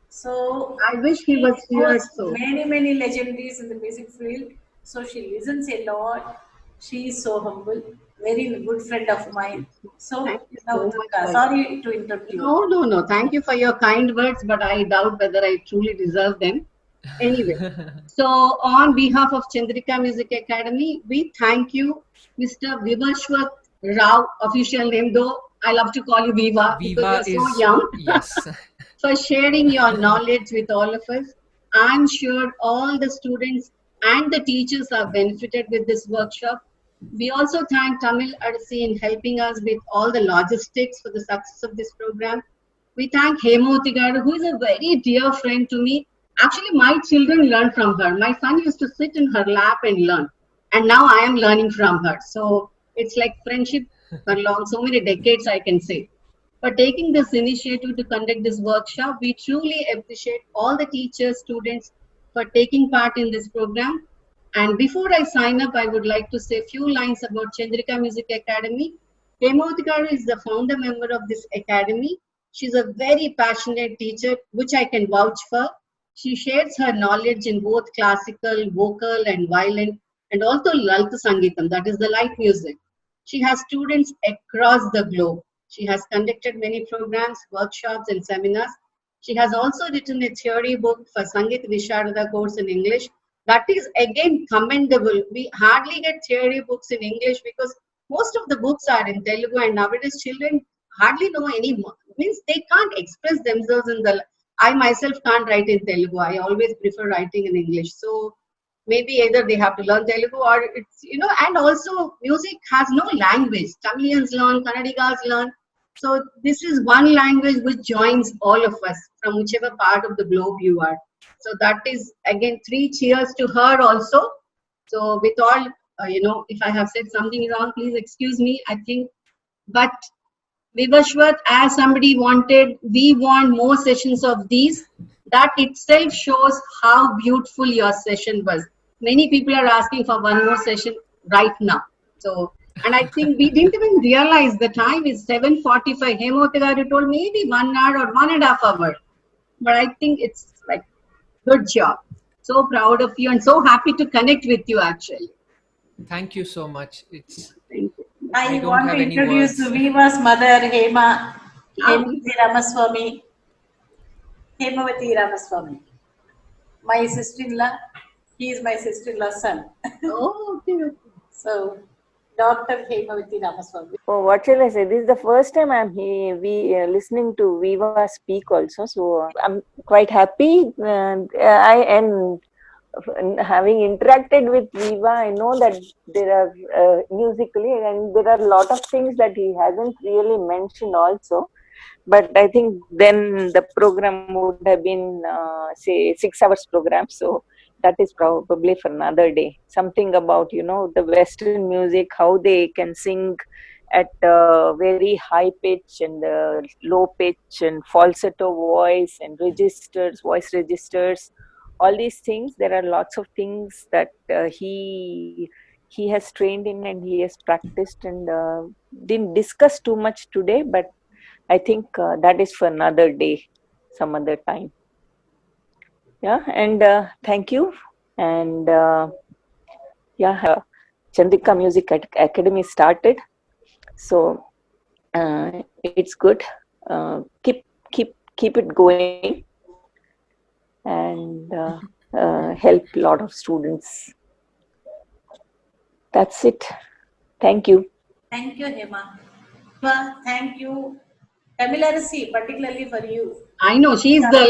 So I wish he was here. So many legendaries in the music field. So she listens a lot. She is so humble, very good friend of mine. So now, Durga, sorry to interrupt you. No. Thank you for your kind words, but I doubt whether I truly deserve them. Anyway, so on behalf of Chandrika Music Academy, we thank you, Mr. Vivawasth Rao, official name, though I love to call you Viva because you're so young. Yes. For sharing your knowledge with all of us. I'm sure all the students and the teachers are benefited with this workshop. We also thank Tamil Arsi in helping us with all the logistics for the success of this program. We thank Hemavathi Garu, who is a very dear friend to me. Actually, my children learn from her. My son used to sit in her lap and learn. and now I am learning from her. So it's like friendship for long, so many decades, I can say. For taking this initiative to conduct this workshop, we truly appreciate all the teachers, students for taking part in this program. And before I sign up, I would like to say a few lines about Chandrika Music Academy. Hemavathi Garu is the founder member of this academy. She's a very passionate teacher, which I can vouch for. She shares her knowledge in both classical, vocal, and violin, and also Lalta Sangeetam, that is the light music. She has students across the globe. She has conducted many programs, workshops, and seminars. She has also written a theory book for Sangeet Visharada course in English. That is again commendable. We hardly get theory books in English because most of the books are in Telugu, and nowadays children hardly know any more. Means they can't express themselves in the. I myself can't write in Telugu. I always prefer writing in English. So maybe either they have to learn Telugu or it's, and also music has no language. Tamilians learn, Kannadigas learn. So this is one language which joins all of us from whichever part of the globe you are. So that is again 3 cheers to her also. So with all, if I have said something wrong, please excuse me. I think, but Vivawasth, as somebody wanted, we want more sessions of these. That itself shows how beautiful your session was. Many people are asking for one more session right now. So, and I think we didn't even realize the time is 7:45. Hemavathi Garu told maybe 1 hour or 1.5 hours. But I think it's like, good job. So proud of you and so happy to connect with you actually. Thank you so much. It's. Thank you. I don't want have to any introduce words. Viva's mother, Hemavathi Ramaswamy. Hemavathi Ramaswamy. My sister-in-law. He is my sister-in-law's son. Oh, okay. So, Dr. Hemavathi Ramaswamy. Oh, what shall I say? This is the first time I'm listening to Viva speak also. So I'm quite happy. I am having interacted with Viva. I know that there are musically, and there are a lot of things that he hasn't really mentioned also. But I think then the program would have been, say, 6 hours program. So that is probably for another day. Something about, the Western music, how they can sing at very high pitch and low pitch and falsetto voice and registers, voice registers, all these things. There are lots of things that he has trained in and he has practiced, and didn't discuss too much today, but I think that is for another day, some other time. Yeah, and thank you. And Chandrika Music Academy started, so it's good. Keep it going, and help a lot of students. That's it. Thank you. Thank you, Hema. Thank you. Tamil particularly for you. I know, she's the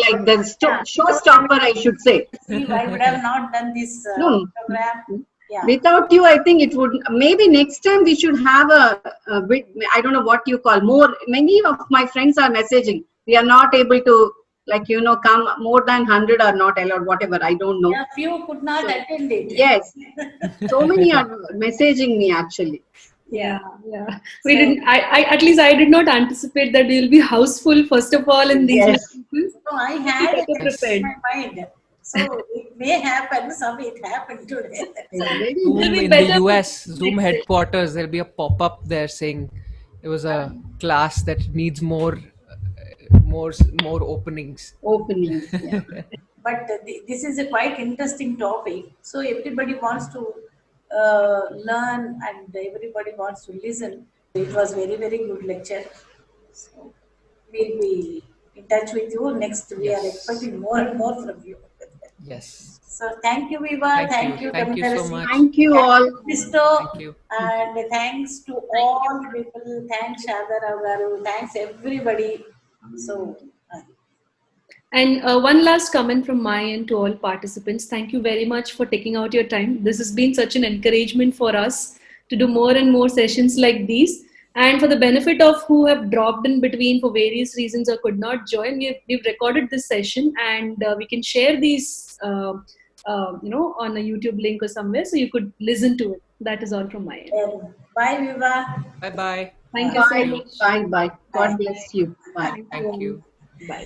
showstopper, I should say. See, I would have not done this program. Yeah. Without you, I think it would, maybe next time we should have a bit, I don't know what you call, more. Many of my friends are messaging. We are not able to, come more than 100 are not allowed, whatever, I don't know. Yeah, few could not attend it. Yes. So many are messaging me actually. Yeah. We didn't. I at least I did not anticipate that we will be houseful first of all in these. Yes. So I had it prepared. in my mind. So it may happen. So it happened today. Zoom in the US, Zoom headquarters, there'll be a pop-up there saying there was a class that needs more openings. Yeah. But this is a quite interesting topic. So everybody wants to learn and everybody wants to listen. It was very, very good lecture. So we'll be in touch with you next. We are expecting more and more from you. Yes. So thank you, Viva. Thank you, Thank you so much. Thank you all. Thank you. And thanks to all people. Thanks, Sharda Rao Garu. Thanks, everybody. So. And one last comment from my end to all participants. Thank you very much for taking out your time. This has been such an encouragement for us to do more and more sessions like these. And for the benefit of who have dropped in between for various reasons or could not join, we've recorded this session, and we can share these on a YouTube link or somewhere, so you could listen to it. That is all from my end. Bye, Viva. Bye bye. Thank you so much. Bye. God bless you. Bye. Thank you. Bye.